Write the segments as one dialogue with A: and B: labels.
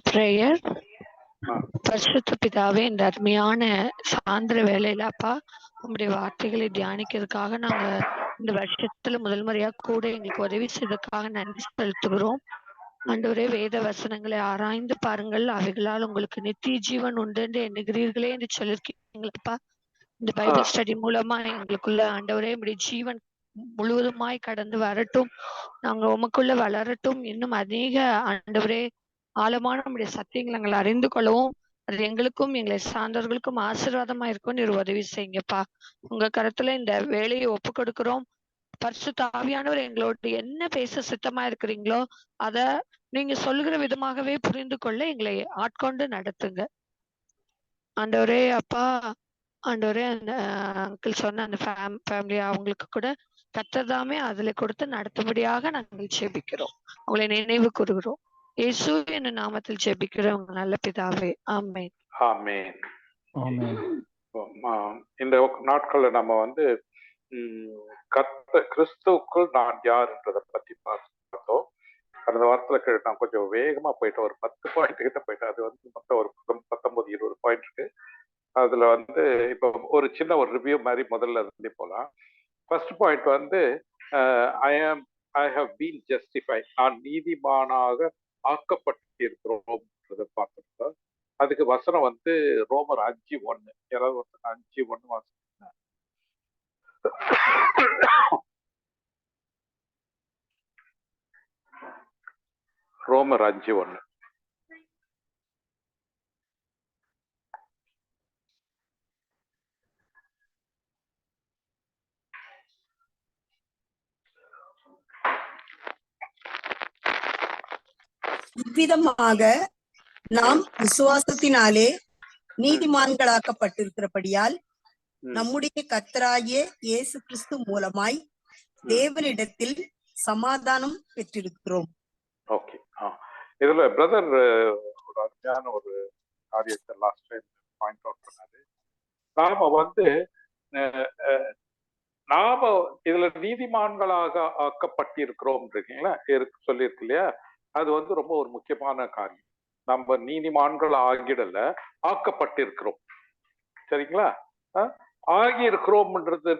A: Prayer. பரிசுத்த பிதாவே, இந்த அருமையான சாயந்திர வேலையில அப்பா உங்களுடைய வார்த்தைகளை தியானிக்கிறதுக்காக நாங்க இந்த வருஷத்துல முதல் முறையா கூட எங்களுக்கு உதவி செய்ததுக்காக நன்றி செலுத்துகிறோம். ஆண்டவரே, வேத வசனங்களை ஆராய்ந்து பாருங்கள், அவைகளால் உங்களுக்கு நித்திய ஜீவன் உண்டு என்று எண்ணுகிறீர்களே என்று சொல்லியிருக்கீங்களப்பா. இந்த பைபிள் ஸ்டடி மூலமா எங்களுக்குள்ள ஆண்டவரே உங்களுடைய ஜீவன் முழுவதுமாய் கடந்து வரட்டும், நாங்க உமக்குள்ள வளரட்டும், இன்னும் அநேக ஆண்டவரே ஆழமான நம்முடைய சத்தியங்களை நாங்கள் அறிந்து கொள்ளவும், அது எங்களுக்கும் எங்களை சார்ந்தவர்களுக்கும் ஆசீர்வாதமா இருக்கும். நீர் உதவி செய்யுங்கப்பா. உங்க கருத்துல இந்த வேலையை ஒப்பு கொடுக்கிறோம். பரிசுத்த ஆவியானவர் எங்களோட என்ன பேச சித்தமா இருக்கிறீங்களோ அத நீங்க சொல்லுகிற விதமாகவே புரிந்து கொள்ள எங்களை ஆட்கொண்டு நடத்துங்க. ஆண்டவரே அப்பா, ஆண்டவரே அந்த அங்கிள் சொன்ன அந்த ஃபேமிலி அவங்களுக்கு கூட கர்த்தர்தாமே அதுல கொடுத்து நடத்தும்படியாக நாங்கள் ஜெபிக்கிறோம். உங்களை நினைவு கூறுகிறோம். இயேசு என்ற நாமத்தில் ஜெபிக்கிறவங்க நல்ல பிதாவே, ஆமென்.
B: ஆமென். இந்த நாட்கள்ல நம்ம கிறிஸ்துவுக்குள் நான் யார் என்றதை பத்தி பார்த்தோம். கடந்த வாரத்துல நான் கொஞ்சம் வேகமா போயிட்டேன், ஒரு 10 பாயிண்ட் கிட்ட போயிட்டேன். அது மொத்தம் ஒரு 19-20 பாயிண்ட் இருக்கு. அதுல இப்போ ஒரு சின்ன ஒரு ரிவ்யூ மாதிரி முதல்ல இருந்து போலாம். First point I have been justified, நான் நீதிமானாக ஆக்கப்பட்டிருக்கிறோம் பார்த்துருக்கோம். அதுக்கு வசனம் ரோமர் 5:1. யாராவது 5:1 வாசனம். ரோமர் 5:1.
C: இவ்விதமாக நாம் விசுவாசத்தினாலே நீதிமான்களாக்கப்பட்டிருக்கிறபடியால் நம்முடைய கர்த்தராகிய இயேசு கிறிஸ்து மூலமாய் தேவனிடத்தில் சமாதானம் பெற்றிருக்கிறோம்.
B: ஓகே, இதுல பிரதர் ஒரு அருமையான ஒரு காரியத்தை லாஸ்ட் டைம் பாயிண்ட் அவுட் பண்ணாரு. நாம இதுல நீதிமான்களாக ஆக்கப்பட்டிருக்கிறோம் இருக்கீங்களா, சொல்லியிருக்கு இல்லையா? அது ரொம்ப ஒரு முக்கியமான காரியம். நம்ம நீதிமான்கள் ஆகிடல, ஆக்கப்பட்டிருக்கிறோம். சரிங்களா? ஆகி இருக்கிறோம்ன்றது,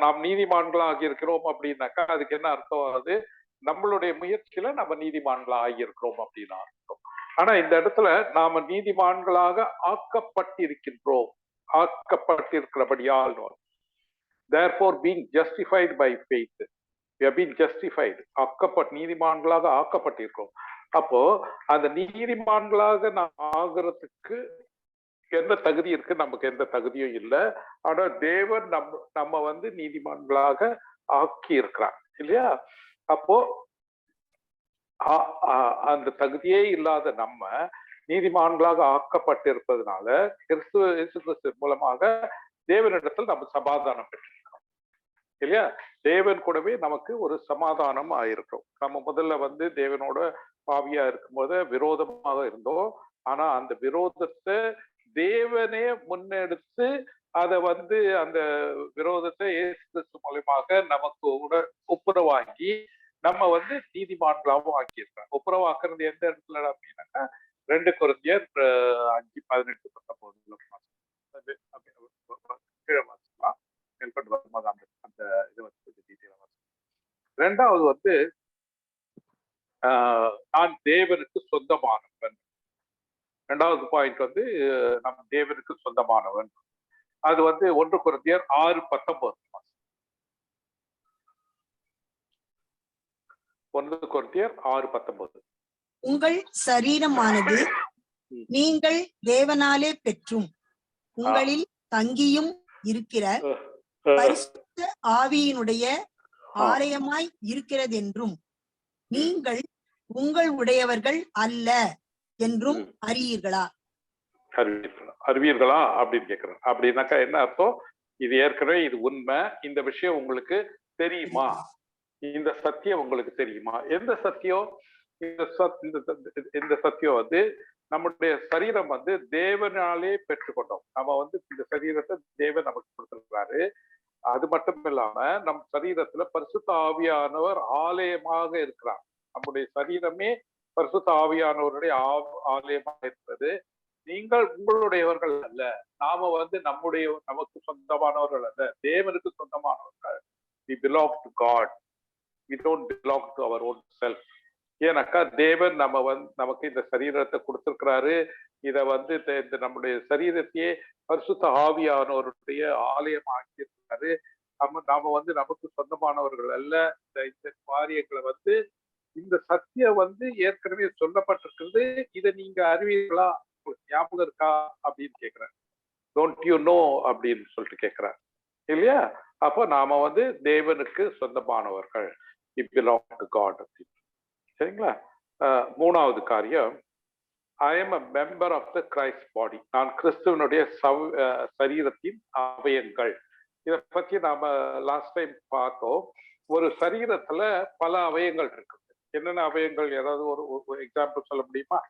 B: நாம் நீதிமான்கள் ஆகியிருக்கிறோம் அப்படின்னாக்கா அதுக்கு என்ன அர்த்தம்? நம்மளுடைய முயற்சியில நம்ம நீதிமான்களா ஆகியிருக்கிறோம் அப்படின்னு அர்த்தம். ஆனா இந்த இடத்துல நாம நீதிமான்களாக ஆக்கப்பட்டிருக்கின்றோம், ஆக்கப்பட்டிருக்கிறபடியால், therefore being justified by faith, we have been justified, நீதிமான்களாக ஆக்கப்பட்டிருக்கிறோம். அப்போ அந்த நீதிமான்களாக நான் ஆகிறதுக்கு என்ன தகுதி இருக்கு? நமக்கு எந்த தகுதியும் இல்லை. ஆனா தேவன் நம்ம நீதிமான்களாக ஆக்கி இருக்கிறார் இல்லையா? அப்போ அந்த தகுதியே இல்லாத நம்ம நீதிமான்களாக ஆக்கப்பட்டிருப்பதனால கிறிஸ்து மூலமாக தேவனிடத்தில் நம்ம சமாதானம் பெற்றிருக்கிறோம் இல்லையா? தேவன் கூடவே நமக்கு ஒரு சமாதானம் ஆயிருக்கிறோம். நம்ம முதல்ல தேவனோட பாவியா இருக்கும்போது விரோதமாக இருந்தோம். ஆனா அந்த விரோதத்தை தேவனே முன்னெடுத்து அதை அந்த விரோதத்தை இயேசு கிறிஸ்து மூலமாக நமக்கு ஒப்புரவாக்கி நம்ம நீதிமான்களாகவும் ஆக்கியிருக்கோம். ஒப்புரவாக்குறது எந்த இடத்துல அப்படின்னாக்கா 2 கொரிந்தியர் 5:18-19 அந்த இது ரெண்டாவது நான் தேவனுக்கு சொந்தமானவன். ரெண்டாவது பாயிண்ட் நம் தேவனுக்கு சொந்தமானவன். அது 1 கொரிந்தியர் 6:19. 1 கொரிந்தியர் 6:19.
C: உங்கள் சரீரமானது நீங்கள் தேவனாலே பெற்றும் உங்களில் தங்கியும் இருக்கிற பரிசுத்த ஆவியினுடைய ஆலயமாய் இருக்கிறது என்றும் நீங்கள் உங்கள் உடையவர்கள் அல்ல என்றும் அறிவீர்களா
B: அப்படின்னு கேக்குறேன். அப்படின்னாக்கா என்ன அர்த்தம்? இது ஏற்கனவே இது உண்மை, இந்த விஷயம் உங்களுக்கு தெரியுமா? இந்த சத்தியம் உங்களுக்கு தெரியுமா? எந்த சத்தியம்? இந்த சத்தியம் நம்முடைய சரீரம் வந்து தேவனாலே பெற்றுக்கொண்டோம். நம்ம வந்து இந்த சரீரத்தை தேவன் நமக்கு கொடுத்திருக்கிறாரு. அது மட்டும் இல்லாம நம் சரீரத்துல பரிசுத்த ஆவியானவர் ஆலயமாக இருக்கிறார். நம்முடைய சரீரமே பரிசுத்த ஆவியானவருடைய ஆலயமாக இருக்கிறது. நீங்கள் உங்களுடையவர்கள் அல்ல. நாம வந்து நமக்கு சொந்தமானவர்கள் அல்ல, தேவனுக்கு சொந்தமானவர்கள். We belong to God. We don't belong to our own self. ஏன்னாக்கா தேவன் நமக்கு இந்த சரீரத்தை கொடுத்திருக்கிறாரு. இத வந்து இந்த நம்முடைய சரீரத்தையே பரிசுத்த ஆவியானவருடைய ஆலயம் ஆக்கியிருக்கிறாரு. நாம வந்து நமக்கு சொந்தமானவர்கள் அல்ல. இந்த காரியங்களை வந்து இந்த சத்தியம் வந்து ஏற்கனவே சொல்லப்பட்டிருக்கிறது. இதை நீங்க அறிவீர்களா, ஞாபகம் இருக்கா அப்படின்னு கேட்கிறேன். டோன்ட் யூ நோ அப்படின்னு சொல்லிட்டு கேட்கிறேன் இல்லையா? அப்போ நாம வந்து தேவனுக்கு சொந்தமானவர்கள். We belong to God. சரிங்களா? மூணாவது காரியம், I am a member of the Christ body. நான் கிறிஸ்துவனுடைய சரீரத்தின் அவயங்கள். இதை பத்தி நாம லாஸ்ட் டைம் பார்த்தோம். ஒரு சரீரத்துல பல அவயங்கள் இருக்கு. என்னென்ன அவயங்கள், ஏதாவது ஒரு எக்ஸாம்பிள் சொல்ல முடியுமா?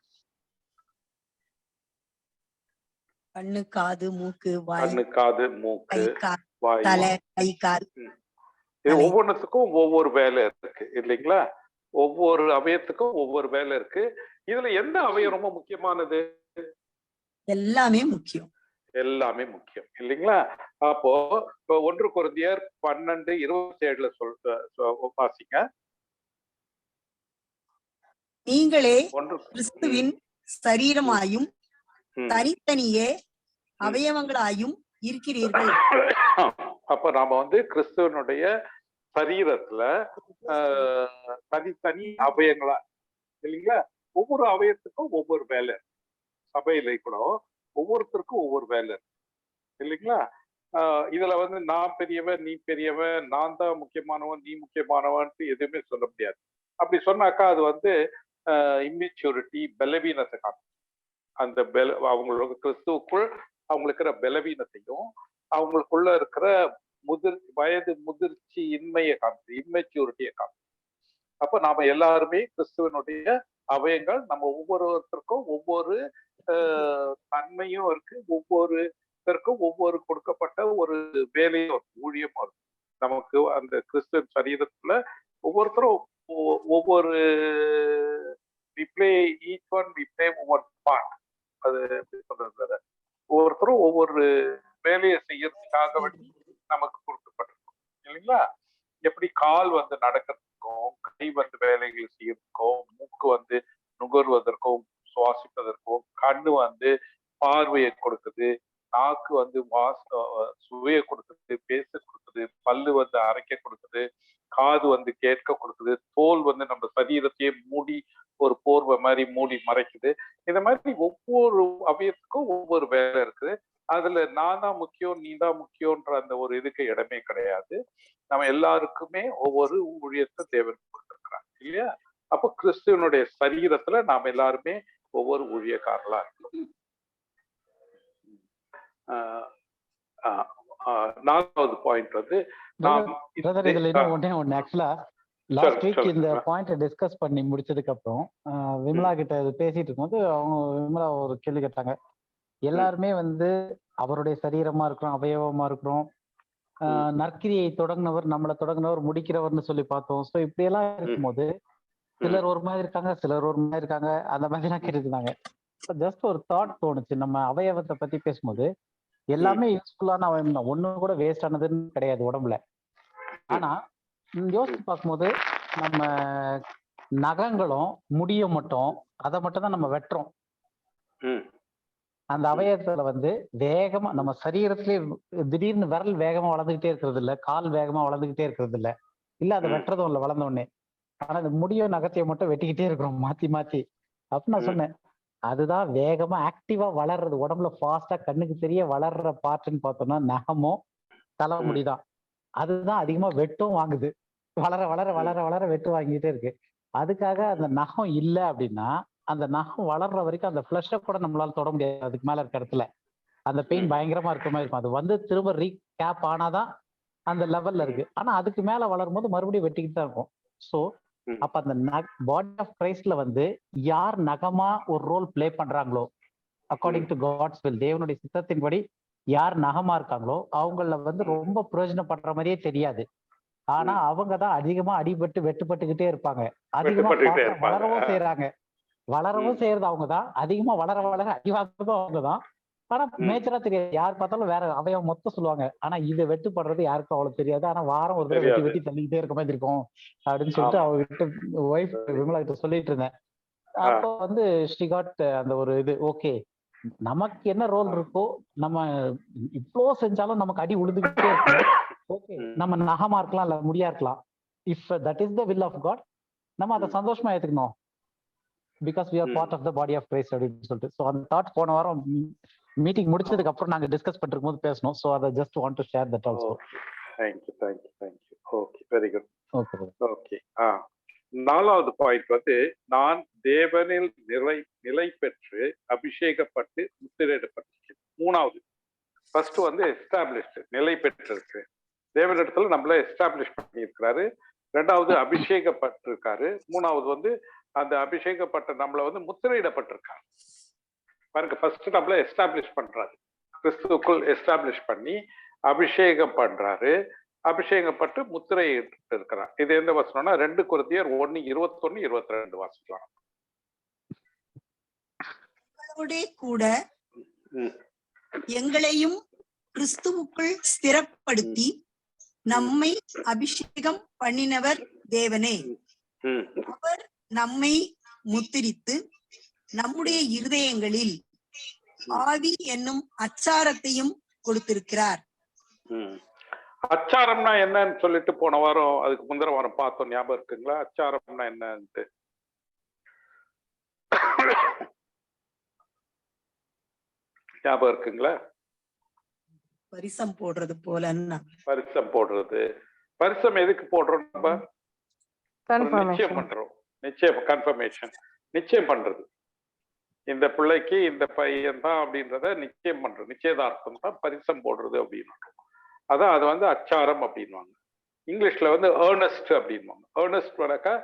C: கண்ணு, காது, மூக்கு, வாய்.
B: கண்ணு, காது, மூக்கு, வாய்,
C: தலை, கை, கால்.
B: இது ஒவ்வொன்றுத்துக்கும் ஒவ்வொரு வேலை இருக்கு இல்லைங்களா? ஒவ்வொரு அவயத்துக்கும் ஒவ்வொரு வேலை இருக்கு. இதுல எந்த அவயம் ரொம்ப முக்கியமானது?
C: எல்லாமே முக்கியம்.
B: எல்லாமே முக்கியம் இல்லைங்களா? அப்போ 1 கொரிந்தியர் 12:27 வாசிங்க.
C: நீங்களே கிறிஸ்துவின் சரீரமாயும் தனித்தனியே அவயவங்களாயும் இருக்கிறீர்கள்.
B: அப்ப நாம வந்து கிறிஸ்துவனுடைய சரீரத்துல தனித்தனி அவயங்களா இல்லைங்களா? ஒவ்வொரு அவயத்துக்கும் ஒவ்வொரு வேலை. சபையில கூட ஒவ்வொருத்தருக்கும் ஒவ்வொரு வேலை இல்லைங்களா? இதுல வந்து நான் பெரியவன், நீ பெரியவன், நான் தான் முக்கியமானவன், நீ முக்கியமானவன்ட்டு எதுவுமே சொல்ல முடியாது. அப்படி சொன்னாக்கா அது வந்து இம்மெச்சூரிட்டி, பலவீனத்தை காட்டும். அந்த அவங்களோட கிறிஸ்துவுக்குள் அவங்களுக்கு இருக்கிற பலவீனத்தையும் அவங்களுக்குள்ள இருக்கிற வயது முதிர்ச்சி இன்மையை காமிச்சு, இம்மெச்சூரிட்டியை காமிச்சு. அப்ப நாம எல்லாருமே கிறிஸ்துவனுடைய அவயங்கள். நம்ம ஒவ்வொருத்தருக்கும் ஒவ்வொரு தன்மையும் இருக்கு, ஒவ்வொருத்தருக்கும் ஒவ்வொரு கொடுக்கப்பட்ட ஒரு வேலையும் ஒரு ஊழியமும் இருக்கு. நமக்கு அந்த கிறிஸ்துவ சரீரத்துல ஒவ்வொருத்தரும் ஒவ்வொரு we play one part. அது எப்படி சொல்றது, ஒவ்வொருத்தரும் ஒவ்வொரு வேலையை செய்யறதுக்காக வேண்டி நமக்கு கொடுக்கப்பட்டிருக்கும் இல்லைங்களா? எப்படி கால் வந்து நடக்கிறதுக்கும், கை வந்து வேலைகளை செய்யறதுக்கும், மூக்கு வந்து நுகர்வதற்கும் சுவாசிப்பதற்கும், கண்ணு வந்து பார்வையை கொடுக்குது, நாக்கு வந்து சுவையை கொடுக்குது, பேச கொடுக்குது, பல்லு வந்து அரைக்க கொடுக்குது, காது வந்து கேட்க கொடுக்குது, தோல் வந்து நம்ம சரீரத்தையே மூடி ஒரு போர்வை மாதிரி மூடி மறைக்குது. இந்த மாதிரி ஒவ்வொரு அவயத்துக்கும் ஒவ்வொரு வேலை இருக்குது. அதுல நான் தான் முக்கியம், நீ தான் முக்கியம்ன்ற அந்த ஒரு இதுக்கு இடமே கிடையாது. நம்ம எல்லாருக்குமே ஒவ்வொரு ஊழியத்தை தேவன் கொடுத்திருக்கிறாங்க இல்லையா? அப்போ கிறிஸ்துவனுடைய சரீரத்துல நாம எல்லாருமே ஒவ்வொரு ஊழியக்காரர்களா இருக்கோம். 4வது பாயிண்ட் வந்து
D: லாஸ்ட் வீக் இந்த பாயிண்ட் டிஸ்கஸ் பண்ணி முடிச்சதுக்கு அப்புறம் விமலா கிட்ட பேசிட்டு இருக்கும்போது விமலா ஒரு கேள்வி கேட்டாங்க. எல்லாருமே வந்து அவருடைய சரீரமா இருக்கிறோம், அவயவமா இருக்கிறோம், நற்கிரியை தொடங்கினவர், நம்மளை தொடங்கினவர், முடிக்கிறவர்னு சொல்லி பார்த்தோம். ஸோ இப்படி எல்லாம் இருக்கும்போது சிலர் ஒரு மாதிரி இருக்காங்க, சிலர் ஒரு மாதிரி இருக்காங்க, அந்த மாதிரி எல்லாம் கேட்டுருந்தாங்க. ஜஸ்ட் ஒரு தாட் தோணுச்சு. நம்ம அவயவத்தை பத்தி பேசும்போது எல்லாமே யூஸ்ஃபுல்லான அவயம் தான், ஒண்ணு கூட வேஸ்ட் ஆனதுன்னு கிடையாது உடம்புல. ஆனா யோசிச்சு பார்க்கும்போது நம்ம நகங்களும் முடியும் மட்டும் அதை மட்டும் தான் நம்ம வெட்டுறோம். அந்த அவயத்துல வந்து வேகமா நம்ம சரீரத்திலே திடீர்னு விரல் வேகமா வளர்ந்துகிட்டே இருக்கிறது இல்ல, கால் வேகமா வளர்ந்துகிட்டே இருக்கிறது இல்ல, அதை வெட்டுறதும் இல்லை வளர்ந்த உடனே. ஆனா இந்த முடிய நகத்தையை மட்டும் வெட்டிக்கிட்டே இருக்கிறோம் மாத்தி மாத்தி. அப்ப நான் சொன்னேன், அதுதான் வேகமா ஆக்டிவா வளர்றது, உடம்புல ஃபாஸ்டா கண்ணுக்கு தெரிய வளர்ற பார்ட்டுன்னு பார்த்தோம்னா நகமும் தலைமுடிதான். அதுதான் அதிகமா வெட்டும் வாங்குது, வளர வளர வளர வளர வெட்டு வாங்கிட்டே இருக்கு. அதுக்காக அந்த நகம் இல்லை அப்படின்னா அந்த நகம் வளர்ற வரைக்கும் அந்த ஃபிளஷை கூட நம்மளால தொட முடியாது. அதுக்கு மேல இருக்க இடத்துல அந்த பெயின் பயங்கரமா இருக்கிற மாதிரி இருக்கும். அது வந்து திரும்ப ரீகேப் ஆனாதான் அந்த லெவல்ல இருக்கு. ஆனா அதுக்கு மேல வளரும் போது மறுபடியும் வெட்டிக்கிட்டு தான் இருக்கும். ஸோ அப்ப அந்த பாடி ஆஃப் கிரைஸ்ட்ல வந்து யார் நகமா ஒரு ரோல் பிளே பண்றாங்களோ, அக்கார்டிங் டு காட்ஸ் வில், தேவனுடைய சித்தத்தின்படி யார் நகமா இருக்காங்களோ அவங்கள வந்து ரொம்ப பிரயோஜனப்படுற மாதிரியே தெரியாது. ஆனா அவங்கதான் அதிகமா அடிபட்டு வெட்டுப்பட்டுக்கிட்டே இருப்பாங்க. அதிகமா வளரவும் செய்யறாங்க. வளரவும் செய்யறது அவங்கதான். அதிகமா வளர வளர அடிவாக்குறதும் அவங்கதான். ஆனா மேஜரா தெரியாது. யார் பார்த்தாலும் வேற அவயவம் மொத்தம் சொல்லுவாங்க. ஆனா இது வெட்டுப்படுறது யாருக்கும் அவ்வளவு தெரியாது. ஆனா வாரம் ஒரு தடவை வெட்டி வெட்டி தள்ளிக்கிட்டே இருக்க மாதிரி இருக்கும் அப்படின்னு சொல்லிட்டு அவங்ககிட்ட ஒய்ஃப் விமலா கிட்ட சொல்லிட்டு இருந்தேன். அப்போ வந்து ஸ்ரீ காட் அந்த ஒரு இது, ஓகே நமக்கு என்ன ரோல் இருக்கோ, நம்ம இவ்வளோ செஞ்சாலும் நமக்கு அடி உழுதுகிட்டே இருக்கும். ஓகே நம்ம நகமா இருக்கலாம், இல்ல முடியா இருக்கலாம். If that is the will of God, நம்ம அதை சந்தோஷமா ஏத்துக்கணும். Because we are part of the body of Christ அப்படின்னு சொல்லிட்டு. ஸோ அந்த தாட் போன வாரம் மீட்டிங் முடிச்சதுக்கு அப்புறம் நாங்க டிஸ்கஸ் பண்ணிருக்கும் போது பேசணும். ஸோ அதை just want to share that also.
B: Thank you. Okay, very good. Okay. நாலாவது பாயிண்ட் வந்து, நான் தேவனில் நிலை பெற்று அபிஷேகப்பட்டு முத்திரையிடப்பட்டிருக்கேன். மூணாவது, ஃபர்ஸ்ட் வந்து எஸ்டாப்ளிஷ்டு, நிலை பெற்றிருக்கு, தேவனிடத்துல நம்மள எஸ்டாப்ளிஷ் பண்ணியிருக்கிறாரு. ரெண்டாவது அபிஷேகப்பட்டிருக்காரு. மூணாவது வந்து அந்த அபிஷேகப்பட்ட நம்மள வந்து முத்திரையிடப்பட்டிருக்காரு. பாருங்க, ஃபர்ஸ்ட் நம்மள எஸ்டாப்ளிஷ் பண்றாரு, கிறிஸ்துவுக்குள் எஸ்டாப்ளிஷ் பண்ணி அபிஷேகம் பண்றாரு. அபிஷேகப்பட்டு முத்திரையிட்டு இருக்கிறார். இது எந்த வசனம்னா 2 கொரிந்தியர் 1:21-22 வாசிக்கலாம்.
C: கூட எங்களையும் கிறிஸ்துவுக்குள் ஸ்திரப்படுத்தி நம்மை அபிஷேகம் பண்ணினவர் தேவனே. அவர் நம்மை முத்திரித்து நம்முடைய இருதயங்களில் ஆவி என்னும் அச்சாரத்தையும் கொடுத்திருக்கிறார்.
B: அச்சாரம்னா என்னன்னு சொல்லிட்டு போன வாரம், அதுக்கு முந்திர வாரம் பார்த்தோம், ஞாபகம் இருக்குங்களா? அச்சாரம்னா என்னன்ட்டு ஞாபகம் இருக்குங்களா?
C: பரிசம் போடுறது போல.
B: பரிசம் போடுறது. பரிசம் எதுக்கு போடுறோம்? நம்ம நிச்சயம் பண்றோம். நிச்சயம், கன்ஃபர்மேஷன், நிச்சயம் பண்றது. இந்த பிள்ளைக்கு இந்த பையன் தான் அப்படின்றத நிச்சயம் பண்றது, நிச்சயதார்த்தம் தான் பரிசம் போடுறது அப்படின்னு. அதான் அது வந்து அச்சாரம் அப்படின்வாங்க. இங்கிலீஷ்ல வந்து ஏர்னஸ்ட் அப்படின்வாங்க. ஏர்னஸ்ட் வழக்கா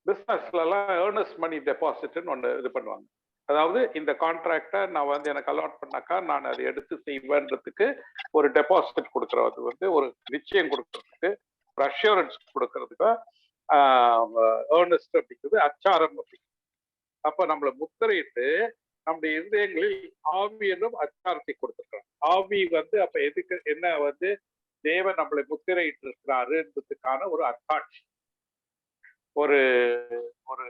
B: பிசினஸ்ல எல்லாம் ஏர்னஸ்ட் மணி டெபாசிட்னு ஒன்று இது பண்ணுவாங்க. அதாவது இந்த கான்ட்ராக்டை நான் வந்து எனக்கு அலாட் பண்ணாக்கா நான் அதை எடுத்து செய்வேன்றதுக்கு ஒரு டெபாசிட் கொடுக்கறது வந்து ஒரு நிச்சயம் கொடுக்கறதுக்கு, ஒரு அஷூரன்ஸ் கொடுக்கறதுக்கு ஏர்னஸ்ட் அப்படிங்கிறது அச்சாரம் அப்படிங்கிறது. அப்ப நம்மளை முத்திரையிட்டு நம்முடைய இருதயங்களில் ஆவி என்னும் அச்சாரத்தை கொடுத்துருக்காங்க. ஆவி வந்து அப்ப எதுக்கு, என்ன வந்து தேவன் நம்மளை முத்திரையிட்டு இருக்கிறாருன்றதுக்கான ஒரு அத்தாட்சி, ஒரு ஒரு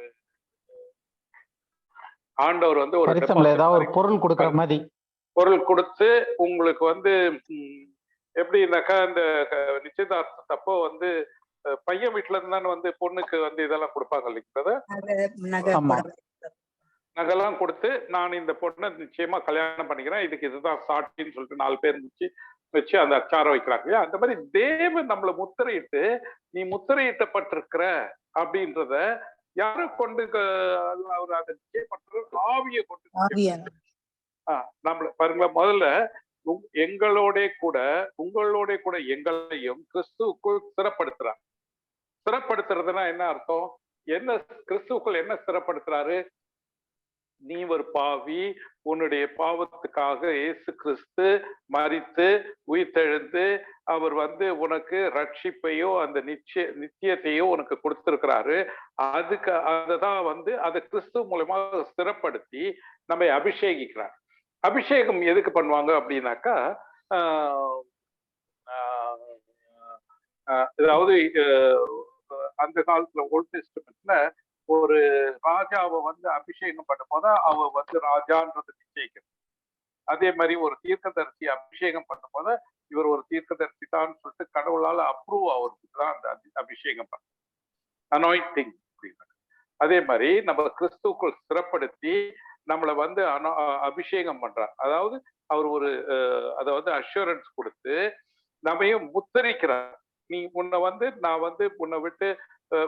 B: ஆண்டவர் வந்து ஒரு
D: பொருள் கொடுக்கிற மாதிரி
B: பொருள் கொடுத்து உங்களுக்கு வந்து எப்படின்னாக்கா, இந்த நிச்சயதார்த்தத்தப்போ வந்து பையன் வீட்டுல இருந்தானே வந்து பொண்ணுக்கு வந்து இதெல்லாம் கொடுப்பாங்க இல்லைங்களா, நகைலாம் கொடுத்து நான் இந்த பொண்ணை நிச்சயமா கல்யாணம் பண்ணிக்கிறேன், இதுக்கு இதுதான் சாட்சின்னு சொல்லிட்டு 4 பேர் வச்சு அந்த அச்சாரம் வைக்கிறாங்க இல்லையா? அந்த மாதிரி தேவன் நம்மளை முத்திரையிட்டு, நீ முத்திரையிட்டப்பட்டிருக்கிற அப்படின்றத யாரை கொண்டு அவர் அதை நிச்சயம் பண்ற? ஆவியை கொண்டு. நம்மள பாருங்களா, முதல்ல எங்களோட கூட உங்களோட கூட எங்களையும் கிறிஸ்துவுக்குள் ஸ்திரப்படுத்துறார். ஸ்திரப்படுத்துறதுன்னா என்ன அர்த்தம்? என்ன கிறிஸ்துவுக்குள் என்ன ஸ்திரப்படுத்துறாரு? நீ ஒரு பாவி, உன்னுடைய பாவத்துக்காக இயேசு கிறிஸ்து மரித்து உயிர்த்தெழுந்து அவர் வந்து உனக்கு ரட்சிப்பையோ அந்த நித்தியத்தையோ உனக்கு கொடுத்திருக்கிறாரு. அதுக்கு அததான் வந்து அதை கிறிஸ்து மூலமா ஸ்திரப்படுத்தி நம்மை அபிஷேகிக்கிறார். அபிஷேகம் எதுக்கு பண்ணுவாங்க அப்படின்னாக்கா, அதாவது அந்த காலத்துல ஓல்ட் டெஸ்டமெண்ட்ல ஒரு ராஜாவை வந்து அபிஷேகம் பண்ணும் போது அவ வந்து ராஜான்றது நிச்சயிக்கிறது. அதே மாதிரி ஒரு தீர்க்கதரிசி அபிஷேகம் பண்ணும் போது இவர் ஒரு தீர்க்கதரிசி தான் சொல்லிட்டு கடவுளால் அப்ரூவ் அவருக்கு தான் அந்த அபிஷேகம் பண்ண அனாயிண்டிங் அப்படின்னு. அதே மாதிரி நம்ம கிறிஸ்துவுக்குள் ஸ்திரப்படுத்தி நம்மளை வந்து அபிஷேகம் பண்றார். அதாவது அவர் ஒரு அதாவது அஷூரன்ஸ் கொடுத்து நம்மையும் முத்தரிக்கிறார். நீ உன்னை வந்து நான் வந்து உன்னை விட்டு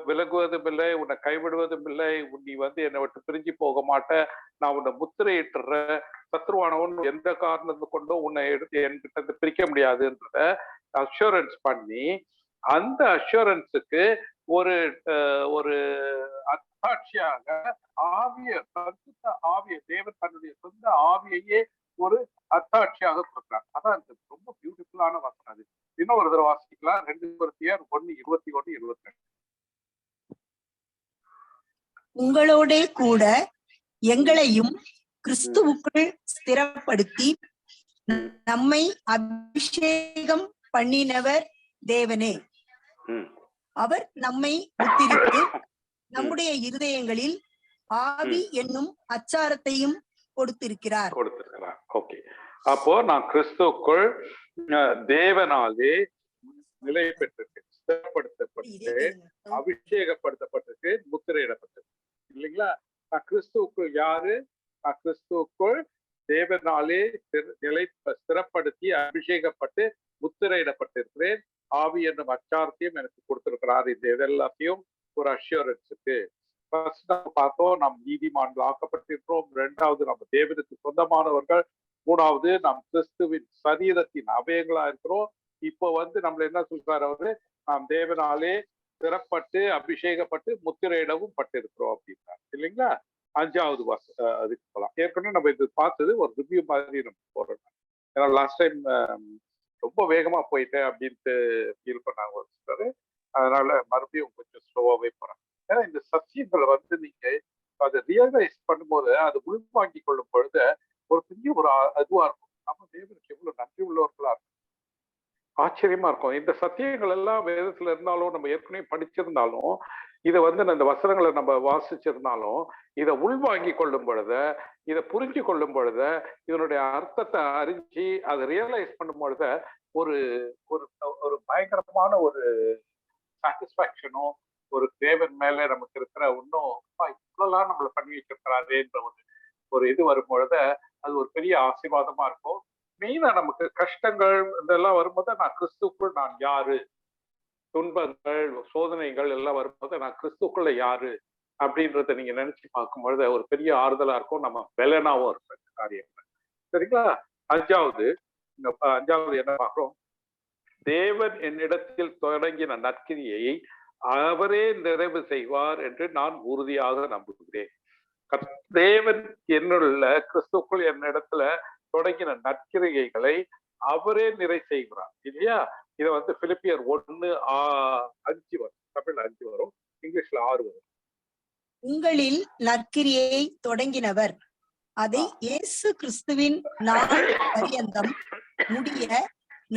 B: விலகுவதும் இல்லை, உன்னை கைவிடுவதும் இல்லை, நீ வந்து என்னை விட்டு பிரிஞ்சு போக மாட்டேன், நான் உன்னை முத்திரையிட்டுற, சத்ருவானவன் எந்த காரணத்தை கொண்டோ உன்னை எடுத்து என்கிட்ட பிரிக்க முடியாதுன்றத அஷூரன்ஸ் பண்ணி, அந்த அஷூரன்ஸுக்கு ஒரு ஒரு அத்தாட்சியாக ஆவிய பரிசுத்த ஆவிய தேவன் தன்னுடைய சொந்த ஆவியையே ஒரு அத்தாட்சியாக கொடுக்கிறார். அதான் ரொம்ப பியூட்டிஃபுல்லான வசனம். அது இன்னும் ஒரு தடவை வாசிக்கலாம். 2 Corinthians 1:21-22.
C: உங்களோட கூட எங்களையும் கிறிஸ்துவுக்குள் ஸ்திரப்படுத்தி நம்மை அபிஷேகம் பண்ணினவர் தேவனே. அவர் நம்மை முத்திரித்து நம்முடைய இருதயங்களில் ஆவி என்னும் அச்சாரத்தையும் கொடுத்திருக்கிறார்.
B: ஓகே, அப்போ நான் கிறிஸ்துவுக்குள் தேவனாலே நிலை பெற்றிருக்கேன், ஸ்திரப்படுத்தப்பட்டு அபிஷேகப்படுத்தப்பட்டிருக்கு, முத்திரையிடப்பட்டிருக்கு இல்லைங்களா? நான் கிறிஸ்துவுக்குள் யாரு? நான் கிறிஸ்துவுக்குள் தேவனாலே ஸ்திரப்படுத்தி அபிஷேகப்பட்டு முத்திரையிடப்பட்டிருக்கிறேன். ஆவி என்னும் அச்சாரத்தையும் எனக்கு கொடுத்திருக்கிறார். இந்த இதெல்லாத்தையும் ஒரு அஷ்யூரன்ஸுக்கு ஃபர்ஸ்ட் நம்ம பார்த்தோம், நாம் நீதிமான்கள் ஆக்கப்பட்டிருக்கிறோம். 2வது நம்ம தேவனுக்கு சொந்தமானவர்கள். 3வது நாம் கிறிஸ்துவின் சரீரத்தின் அவயங்களா இருக்கிறோம். இப்போ நம்மள என்ன சொல்றாரு அவரு? நாம் தேவனாலே திறப்பட்டு அபிஷேகப்பட்டு முத்திரையிடவும் பட்டிருக்கிறோம் அப்படின்றார் இல்லைங்களா? 5வது அதுக்கு போகலாம். ஏற்கனவே நம்ம இது பார்த்தது ஒரு ரிவ்யூ மாதிரி நம்ம போறோம். ஏன்னா லாஸ்ட் டைம் ரொம்ப வேகமா போயிட்டேன் அப்படின்ட்டு ஃபீல் பண்ணாங்க ஒரு சிலர். அதனால மறுபடியும் கொஞ்சம் ஸ்லோவாவே போறேன். ஏன்னா இந்த சத்தியங்களை நீங்க அதை ரியலைஸ் பண்ணும்போது, அது உள்வாங்கி கொள்ளும் பொழுது ஒரு பெரிய ஒரு அதுவா இருக்கும். நம்ம தேவனுக்கு எவ்வளவு நன்றி உள்ளவர்களா இருக்கும், ஆச்சரியமா இருக்கும். இந்த சத்தியங்கள் எல்லாம் வேதத்துல இருந்தாலும், நம்ம ஏற்கனவே படிச்சிருந்தாலும், இதை இந்த வசனங்களை நம்ம வாசிச்சிருந்தாலும், இதை உள்வாங்கி கொள்ளும் பொழுது, இதை புரிஞ்சு கொள்ளும் பொழுது, இதனுடைய அர்த்தத்தை அறிஞ்சு அதை ரியலைஸ் பண்ணும் பொழுது ஒரு ஒரு பயங்கரமான ஒரு சாட்டிஸ்பாக்சனும், ஒரு தேவன் மேல நமக்கு இருக்கிற இன்னும் இவ்வளவுலாம் நம்மளை பண்ணி வச்சிருக்கிறாரேன்ற ஒரு இது வரும் பொழுது அது ஒரு பெரிய ஆசீர்வாதமா இருக்கும். மெயினா நமக்கு கஷ்டங்கள் இதெல்லாம் வரும்போது, நான் கிறிஸ்துக்குள் நான் யாரு, துன்பங்கள் சோதனைகள் எல்லாம் வரும்போது நான் கிறிஸ்துக்குள்ள யாரு அப்படின்றத நீங்க நினைச்சு பார்க்கும்பொழுது ஒரு பெரிய ஆறுதலா இருக்கும். நம்ம பலனாவும் இருக்கும் இந்த காரியங்கள். சரிங்களா? 5வது என்ன பார்க்கிறோம்? தேவன் என்னிடத்தில் தொடங்கின நற்கிரியை அவரே நிறைவு செய்வார் என்று நான் உறுதியாக நம்புகிறேன். தேவன் என்னுள்ள கிறிஸ்துக்குள் என்னிடத்துல தொடங்கின நற்கிரிகைகளை அவரே நிறை செய்கிறார் இல்லையா? இதை பிலிப்பியர் 1:5 வரும். தமிழ் 5 வரும், இங்கிலீஷ்ல 6 வரும்.
C: உங்களில் நற்கிரியை தொடங்கினவர் அதை இயேசு கிறிஸ்துவின் நாள் பரியந்தம் முடிய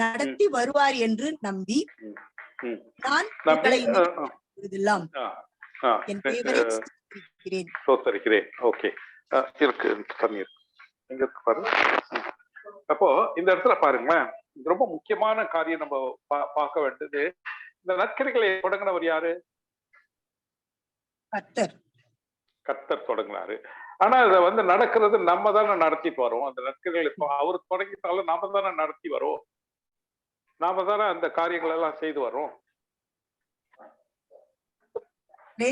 C: நடத்தி வருவார் என்று நம்பி நான் என் பெயரை
B: ஸ்தோத்திரிக்கிறேன். ஓகே, இருக்கு தண்ணீர் எங்க இருக்கு பாருங்க. அப்போ இந்த இடத்துல பாருங்களேன், ரொம்ப முக்கியமான காரியம் நம்ம பார்க்க வேண்டியது, இந்த நற்கிரிகளை தொடங்கினவர் யாரு? கர்த்தர் தொடங்கினாரு. ஆனா இதை நடக்கிறது நம்ம தானே நடத்திட்டு வரோம். அந்த நற்கிரிகளை அவர் தொடங்கிட்டாலும் நாம தானே நடத்தி வரோம், நாம தானே அந்த காரியங்கள் எல்லாம் செய்து வரோம்.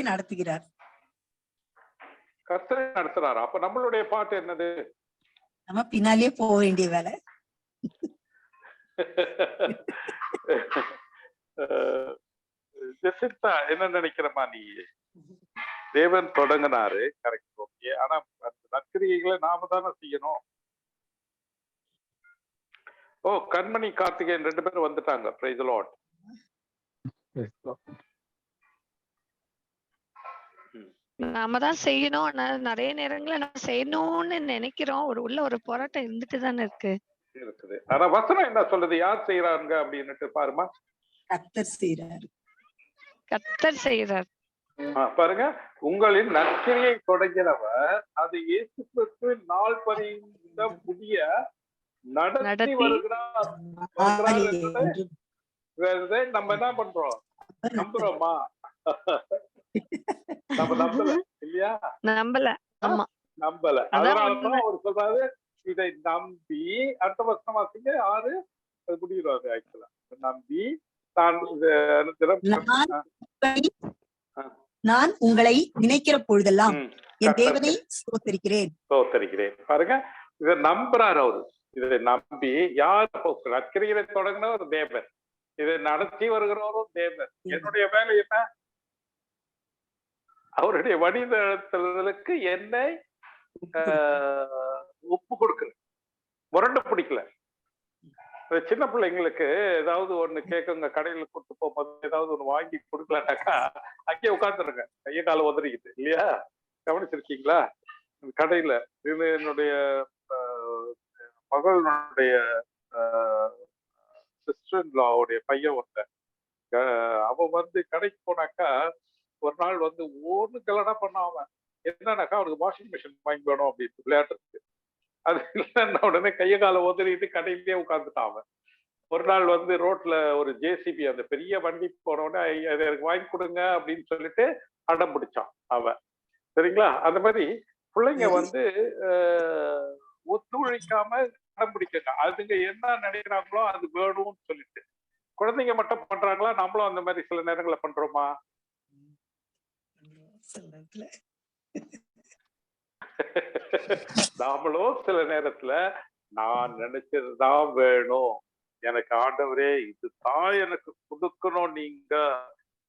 C: நடத்துகிறார்,
B: கர்த்தரே நடத்துறாரு. அப்ப நம்மளுடைய பாட்டு என்னது?
C: நம்ம பின்னாலே போக வேண்டிய வேலை.
B: என்ன நினைக்கிறமா நீ? தேவன் தொடங்கினாரு, கரெக்ட், ஓகே. ஆனா அந்த நற்கிரிகளை நாம தானே செய்யணும். ஓ, கண்மணி கார்த்திகேயன் 2 பேரும் வந்துட்டாங்க. Praise the Lord.
A: நாம தான் செய்யணும். நிறைய நேரங்களை நம்ம செய்யணும்னு நினைக்கிறோம். உள்ள ஒரு போராட்டம் இருந்துட்டு தானே இருக்குது.
B: ஆனா வசனம் என்ன சொல்லுது? யார் செய்யறாங்க அப்படின்னு பாருமா.
C: கர்த்தர் செய்யறாரு.
A: கர்த்தர் செய்யறார்.
B: பாருங்க, உங்களின் நற்கிரியை தொடங்கினவர் அது இயேசு கிறிஸ்துவின் நாள் பரியந்தம் முடிய நடத்தி வருகிறார். நம்ம என்ன பண்றோம்? நம்புறோமா? நம்ம நம்பல இல்லையா?
A: நம்பல.
B: அதனாலதான் அவர் சொல்றாரு, இதை நம்பி அடுத்த வருஷம் வாசிங்க 6 முடிகிறாரு. ஆக்சுவலா நம்பி
C: நான் உங்களை நினைக்கிற பொழுதெல்லாம் என் தேவனை ஸ்தோத்திரிக்கிறேன்.
B: பாருங்க, இதை நம்புறாரு அவரு. இதை நம்பி யார் நற்கிரிகளை தொடங்கினவர் தேவன், இதை நடத்தி வருகிறவரும் தேவன். என்னுடைய வேலை என்ன? அவருடைய வழிநடத்துதலுக்கு என்னை ஒப்பு கொடுக்கல, முரண்டு பிடிக்கல. சின்ன பிள்ளைங்களுக்கு ஏதாவது ஒண்ணு கேட்குங்க, கடையில கூட்டு போகும்போது ஏதாவது ஒண்ணு வாங்கி கொடுக்கலாட்டாக்கா அங்கேயே உட்காந்துருங்க, கையை கால உதறிக்கிட்டு, இல்லையா? கவனிச்சிருக்கீங்களா? கடையில இது என்னுடைய மகளுடைய சிஸ்டர்-இன்-லாவுடைய பையன் ஒருத்தன், அவன் வந்து கடைக்கு போனாக்கா ஒரு நாள் வந்து ஒண்ணு கலடா பண்ணாம, என்னன்னாக்கா அவனுக்கு வாஷிங் மிஷின் வாங்கி வேணும் அப்படின்னு விளையாட்டுருக்கு. அது இல்லைன்னா உடனே கையை கால உதறிட்டு கடையிலேயே உட்காந்துட்டான் அவன். ஒரு நாள் வந்து ரோட்ல ஒரு ஜேசிபி, அந்த பெரிய வண்டி போன உடனே அதை எனக்கு வாங்கி கொடுங்க அப்படின்னு சொல்லிட்டு அடம் பிடிச்சான் அவன். சரிங்களா? அந்த மாதிரி பிள்ளைங்க வந்து ஒத்துழைக்காம அடம் பிடிக்கங்க. அதுங்க என்ன நினைக்கிறாங்களோ அது வேணும்னு சொல்லிட்டு. குழந்தைங்க மட்டும் பண்றாங்களா, நம்மளும் அந்த மாதிரி சில நேரங்களை பண்றோமா? நாமளும் சில நேரத்துல நான் நினைச்சதுதான் வேணும், எனக்கு ஆண்டவரே இதுதான் எனக்கு கொடுக்கணும், நீங்க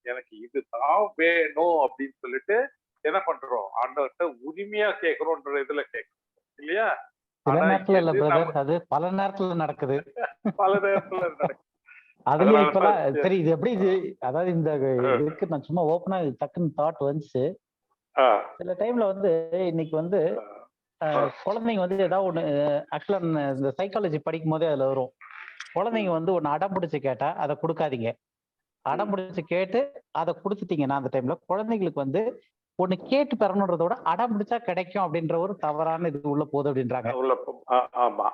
B: எனக்கு இதுதான் வேணும் அப்படின்னு சொல்லிட்டு என்ன பண்றோம், ஆண்டவர்கிட்ட உரிமையா கேட்கிறோன்ற இதுல கேட்கிறோம், இல்லையா?
D: சில நேரத்துல இல்ல பிரதர், அது பல நேரத்துல நடக்குது.
B: பல நேரத்துல நடக்குது.
D: அதுலயும் இப்பெல்லாம் சரி, இது எப்படி இது, அதாவது இந்த இதுக்கு நான் சும்மா ஓப்பனா டக்குன்னு தாட் வந்துச்சு. சில டைம்ல வந்து இன்னைக்கு வந்து குழந்தைங்க வந்து ஏதாவது ஒண்ணு, ஆக்சுவலா இந்த சைக்காலஜி படிக்கும் போதே அதுல வரும், குழந்தைங்க வந்து ஒண்ணு அடம் பிடிச்சு கேட்டா அதை கொடுக்காதீங்க. அடம் பிடிச்சு கேட்டு அதை கொடுத்துட்டீங்கன்னா அந்த டைம்ல குழந்தைங்களுக்கு வந்து ஒண்ணு கேட்டு பெறணுன்றத விட அடம் பிடிச்சா கிடைக்கும் அப்படின்ற ஒரு தவறான இது உள்ள போகுது அப்படின்றாங்க.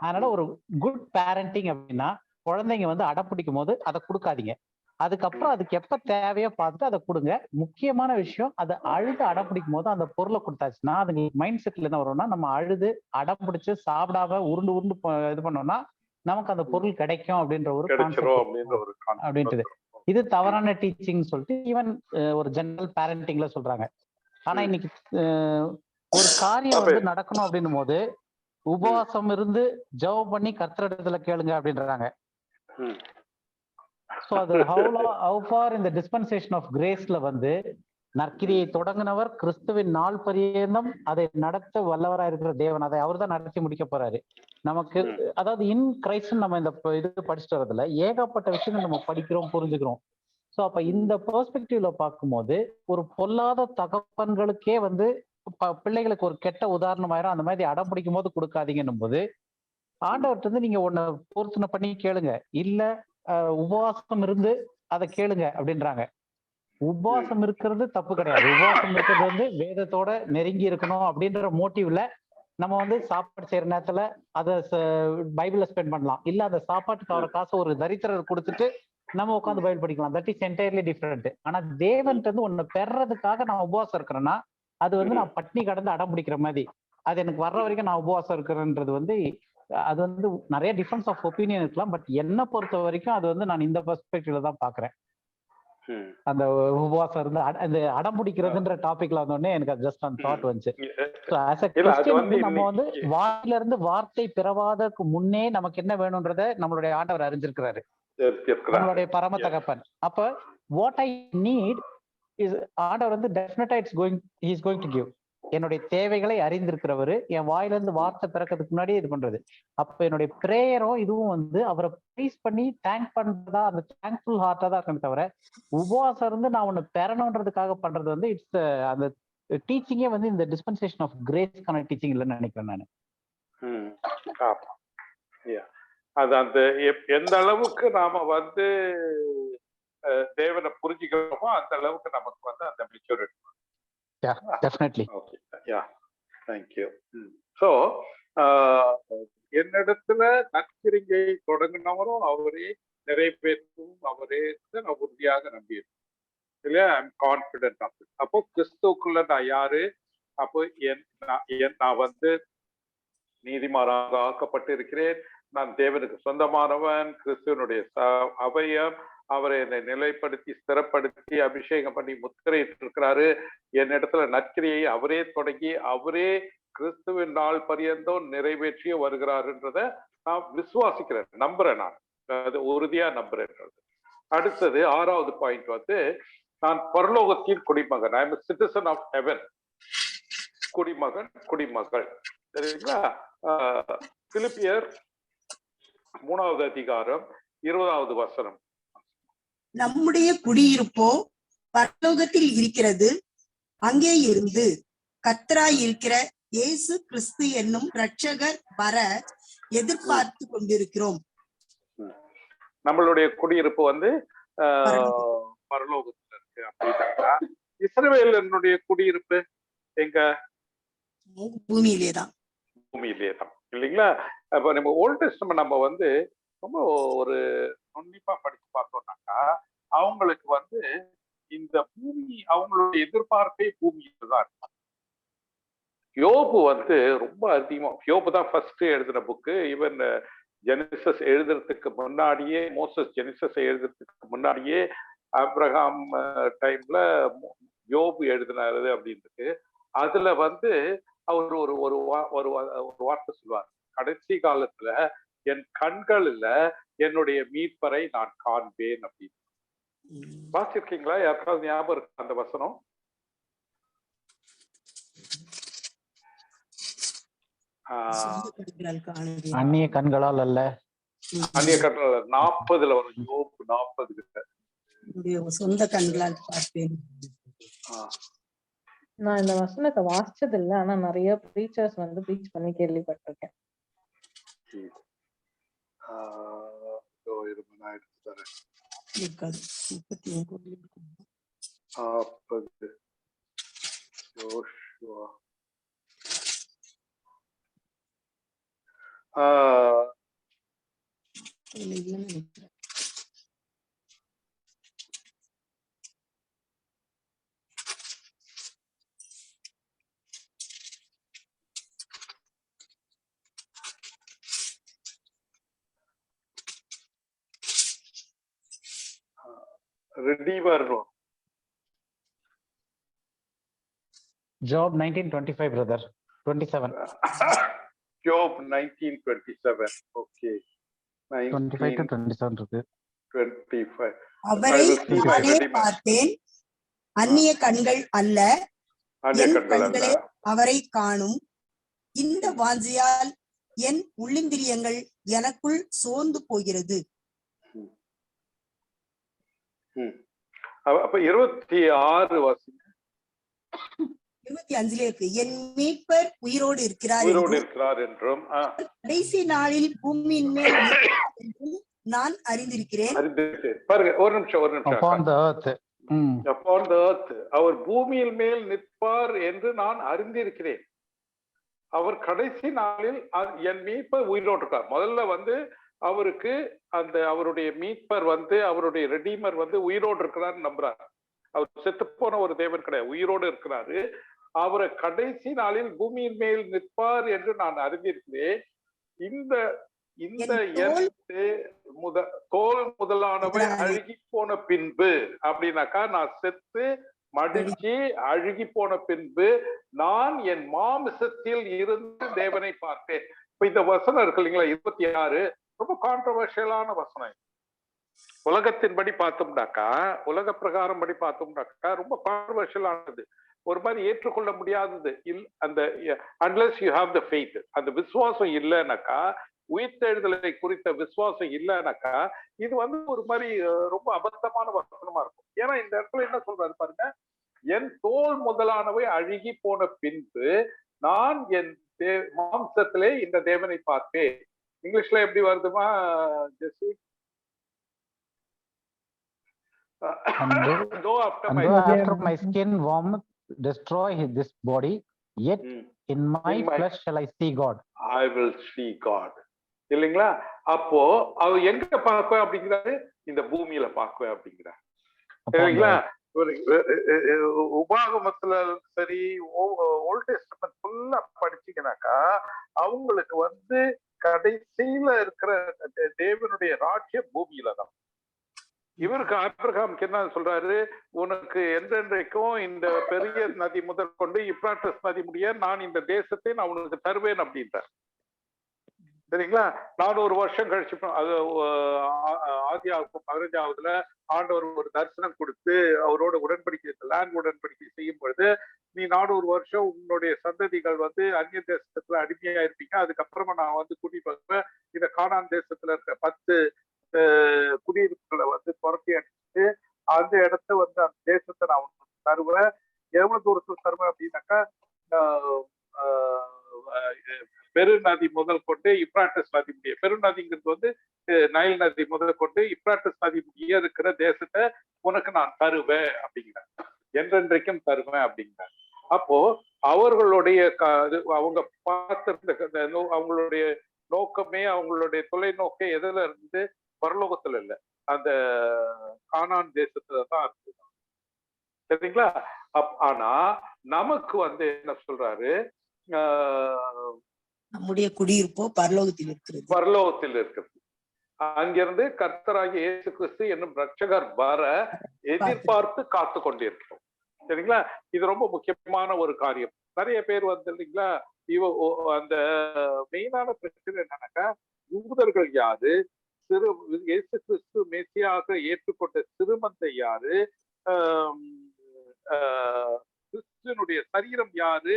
D: அதனால ஒரு குட் பேரண்டிங் அப்படின்னா குழந்தைங்க வந்து அடம் பிடிக்கும் போது அதை கொடுக்காதீங்க, அதுக்கப்புறம் அதுக்கு எப்ப தேவையோ பார்த்துட்டு அதை கொடுங்க. முக்கியமான விஷயம், அதை அழுது அடம் பிடிக்கும் போது அந்த பொருளை கொடுத்தாச்சுன்னா அது மைண்ட் செட்ல என்ன வரும்னா, நம்ம அழுது அடம் பிடிச்சு சாப்பிடாம உருண்டு உருண்டு இது பண்ணோம்னா நமக்கு அந்த பொருள் கிடைக்கும் அப்படின்ற ஒரு அப்படின்றது. இது தவறான டீச்சிங் சொல்லிட்டு ஈவன் ஒரு ஜெனரல் பேரண்டிங்ல சொல்றாங்க. ஆனா இன்னைக்கு ஒரு காரியம் வந்து நடக்கணும் அப்படின்னும் போது உபவாசம் இருந்து ஜெபம் பண்ணி கர்த்தரிடத்துல கேளுங்க அப்படின்றாங்க. சோ அது how far in the dispensation of graceல வந்து நற்கிரியை தொடங்கினவர் கிறிஸ்துவின் நாள் பரியந்தம் அதை நடத்த வல்லவராக இருக்கிற தேவன், அதை அவர் தான் நடத்தி முடிக்க போறாரு நமக்கு. அதாவது இன் கிரைஸ்ட் நம்ம இந்த இது படிச்சுட்டு வரதுல ஏகப்பட்ட விஷயங்கள் நம்ம படிக்கிறோம், புரிஞ்சுக்கிறோம். ஸோ அப்ப இந்த பெர்ஸ்பெக்டிவ்ல பார்க்கும்போது ஒரு பொல்லாத தகப்பன்களுக்கே வந்து பிள்ளைகளுக்கு ஒரு கெட்ட உதாரணமாயிரும். அந்த மாதிரி அடம் பிடிக்கும் போது கொடுக்காதீங்கன்னும் போது ஆண்டவர்கிட்ட இருந்து நீங்க ஒன்ன பொருத்தனை பண்ணி கேளுங்க, இல்ல உபவாசம் இருந்து அதை கேளுங்க அப்படின்றாங்க. உபவாசம் இருக்கிறது தப்பு கிடையாது. உபவாசம் இருக்கிறது வந்து வேதத்தோட நெருங்கி இருக்கணும் அப்படின்ற மோட்டிவ்ல நம்ம வந்து சாப்பாடு செய்யற நேரத்துல அதை பைபிள்ல ஸ்பெண்ட் பண்ணலாம், இல்ல அந்த சாப்பாட்டுக்கு அவரை காசு ஒரு தரித்திரர் கொடுத்துட்டு நம்ம உட்காந்து பைபிள் படிக்கலாம். That is entirely different. ஆனா தேவன்ட்டு வந்து ஒண்ணு பெறதுக்காக நான் உபவாசம் இருக்கிறேன்னா அது வந்து நான் பட்னி கடந்து அடம் பிடிக்கிற மாதிரி, அது எனக்கு வர்ற வரைக்கும் நான் உபவாசம் இருக்கிறேன்றது வந்து அது வந்து நிறைய டிஃபரன்ஸ் ஆஃப் ஒப்பீனியன் இருக்கலாம். பட் என்ன பொறுத்த வரைக்கும் அது வந்து நான் இந்த பெர்ஸ்பெக்டிவ்ல தான் பாக்குறேன். அந்த உபவாசம் இருந்து அந்த அடம் பிடிக்கிறதுன்ற டாபிக்ல வந்தோடனே எனக்கு அது ஜஸ்ட் அந்த தாட் வந்துச்சு. நம்ம வந்து வாயில இருந்து வார்த்தை பிறவாதற்கு முன்னே நமக்கு என்ன வேணும்ன்றத நம்மளுடைய ஆண்டவர் அறிஞ்சிருக்கிறாரு, நம்மளுடைய பரம தகப்பன். அப்ப வாட் ஐ நீட் இஸ் ஆண்டவர் வந்து டெஃபினட்டா he is going to give. என்னுடைய தேவைகளை அறிந்திருக்கிறவரு என் வாயில இருந்து வார்த்தை பிறக்கிறதுக்கு முன்னாடியே இது பண்றது. அப்ப என்னுடைய பிரேயரும் இதுவும் வந்து அவரை ப்ரைஸ் பண்ணி தேங்க் பண்றதா, அந்த தேங்க்ஃபுல் ஹார்ட்டா தான் இருக்கணும் தவிர உபவாசம் இருந்து நான் ஒண்ணு பெறணுன்றதுக்காக பண்றது வந்து இட்ஸ் அந்த டீச்சிங்கே வந்து இந்த டிஸ்பென்சேஷன் ஆஃப் கிரேஸ்க்கான டீச்சிங் இல்லைன்னு நினைக்கிறேன் நான்.
B: அது அந்த எந்த அளவுக்கு நாம வந்து தேவனை புரிஞ்சுக்கிறோமோ அந்த அளவுக்கு நமக்கு வந்து அந்த maturity.
D: Definitely.
B: Okay. Yeah. Thank you. So, என்னிடத்துல நற்கிரியை தொடங்கினவரும் அவரே, நிறைவேற்றும் அவரே, நான் உறுதியாக நம்பியிருக்கேன் இல்லையா? I am confident of it. அப்போ கிறிஸ்துக்குள்ள நான் யாரு? அப்போ நான் வந்து நீதிமானாக ஆக்கப்பட்டிருக்கிறேன், நான் தேவனுக்கு சொந்தமானவன், கிறிஸ்துவனுடைய அவயம், அவரை என்னை நிலைப்படுத்தி ஸ்திரப்படுத்தி அபிஷேகம் பண்ணி முத்திரையிட்டு இருக்கிறாரு. என்னிடத்துல நற்கிரியை அவரே தொடங்கி அவரே கிறிஸ்துவின் நாள் பரியந்தம் நிறைவேற்றிய வருகிறாருன்றத நான் விசுவாசிக்கிறேன், நம்புறேன், நான் அது உறுதியா நம்புறேன். அடுத்தது 6வது பாயிண்ட் வந்து நான் பரலோகத்தின் குடிமகன். I am citizen of heaven. குடிமகன், குடிமகள். சரிங்களா? பிலிப்பியர் 3வது அதிகாரம் 20வது வசனம்.
C: நம்முடைய குடியிருப்போ பரலோகத்தில் இருக்கிறது, அங்கே இருந்து கர்த்தராய் இருக்கிற இயேசு கிறிஸ்து என்னும் இரட்சகர் வர எதிர்பார்த்து கொண்டிருக்கிறோம்.
B: நம்மளுடைய குடியிருப்பு வந்து பரலோகத்துல இருக்கு அப்படின்னா, இஸ்ரவேலனுடைய குடியிருப்பு எங்க?
C: பூமியிலேதான்.
B: பூமியிலேதான் இல்லைங்களா? அப்ப நம்ம ஓல்ட் டெஸ்டமென்ட் நம்ம வந்து ரொம்ப ஒரு நுண்ணிப்பா படிச்சு பார்த்தோம்னாக்கா, அவங்களுக்கு வந்து இந்த பூமி, அவங்களுடைய எதிர்பார்ப்பே பூமியில தான் இருக்கும். யோபு வந்து ரொம்ப அதிகமா, யோபு தான் ஃபர்ஸ்ட் எழுதின புக்கு. ஈவன் ஜெனிசஸ் எழுதுறதுக்கு முன்னாடியே, மோசஸ் ஜெனிசஸ் எழுதுறதுக்கு முன்னாடியே ஆபிரகாம் டைம்ல யோபு எழுதினாரு அப்படின்றது. அதுல வந்து அவர் ஒரு வார்த்தை சொல்லுவார், கடைசி காலத்துல என் கண்களில் என்னுடைய மீட்பரை நான் காண்பேன் அப்படின்னு. வாசிருக்கீங்களா? யாருக்காவது ஞாபகம் இருக்கு அந்த வசனம்?
D: அந்நிய கண்களால் அல்ல,
B: அந்நிய கண்களால் 40ல வரும். யோபு 40 கிட்ட
C: சொந்த கண்களால் பார்ப்பேன்.
E: நான் இந்த வசனத்தை வாசிச்சது இல்லை, ஆனா நிறைய ப்ரீச்சர்ஸ் வந்து ப்ரீச் பண்ணி கேள்விப்பட்டிருக்கேன்.
B: Redeemer.
D: Job 1925 brother, 27.
B: Job 1927. Okay,
D: 25 to 27 இருக்கு.
B: 25.
C: அவரை நானே பார்த்தேன், அந்நிய கண்கள் அல்ல, என் கண்களே அவரை காணும். இந்த வாஞ்சியால் என் உள்ளிந்திரியங்கள் எனக்குள் சோர்ந்து போகிறது.
B: அப்ப 26 வாசிங்க.
C: 25 இருக்கு. என் மீட்பர் உயிரோடு இருக்கிறார்
B: என்றும்
C: கடைசி நாளில் பூமியின் மேல் என்றும் நான் அறிந்திருக்கிறேன்.
B: பாருங்க, ஒரு நிமிஷம்.
D: Upon the earth.
B: Upon the earth. அவர் பூமியில் மேல் நிற்பார் என்று நான் அறிந்திருக்கிறேன். அவர் கடைசி நாளில் என் மீட்பர் உயிரோடு இருக்கார். முதல்ல வந்து அவருக்கு அந்த அவருடைய மீட்பர் வந்து, அவருடைய ரெடீமர் வந்து உயிரோடு இருக்கிறார் நம்புறாரு. அவர் செத்து போன ஒரு தேவன் கிடையாது, உயிரோடு இருக்கிறாரு. அவரை கடைசி நாளில் பூமியின் மேல் நிற்பார் என்று நான் அறிந்திருக்கிறேன். இந்த தோல் முதலானவை அழுகி போன பின்பு அப்படின்னாக்கா, நான் செத்து மடிச்சு அழுகி போன பின்பு நான் என் மாமிசத்தில் இருந்து தேவனை பார்த்தேன். இப்ப இந்த வசனம் இருக்கு இல்லைங்களா, 26, ரொம்ப கான்ட்ரவர்ஷியலான வசனம். உலகத்தின்படி பார்த்தோம்னாக்கா, உலக பிரகாரம் படி பார்த்தோம்னாக்கா ரொம்ப கான்ட்ரவர்ஷியலானது, ஒரு மாதிரி ஏற்றுக்கொள்ள முடியாதது. அந்த unless you have the faith, அந்த விசுவாசம் இல்லைனாக்கா, உயிர்த்தெழுதலை குறித்த விசுவாசம் இல்லைனாக்கா, இது வந்து ஒரு மாதிரி ரொம்ப அபத்தமான வசனமா இருக்கும். ஏன்னா இந்த இடத்துல என்ன சொல்றாரு பாருங்க, என் தோல் முதலானவை அழுகி போன பின்பு நான் என் மாம்சத்திலே இந்த தேவனை பார்ப்பேன். இங்கிலீஷ்ல எப்படி வருதுமா ஜெசி?
D: Though after my skin warmth destroy this body, yet in my flesh shall I see God.
B: I will see God. இல்லைங்களா? அப்போ அவர் எங்க பார்க்குவேன் அப்படிங்கிறாரு, இந்த பூமியில பார்க்குவேன் அப்படிங்கிறார். இல்லைங்களா? உபாகமத்துல சரி, ஓல்ட் டெஸ்டமென்ட் ஃபுல்லா படிச்சீங்கன்னாக்கா, அவங்களுக்கு வந்து கடைசியில இருக்கிற தேவனுடைய ராஜ்யம் பூமியில தான். இவருக்கு ஆபிரகாமுக்கு என்ன சொல்றாரு, உனக்கு என்றென்றைக்கும் இந்த பெரிய நதி முதல் கொண்டு இப்ராட்டஸ் நதி முடிய நான் இந்த தேசத்தை நான் உனக்கு தருவேன் அப்படின்றார். சரிங்களா? 400 வருஷம் கழிச்சு அது ஆதியாகமம் 15வதுல ஆண்டவர் ஒரு தரிசனம் கொடுத்து அவரோட உடன்படிக்கை லேண்ட் உடன்படிக்கை செய்யும் பொழுது, நீ 400 வருஷம் உன்னுடைய சந்ததிகள் வந்து அந்நிய தேசத்துல அடிமையா இருப்பீங்க, அதுக்கப்புறமா நான் வந்து கூட்டிட்டு இந்த கானான் தேசத்துல இருக்க 10 குடியிருப்புகளை வந்து துரத்தி அடிச்சுட்டு அந்த இடத்த வந்து அந்த தேசத்தை நான் உனக்கு தருவேன். எவ்வளவு தூரத்துல தருவேன் அப்படின்னாக்கா, பெரு நதி முதல் கொண்டு இப்ராட்டஸ் நதி முடிய, பெரு நதிங்கிறது வந்து நைல் நதி முதல் கொண்டு இப்ராட்டஸ் நதி முடிய இருக்கிற தேசத்தை உனக்கு நான் தருவேன் அப்படிங்கிறேன், என்றென்றைக்கும் தருவேன் அப்படிங்கிறேன். அப்போ அவர்களுடைய அவங்க பார்த்திருந்த அவங்களுடைய நோக்கமே, அவங்களுடைய தொலைநோக்கே எதுல இருந்து? பரலோகத்துல இல்ல, அந்த கானான் தேசத்துலதான் இருக்கு. சரிங்களா? ஆனா நமக்கு வந்து என்ன சொல்றாரு?
C: நம்முடைய குடியிருப்போ பரலோகத்தில் இருக்கிறது.
B: பரலோகத்தில் இருக்கிறது. அங்கிருந்து கர்த்தராகிய இயேசு கிறிஸ்து என்னும் ரட்சகர் வர எதிர்பார்த்து காத்து கொண்டிருக்கிறோம். சரிங்களா? இது ரொம்ப முக்கியமான ஒரு காரியம். நிறைய பேர் வந்து இல்லைங்களா, அந்த மெயினான பிரச்சனை என்னன்னாக்கா, யூதர்கள் யாரு, இயேசு கிறிஸ்து மேசியாக ஏற்றுக்கொண்ட சிறுமந்தை யாரு, கிறிஸ்துவனுடைய சரீரம் யாரு,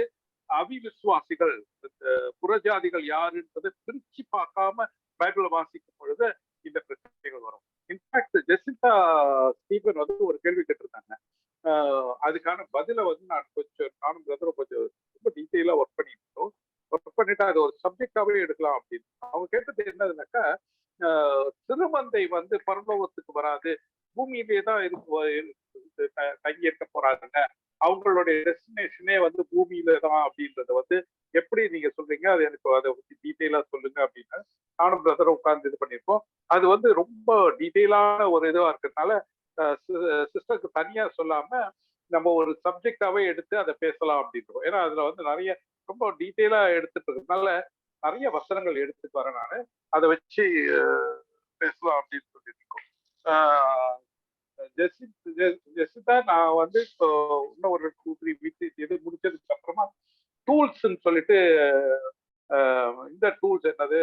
B: அவிவிசுவாசிகள் புறஜாதிகள் யாருன்றதை பிரிச்சு பார்க்காம பைபிளை வாசிக்கும் பொழுது இந்த பிரச்சனைகள் வரும். இன்ஃபேக்ட் ஜெசிந்தா ஸ்டீபன் வந்து ஒரு கேள்வி கேட்டிருந்தாங்க. அதுக்கான பதில வந்து நானும் பிரதரும் கொஞ்சம் ரொம்ப டீட்டெயிலா ஒர்க் பண்ணிட்டு அது ஒரு சப்ஜெக்டாவே எடுக்கலாம் அப்படின்னு. அவங்க கேட்டது என்னதுனாக்கா, சிறுமந்தை வந்து பரலோகத்துக்கு வராது, பூமியிலே தான் தங்கி இருக்க போறாங்க, அவங்களுடைய டெஸ்டினேஷனே வந்து பூமியில தான் அப்படின்றத வந்து எப்படி நீங்க சொல்றீங்க, அது எனக்கு அதை பத்தி டீட்டெயிலா சொல்லுங்க அப்படின்னு நானும் பிரதரும் உட்கார்ந்து இது பண்ணியிருக்கோம். அது வந்து ரொம்ப டீட்டெயிலான ஒரு இதுவா இருக்கிறதுனால சிஸ்டருக்கு தனியா சொல்லாம நம்ம ஒரு சப்ஜெக்டாவே எடுத்து அதை பேசலாம் அப்படின்றோம். ஏன்னா அதுல வந்து நிறைய ரொம்ப டீட்டெயிலா எடுத்துட்டு இருக்கிறதுனால நிறைய வசனங்கள் எடுத்துட்டு வரனால அதை வச்சு பேசலாம் அப்படின்னு சொல்லிட்டு இருக்கோம். ஜெசிதா, நான் வந்து இப்போ இன்னும் ஒரு 2-3 வீக்ஸ் எது முடிச்சதுக்கு அப்புறமா டூல்ஸ்ன்னு சொல்லிட்டு இந்த டூல்ஸ் என்னது,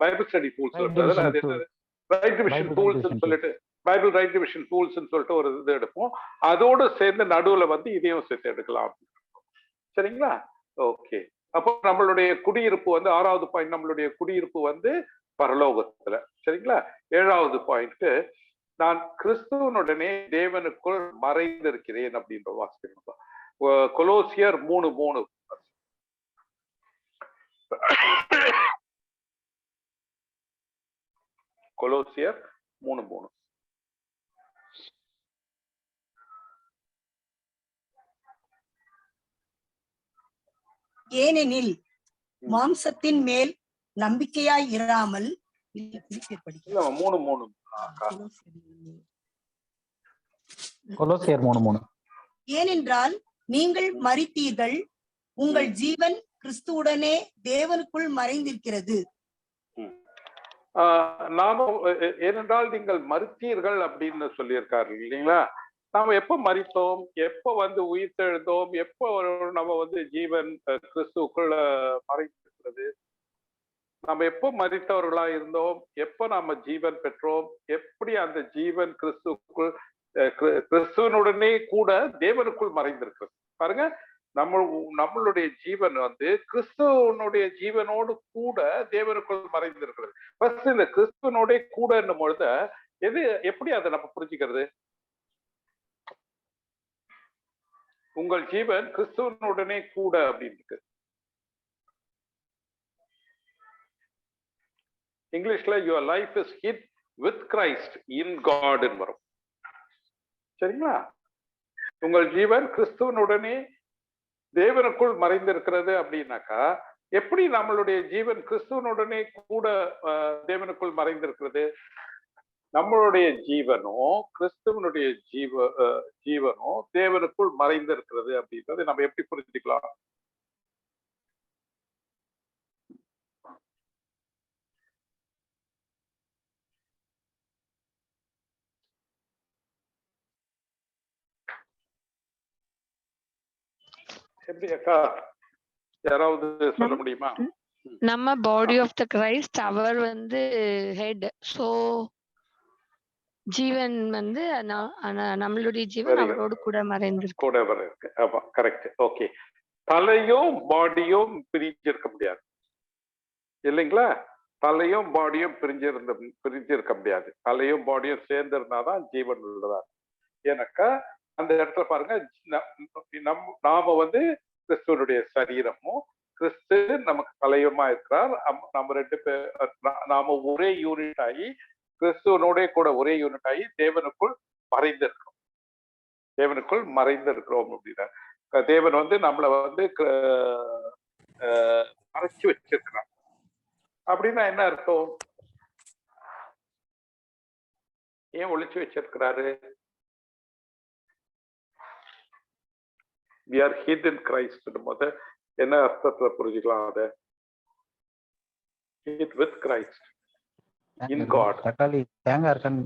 B: பைபிள் ஸ்டடி டூல்ஸ், அது என்னது, ரைட் டிவிஷன் டூல்ஸ்ன்னு சொல்லிட்டு, பைபிள் ரைட் டிவிஷன் டூல்ஸ்ன்னு சொல்லிட்டு ஒரு இது எடுப்போம். அதோடு சேர்ந்து நடுவுல வந்து இதையும் சேர்த்து எடுக்கலாம். சரிங்களா? ஓகே. அப்போ நம்மளுடைய குடியிருப்பு வந்து 6வது பாயிண்ட், நம்மளுடைய குடியிருப்பு வந்து பரலோகத்துல. சரிங்களா? 7வது பாயிண்ட், நான் கிறிஸ்துவனுடனே தேவனுக்குள் மறைந்திருக்கிறேன் அப்படின்ற வாசிக்கணும். கொலோசியர் 3:3. கொலோசியர் 3:3.
C: ஏனெனில் மாம்சத்தின் மேல் நம்பிக்கையாய் இராமல்,
D: கொலோசியர் 3:3.
C: ஏனென்றால் நீங்கள் மரித்தீர்கள், உங்கள் ஜீவன் கிறிஸ்துவுடனே தேவனுக்குள் மறைந்திருக்கிறது.
B: நாம ஏனென்றால் நீங்கள் மரித்தீர்கள் அப்படின்னு சொல்லியிருக்காரு இல்லைங்களா? நாம எப்ப மரித்தோம், எப்ப வந்து உயிர்த்தெழுந்தோம், எப்போ நம்ம வந்து ஜீவன் கிறிஸ்துக்குள்ள மறைந்திருக்கிறது, நம்ம எப்போ மரித்தவர்களா இருந்தோம், எப்ப நாம ஜீவன் பெற்றோம், எப்படி அந்த ஜீவன் கிறிஸ்துவனுடனே கூட தேவனுக்குள் மறைந்திருக்கிறது. பாருங்க, நம்மளுடைய ஜீவன் வந்து கிறிஸ்துவனுடைய ஜீவனோடு கூட தேவனுக்குள் மறைந்திருக்கிறது. ஃபர்ஸ்ட் இந்த கிறிஸ்துவனோட கூட என்னும் பொழுது எப்படி அதை நம்ம புரிஞ்சுக்கிறது? உங்கள் ஜீவன் கிறிஸ்துவனுடனே கூட அப்படின்னு இருக்கு. இங்கிலீஷ்ல your life is hid with Christ in God வரும். சரிங்களா? உங்கள் ஜீவன் கிறிஸ்துவனுடனே தேவனுக்குள் மறைந்திருக்கிறது அப்படின்னாக்கா, எப்படி நம்மளுடைய ஜீவன் கிறிஸ்துவனுடனே கூட தேவனுக்குள் மறைந்திருக்கிறது? நம்மளுடைய ஜீவனும் கிறிஸ்துவனுடைய ஜீவனும் தேவனுக்குள் மறைந்திருக்கிறது அப்படின்றத நம்ம எப்படி புரிஞ்சுக்கலாம்? எப்படி அக்கா, யாராவது சொல்ல முடியுமா?
A: நம்ம பாடி ஆஃப் த கிரைஸ்ட், அவர் வந்து ஹெட். சோ ஜீவன் வந்து நம்மளுடைய ஜீவன் அவரோடு கூட
B: மறைந்திருக்கு. ஆமா, கரெக்ட். ஓகே. தலையும் பாடியும் பிரிஞ்சிருக்க முடியாது இல்லைங்களா? தலையும் பாடியும் பிரிஞ்சிருக்க முடியாது. தலையும் பாடியும் சேர்ந்து இருந்தாதான் ஜீவன் உள்ளதா. ஏன்னாக்கா அந்த இடத்துல பாருங்க, நாம வந்து கிறிஸ்துவனுடைய சரீரமும், கிறிஸ்து நமக்கு தலையுமா இருக்கிறார். நம்ம ரெண்டு பேர் நாம ஒரே யூனிட் ஆகி, கிறிஸ்துவனோட கூட ஒரே யூனிட் ஆகி தேவனுக்குள் மறைந்திருக்கிறோம் அப்படின்னா, தேவன் வந்து நம்மளை வந்து மறைச்சு வச்சிருக்கிறார். அப்படின்னா என்ன அர்த்தம்? ஏன் ஒளிச்சு வச்சிருக்கிறாரு? We are hid in Christ. போது என்ன அர்த்தத்துல புரிஞ்சுக்கலாம்? அத hid with Christ in God.
D: தேங்காய் இருக்கன்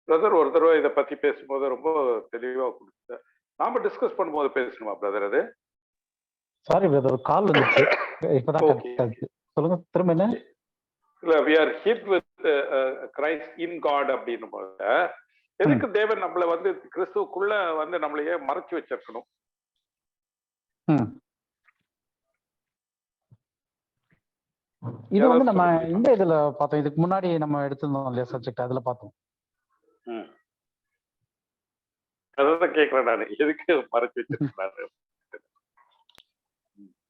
B: பிரதர் ஒரு தடவை இதை பத்தி பேசும்போது ரொம்ப தெளிவா கொடுத்த. நாம டிஸ்கஸ் பண்ணும்போது பேசணுமா பிரதர்? அது
D: சாரி பிரதர், கால் வந்துச்சு இப்பதான். சொல்லுங்க திரும்ப. என்ன
B: இல்ல, we are hid with Christ in God அப்படின்னும் போது எதுக்கு தேவன் நம்மள வந்து கிறிஸ்துவுக்குள்ள வந்து நம்மளையே மறைச்சு வச்சிருக்கணும்?
D: இது வந்து நம்ம இந்த இதுல பார்த்தோம், இதுக்கு முன்னாடி நம்ம எடுத்திருந்தோம் இல்லையா சப்ஜெக்ட், அதுல பார்த்தோம்.
B: அதான் கேட்கிறேன் நானு, எதுக்கு மறைச்சு வச்சிருக்காரு?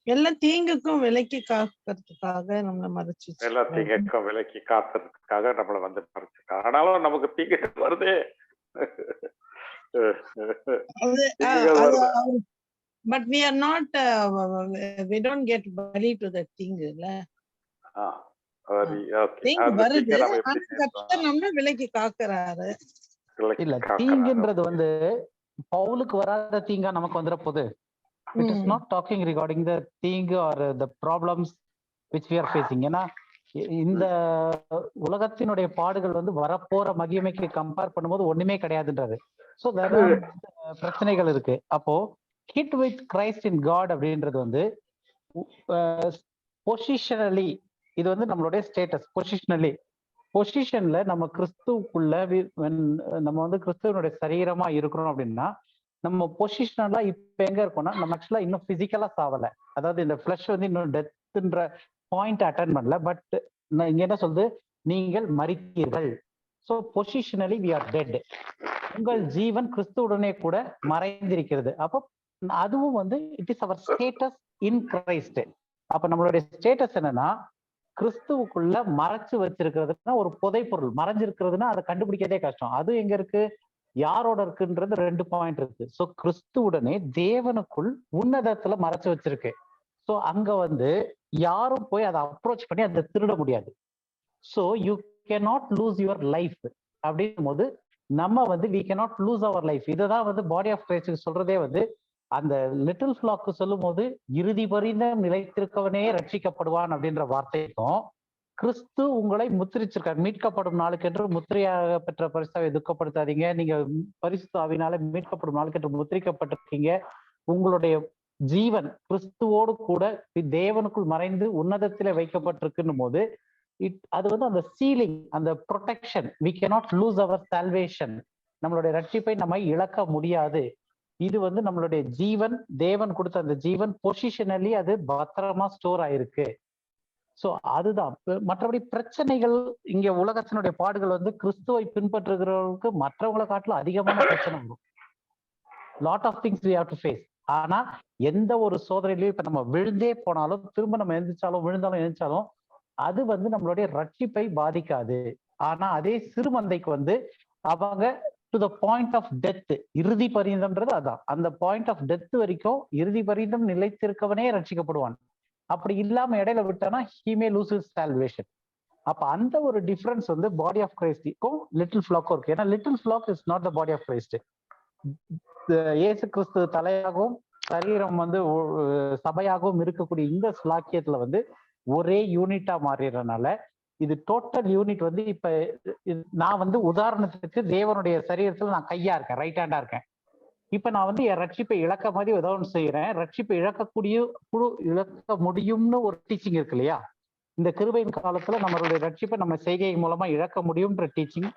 F: எல்லா தீங்குக்கும் விலக்கி காக்கிறதுக்காக நம்மள மறைச்சு,
B: எல்லா தீங்குக்கும் விலக்கி காத்துறதுக்காக நம்மள வந்து மறைச்சிருக்காங்க. ஆனாலும் நமக்கு தீங்கு வருதே.
F: but we are not we don't get body to the thing இல்ல. தீங்கு வருது, கர்த்தர் நம்மள விலக்கி காக்குறாரு.
D: இல்ல, தீங்குன்றது வந்து பவுலுக்கு வராத தீங்கா நமக்கு வந்துற போது. It is not talking regarding the thing or the problems which we are facing. ஏன்னா இந்த உலகத்தினுடைய பாடுகள் வந்து வரப்போற மகிமைக்கு கம்பேர் பண்ணும்போது ஒண்ணுமே கிடையாதுன்றது. ஸோ வேற பிரச்சனைகள் இருக்கு. அப்போ hid with Christ in God அப்படின்றது வந்து பொசிஷனலி, இது வந்து நம்மளுடைய ஸ்டேட்டஸ். பொசிஷன்ல நம்ம கிறிஸ்துவுக்குள்ள நம்ம வந்து கிறிஸ்துவனுடைய சரீரமா இருக்கிறோம் அப்படின்னா, நம்ம பொசிஷனலா இப்ப எங்க இருக்கோம்னா, நம்ம ஆக்சுவலா இன்னும் பிசிக்கலா சாவல. அதாவது இந்த பிளஷ் வந்து இன்னும் டெத்ன்ற பாயிண்ட் அட்டன் பண்ணல. பட் இங்க என்ன சொல்லுது? நீங்கள் மரித்தீர்கள். So positionally we are dead. உங்கள் ஜீவன் கிறிஸ்துவுடனே கூட மறைந்திருக்கிறது. அப்போ அதுவும் வந்து இட் இஸ் அவர் ஸ்டேட்டஸ் இன் கிரைஸ்ட். அப்ப நம்மளுடைய ஸ்டேட்டஸ் என்னன்னா, கிறிஸ்துவுக்குள்ள மறைச்சு வச்சிருக்கிறதுனா ஒரு புதை பொருள். மறைஞ்சிருக்கிறதுனா அதை கண்டுபிடிக்கிறதே கஷ்டம். அது எங்க இருக்கு, யாரோட இருக்குன்றது 2 பாயிண்ட் இருக்கு. ஸோ கிறிஸ்துவுடனே தேவனுக்குள் உன்னதத்துல மறைச்சு வச்சிருக்கு. ஸோ அங்க வந்து யாரும் போய் அதை அப்ரோச் பண்ணி அதை திருட முடியாது. So you cannot lose your life அப்படின்னும் போது நம்ம வந்து we cannot lose our life. இதைதான் வந்து பாடி ஆஃப் கிரைஸ்ட் சொல்றதே வந்து அந்த லிட்டில் ஃபிளாக் சொல்லும் போது இறுதி பரிந்த நிலைத்திருக்கவனே ரட்சிக்கப்படுவான் அப்படின்ற வார்த்தைக்கும், கிறிஸ்து உங்களை முத்திரிச்சிருக்காரு, மீட்கப்படும் நாளுக்கென்று முத்திரையாக பெற்ற பரிசுத்தாவை துக்கப்படுத்தாதீங்க, நீங்க பரிசுத்த ஆவியினால மீட்கப்படும் நாளுக்கென்று முத்திரிக்கப்பட்டிருக்கீங்க, உங்களுடைய ஜீவன் கிறிஸ்துவோடு கூட தேவனுக்குள் மறைந்து உன்னதத்திலே வைக்கப்பட்டிருக்குன்னும் போது அது வந்து அந்த சீலிங், அந்த protection. We cannot lose our salvation. நம்மளுடைய ரட்சிப்பை நம்ம இழக்க முடியாது. இது வந்து நம்மளுடைய ஜீவன், தேவன் கொடுத்த அந்த ஜீவன் பொசிஷனலி அது பத்திரமா ஸ்டோர் ஆயிருக்கு. ஸோ அதுதான். மற்றபடி பிரச்சனைகள் இங்க உலகத்தினுடைய பாடுகள் வந்து கிறிஸ்துவை பின்பற்றுகிறவர்களுக்கு மற்றவங்களை காட்டிலும் அதிகமான பிரச்சனை வரும். Lot of things we have to face. ஆனா எந்த ஒரு சோதனையிலையும் இப்ப நம்ம விழுந்தே போனாலும், திரும்ப நம்ம எழுந்திரிச்சாலும் விழுந்தாலும் எழுந்திரிச்சாலும் அது வந்து நம்மளுடைய ரட்சிப்பை பாதிக்காது. ஆனா அதே சிறுமந்தைக்கு வந்து அவங்க to the point of death, இறுதி பரிந்தம்ன்றது அதான். அந்த பாயிண்ட் ஆஃப் டெத் வரைக்கும் இறுதி பரிந்தம் நிலைத்திருக்கவனே ரட்சிக்கப்படுவான். அப்படி இல்லாம இடையில விட்டானா he may lose his salvation. அப்ப அந்த ஒரு டிஃபரன்ஸ் வந்து பாடி ஆஃப் கிரைஸ்டுக்கும் லிட்டில் ஃபிளாக்கும் இருக்கு. ஏன்னா little flock is not the body of Christ. இயேசு கிறிஸ்து தலையாகவும் சரீரம் வந்து சபையாகவும் இருக்கக்கூடிய இந்த ஸ்லாக்கியத்துல வந்து ஒரே யூனிட்டா மாறிடுறதுனால இது டோட்டல் யூனிட் வந்து இப்ப நான் வந்து உதாரணத்துக்கு தேவனுடைய சரீரத்துல நான் கையா இருக்கேன், ரைட் ஹேண்டா இருக்கேன். இப்ப நான் வந்து என் ரட்சிப்பை இழக்க மாதிரி ஏதோ ஒன்று செய்யறேன், ரட்சிப்பை இழக்க முடியும்னு ஒரு டீச்சிங் இருக்கு இல்லையா? இந்த கிருபையின் காலத்துல நம்மளுடைய ரட்சிப்பை நம்ம செய்கை மூலமா இழக்க முடியும்ன்ற டீச்சிங்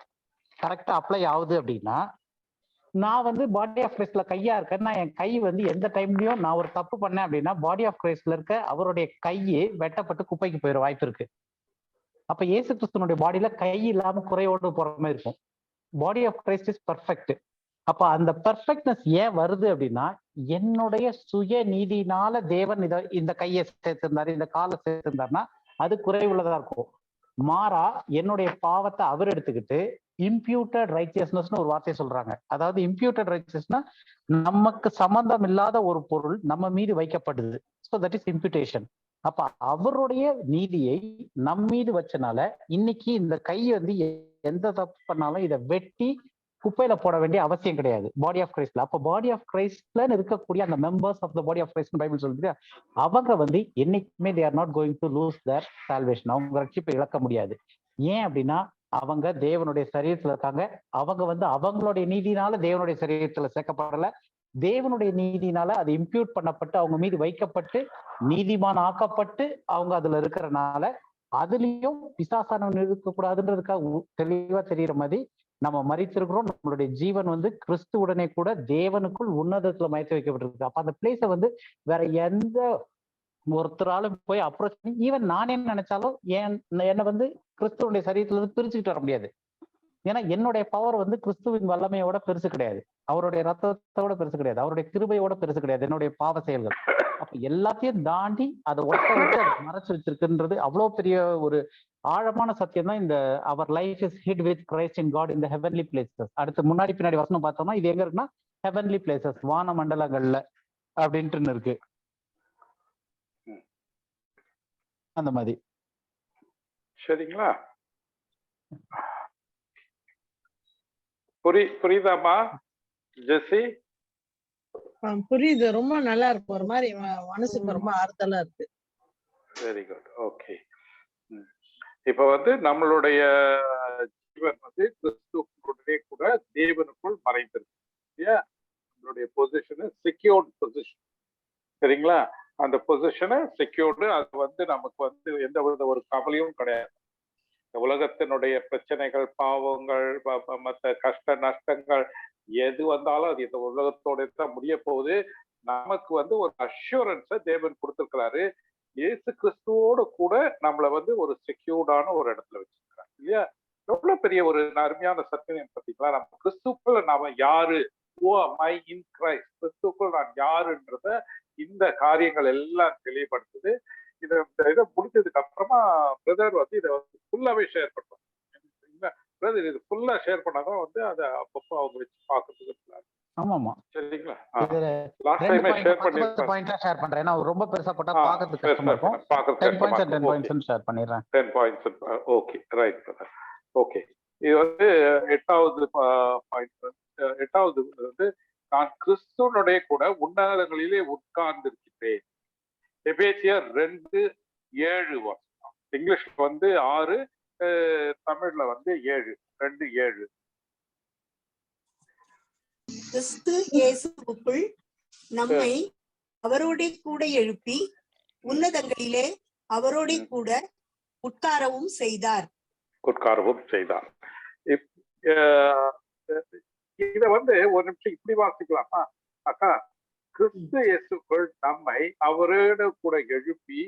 D: கரெக்டா அப்ளை ஆகுது அப்படின்னா, நான் வந்து பாடி ஆஃப் கிரைஸ்ட்ல கையா இருக்கேன். நான் என் கை வந்து எந்த டைம்லயும் நான் ஒரு தப்பு பண்ணேன் அப்படின்னா பாடி ஆஃப் கிரைஸ்ட்ல இருக்க அவருடைய கையே வெட்டப்பட்டு குப்பைக்கு போயிட வாய்ப்பு இருக்கு. அப்ப இயேசு கிறிஸ்துவனுடைய பாடியில கை இல்லாம குறையோடு போற மாதிரி இருக்கும். Body of Christ is perfect. அப்ப அந்த பர்ஃபெக்ட்னஸ் ஏன் வருது அப்படின்னா, என்னுடைய சுய நீதினால தேவன் இந்த கையை சேர்த்திருந்தாரு, இந்த காலை சேர்த்திருந்தாருன்னா அது குறைவுள்ளதா இருக்கும். மாறா என்னுடைய பாவத்தை அவர் எடுத்துக்கிட்டு இம்ப்யூட்டட் ரைச்சியஸ்னஸ்னு ஒரு வார்த்தையை சொல்றாங்க. அதாவது இம்ப்யூட்டட் ரைச்சியஸ்னா நமக்கு சம்பந்தம் இல்லாத ஒரு பொருள் நம்ம மீது வைக்கப்படுது. So that is imputation. அப்ப அவருடைய நீதியை நம் மீது வச்சனால இன்னைக்கு இந்த கை வந்து எந்த தப்பு பண்ணாலும் இதை வெட்டி குப்பையில போட வேண்டிய அவசியம் கிடையாது பாடி ஆஃப் கிரைஸ்ட்ல. அப்ப பாடி ஆஃப் கிரைஸ்ட்ல இருக்கக்கூடிய அந்த members of the body of Christ Bible சொல்லுது, அவங்க வந்து என்னைக்குமே they are not going to lose their salvation. அவங்க ரட்சிப்பை இழக்க முடியாது. ஏன் அப்படின்னா அவங்க தேவனுடைய சரீரத்துல இருக்காங்க. அவங்க வந்து அவங்களுடைய நீதினால தேவனுடைய சரீரத்துல சேர்க்கப்படல, தேவனுடைய நீதினால அது இம்ப்யூட் பண்ணப்பட்டு அவங்க மீது வைக்கப்பட்டு நீதிமான் ஆக்கப்பட்டு அவங்க அதுல இருக்கிறனால அதுலயும் பிசாசானவன் இருக்கக்கூடாதுன்றதுக்காக தெளிவா தெரியுற மாதிரி நம்ம மரித்திருக்கிறோம். நம்மளுடைய ஜீவன் வந்து கிறிஸ்துவுடனே கூட தேவனுக்குள் உன்னதத்துல மயத்து வைக்கப்பட்டிருக்கு. அப்ப அந்த பிளேஸை வந்து வேற எந்த ஒருத்தராலும் போய் அப்ரோச் பண்ணி ஈவன் நானே நினைச்சாலும் என்னை வந்து கிறிஸ்துவனுடைய சரீரத்துல இருந்து பிரிச்சுக்கிட்டு வர முடியாது. ஏன்னா என்னுடைய பவர் வந்து கிறிஸ்துவின் வல்லமையோட பெருசு கிடையாது, அவருடைய ரத்தத்தோட பெருசு கிடையாது, அவருடைய கிருபையோட பெருசு கிடையாது என்னுடைய பாவ செயல்கள். அப்ப எல்லாத்தையும் தாண்டி அதை ஒட்ட வச்சு அதை மறைச்சு வச்சிருக்குன்றது அவ்வளவு பெரிய ஒரு ஆழமான சத்தியம் தான். இந்த our life is hid with Christ in God in the heavenly places. அடுத்து முன்னாடி பின்னாடி வசனம் பார்த்தோம்னா இது எங்க இருக்குன்னா ஹெவன்லி பிளேசஸ், வான மண்டலங்கள்ல அப்படின்ட்டு இருக்கு. அந்த மாதிரி
B: சரிங்களா? புரியுதாமா ஜெசி?
F: புரியுது, ரொம்ப நல்லா இருக்கு, ஒரு மாதிரி மனசுக்கு ரொம்ப ஆறுதலா இருக்கு.
B: Very good, okay. இப்ப வந்து நம்மளுடைய ஜீவன் வந்து கிறிஸ்துவுடனே கூட தேவனுக்குள் மறைந்திருக்கு. நம்மளுடைய பொசிஷன் செக்யூர்ட் பொசிஷன், சரிங்களா? அந்த பொசிஷனை செக்யூர்டு, அது வந்து நமக்கு வந்து எந்த வித ஒரு கவலையும் கிடையாது. உலகத்தினுடைய பிரச்சனைகள், பாவங்கள், மற்ற கஷ்ட நஷ்டங்கள் எது வந்தாலும் அது இந்த உலகத்தோட தான் முடிய போகுது. நமக்கு வந்து ஒரு அஷூரன்ஸை தேவன் கொடுத்திருக்கிறாரு. இயேசு கிறிஸ்துவோடு கூட நம்மளை வந்து ஒரு செக்யூர்டான ஒரு இடத்துல வச்சிருக்கிறார் இல்லையா? எவ்வளவு பெரிய ஒரு அருமையான சத்தியம் பார்த்தீங்களா? நம்ம கிறிஸ்துக்குள்ள நாம யாரு, கிறிஸ்துக்குள் நான் யாருன்றத இந்த காரியங்கள் எல்லாம் தெளிவுபடுத்துது. இதை முடிச்சதுக்கு அப்புறமா பிரதர் வந்து இதை வந்து ஃபுல்லாவே ஷேர் பண்ணுவோம். பிரதர் இது ஃபுல்லா ஷேர் பண்ணாதான் வந்து அதை அப்பப்போ அவங்க வச்சு பார்க்கறதுக்கு.
D: ஆமாமா,
B: சரிங்களா?
D: லாஸ்ட் டைமே ஷேர் பண்ணிருக்கேன். ஷேர் பண்றேன். ஏன்னா ரொம்ப பெருசா போட்டா பார்க்கிறதுக்கு கஷ்டமா இருக்கும். 10 பாயிண்ட்ஸ் ஷேர் பண்ணிடுறேன். 10 points.
B: Okay, right brother. Okay, இது வந்து 8வது பாயிண்ட். 8வது வந்து நான் கிறிஸ்துவனுடைய கூட உன்னதங்களிலே உட்கார்ந்து இருக்கிறேன். எபேசியர் 2:7 வசனம். இங்கிலீஷ்ல வந்து 6, தமிழ்ல வந்து 7. 2:7.
C: கிறிஸ்து இயேசுவுக்குள் நம்மை அவரோட கூட எழுப்பி உன்னதங்களிலே அவரோட கூட உட்காரவும் செய்தார்.
B: இத வந்து ஒரு நிமிஷம் இப்படி வாசிக்கலாமா அக்கா? கிறிஸ்து இயேசுக்குள் நம்மை அவரோடு கூட எழுப்பி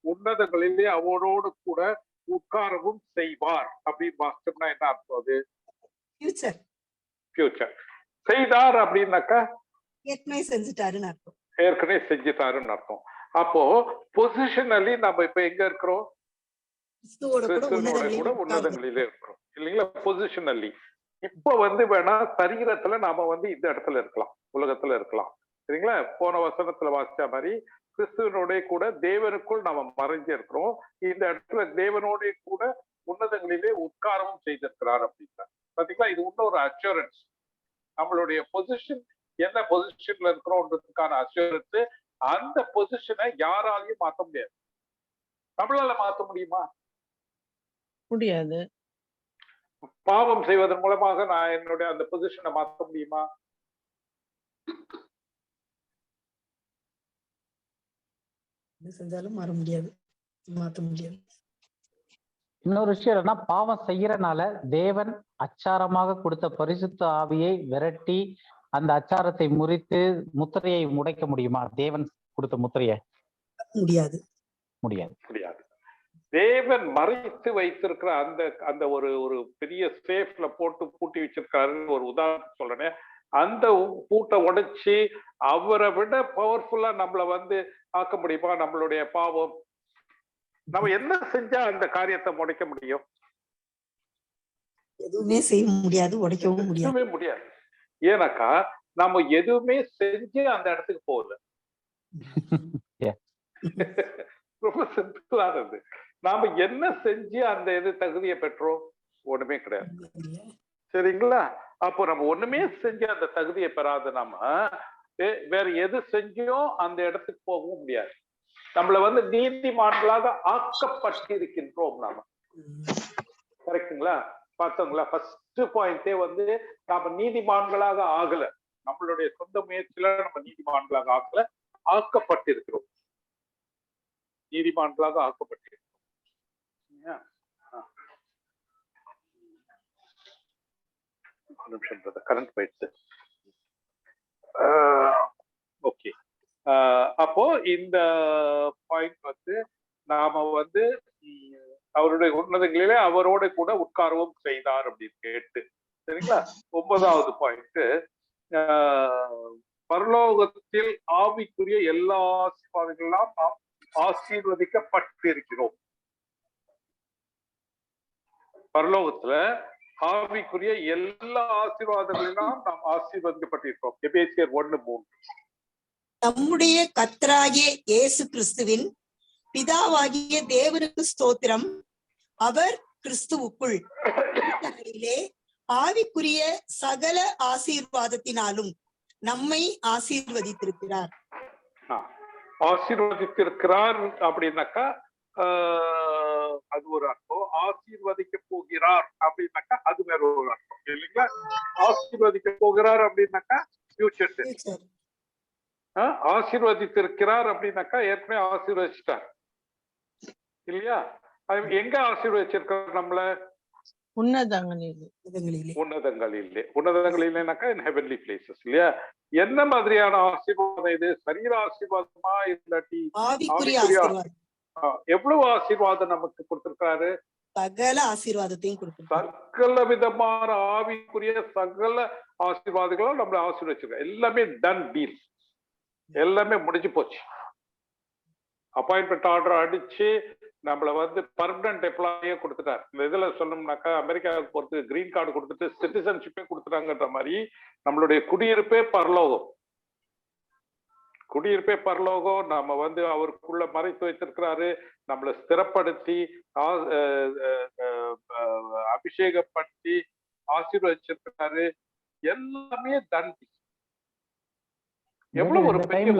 B: உன்னதங்களிலே அவரோடு கூட உட்காரவும் செய்வார் அப்படின்னு வாசிச்சோம்னா என்ன அர்த்தம்? அது ஃபியூச்சர். செய்தார் அப்படின்னாக்கா
C: ஏற்கனவே செஞ்சுட்டாருன்னு அர்த்தம்.
B: ஏற்கனவே செஞ்சுட்டாருன்னு அர்த்தம். அப்போ பொசிஷனலி நம்ம இப்ப எங்க இருக்கிறோம்? கிறிஸ்துவோட கூட உன்னதங்களிலே இருக்கிறோம் இல்லைங்களா? பொசிஷனலி. இப்ப வந்து வேணா சரீரத்துல நாம வந்து இந்த இடத்துல இருக்கலாம், உலகத்துல இருக்கலாம், சரிங்களா? போன வசனத்துல வாசிச்ச மாதிரி கிறிஸ்துவனோட கூட தேவனுக்குள் நாம மறைஞ்சு இருக்கிறோம். இந்த இடத்துல தேவனோட கூட உன்னதங்களிலே உட்காரவும் செய்திருக்கிறார் அப்படின்னா பாத்தீங்களா? இது இன்னொரு அஷூரன்ஸ். நம்மளுடைய பொசிஷன் என்ன பொசிஷன்ல இருக்கிறோம்ன்றதுக்கான அஷூரன்ஸ். அந்த பொசிஷனை யாராலையும் மாற்ற முடியாது. நம்மளால மாற்ற முடியுமா?
F: முடியாது.
B: பாவம் செய்வதன் மூலமாக நான் என்னுடைய அந்த பொசிஷனை மாற்ற முடியுமா?
C: என்ன செஞ்சாலும் மாற முடியாது, மாற்ற முடியாது.
D: இன்னொரு விஷயம் என்னன்னா, பாவம் செய்யறனால தேவன் அச்சாரமாக கொடுத்த பரிசுத்த ஆவியை விரட்டி அந்த அச்சாரத்தை முறித்து முத்திரையை முடைக்க முடியுமா? தேவன் கொடுத்த முத்திரையை
C: முடியாது,
D: முடியாது.
B: முடியாது. தேவன் மறைத்து வைத்திருக்கிற அந்த அந்த ஒரு ஒரு பெரிய சேஃப்ல போட்டு பூட்டி வச்சிருக்காரு. ஒரு உதாரணம் சொல்றேன், அந்த பூட்டை உடைச்சு அவரை விட பவர்ஃபுல்லா நம்மள வந்து ஆக்க முடியுமா? நம்மளுடைய பாவம் நம்ம என்ன செஞ்சா அந்த காரியத்தை உடைக்க முடியும்?
C: எதுவுமே செய்ய முடியாது, உடைக்கவும் முடியாது.
B: முடியாது. ஏன்னாக்கா நம்ம எதுவுமே செஞ்சு அந்த இடத்துக்கு போகல. ரொம்ப சிம்பிளானது. நாம என்ன செஞ்சு அந்த இது தகுதியை பெற்றோம்? ஒண்ணுமே கிடையாது. சரிங்களா? அப்போ நம்ம ஒண்ணுமே செஞ்சு அந்த தகுதியை பெறாத நாம வேற எது செஞ்சோம் அந்த இடத்துக்கு போகவும் முடியாது. நம்மள வந்து நீதிமான்களாக ஆக்கப்பட்டிருக்கின்றோம் நாம. கரெக்டுங்களா? பார்த்தோங்களா? ஃபர்ஸ்ட் பாயிண்டே வந்து நாம நீதிமான்களாக ஆகல. நம்மளுடைய சொந்த முயற்சியில நம்ம நீதிமான்களாக ஆகல, ஆக்கப்பட்டிருக்கிறோம். நீதிமான்களாக ஆக்கப்பட்டிருக்கிறோம். கரண்ட் போயிடுச்சு. ஓகே. அப்போ இந்த பாயிண்ட் வந்து நாம வந்து அவருடைய உன்னதங்களிலே அவரோட கூட உட்காரவும் செய்தார் அப்படின்னு கேட்டு, சரிங்களா? 9வது பாயிண்ட், பரலோகத்தில் ஆவிக்குரிய எல்லா ஆசீர்வாதங்களாம் நாம் ஆசீர்வதிக்கப்பட்டிருக்கிறோம். பரலோகத்துல ஆவிக்குரிய எல்லா ஆசீர்வாதங்களிலும் நாம் ஆசீர்வதிக்கப்பட்டிருக்கிறோம். எபேசியர் 1:3.
C: நம்முடைய கர்த்தராகிய இயேசு கிறிஸ்துவின் பிதாவாகிய தேவனுக்கு ஸ்தோத்திரம். அவர் கிறிஸ்துவுக்குள் ஆவிக்குரிய சகல ஆசீர்வாதத்தினாலும் நம்மை ஆசீர்வதித்திருக்கிறார்.
B: ஆசீர்வதித்திருக்கிறார் அப்படின்னாக்கா அது ஒரு அர்த்தம். ஆசீர்வதிக்க போகிறார் அப்படின்னாக்கா அது வேற ஒரு அர்த்தம், இல்லைங்களா? ஆசீர்வதிக்க போகிறார் அப்படின்னாக்கா ஃபியூச்சர் டென்ஸ். ஆசீர்வதித்திருக்கிறார் அப்படின்னாக்கா ஏற்கனவே ஆசீர்வதிச்சிட்டார், இல்லையா? எங்க ஆசீர்வதிச்சிருக்கார் நம்மள?
F: உன்னதங்களிலே.
B: உன்னதங்களிலேனாக்கா in heavenly places, இல்லையா? என்ன மாதிரியான ஆசீர்வாதம் இது? சரீர ஆசீர்வாதமா இல்லாட்டி எவ்வளவு ஆசீர்வாதம் நமக்கு கொடுத்திருக்காரு?
C: சகல ஆசீர்வாதத்தையும் கொடுத்திருக்காரு.
B: சகல விதமான ஆவிக்குரிய சகல ஆசீர்வாதங்களும் நம்மள ஆசீர்வதிச்சிருக்காரு. எல்லாமே டன் டீல், எல்லாமே முடிஞ்சு போச்சு. அப்பாயின்மெண்ட் ஆர்டர் அடிச்சு நம்மள வந்து பர்மனன்ட் எம்ப்ளாயே கொடுத்துட்டார். இந்த இதுல சொன்னோம்னாக்கா அமெரிக்காவுக்கு போறதுக்கு கிரீன் கார்டு கொடுத்துட்டு சிட்டிசன்ஷிப்பே கொடுத்துட்டாங்கன்ற மாதிரி நம்மளுடைய குடியிருப்பே பரலோகம். குடியிருப்பே பரலோகம். நம்ம வந்து அவருக்குள்ள மறைத்து வைத்திருக்கிறாரு. நம்மளை ஸ்திரப்படுத்தி அபிஷேகப்படுத்தி ஆசீர்வதிச்சிருக்கிறாரு. எல்லாமே தண்டி. எவ்வளவு ஒரு பெரிய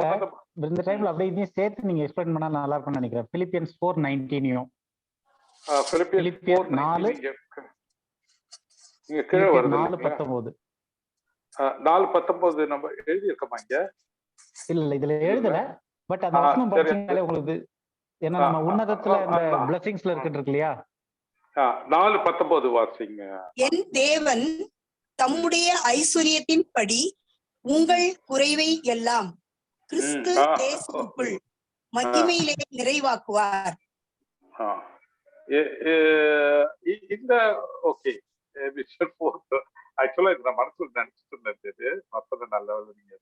D: இந்த டைம்ல அப்படியே சேர்த்து நீங்க எக்ஸ்பிளைன் பண்ணா நல்லா இருக்கும்னு நினைக்கிறேன். பிலிப்பியன்ஸ் 4:19 பிலிப்பியர் 4
B: இங்க கீழே வருது
D: 4:19
B: 4:19 நம்ம எழுதி இருக்கோமா இங்க?
D: இல்ல இதுல எழுதல, பட் அந்த வசனம் படிச்சீங்களே உங்களுக்கு, ஏன்னா நம்ம உன்னதத்துல இந்த பிளெஸிங்ஸ்ல இருக்கு இல்லையா?
B: 4:19 வாசிங்க.
C: என் தேவன் தம்முடைய ஐஸ்வரியத்தின் படி உங்கள் குறைவை எல்லாம் கிறிஸ்து இயேசுவுக்குள் மகிமையிலே நிறைவாக்குவார்.
B: இந்த ஓகே ஆக்சுவலா இது நான் மனசுல நினைச்சிட்டு இருந்தது. மற்றது நல்ல நீங்க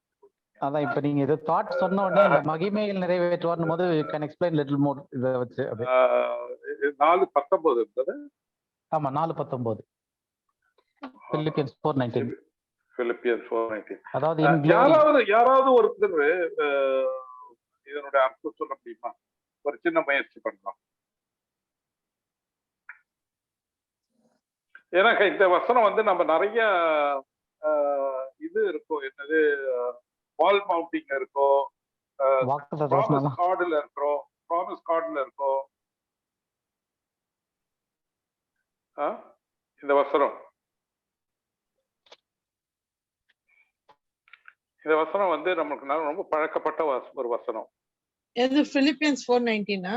D: அதான் இப்ப நீங்க இது தாட் சொன்ன உடனே மகிமையில் நிறைவேற்றுவார்னும் போது you can explain little more இத வச்சு.
B: 4:19 இருந்தது.
D: ஆமா 4:19 பிலிப்பியன்ஸ் 4:19.
B: பிலிப்பியன்ஸ் 4:19.
D: அதாவது
B: யாராவது ஒருத்தர் இதனுடைய அர்த்தம் சொல்ல முடியுமா? ஒரு சின்ன முயற்சி பண்ணலாம். ஏன்னா இந்த வசனம் வந்து நம்ம நிறைய இது இருக்கும், என்னது வால் மவுண்டிங் இருக்கும், ப்ராமிஸ் கார்டுல இருக்கிறோம், இந்த வசனம் இந்த வசனம் வந்து நமக்கு ரொம்ப பழக்கப்பட்ட ஒரு வசனம்.
F: எது Philippians 4:19?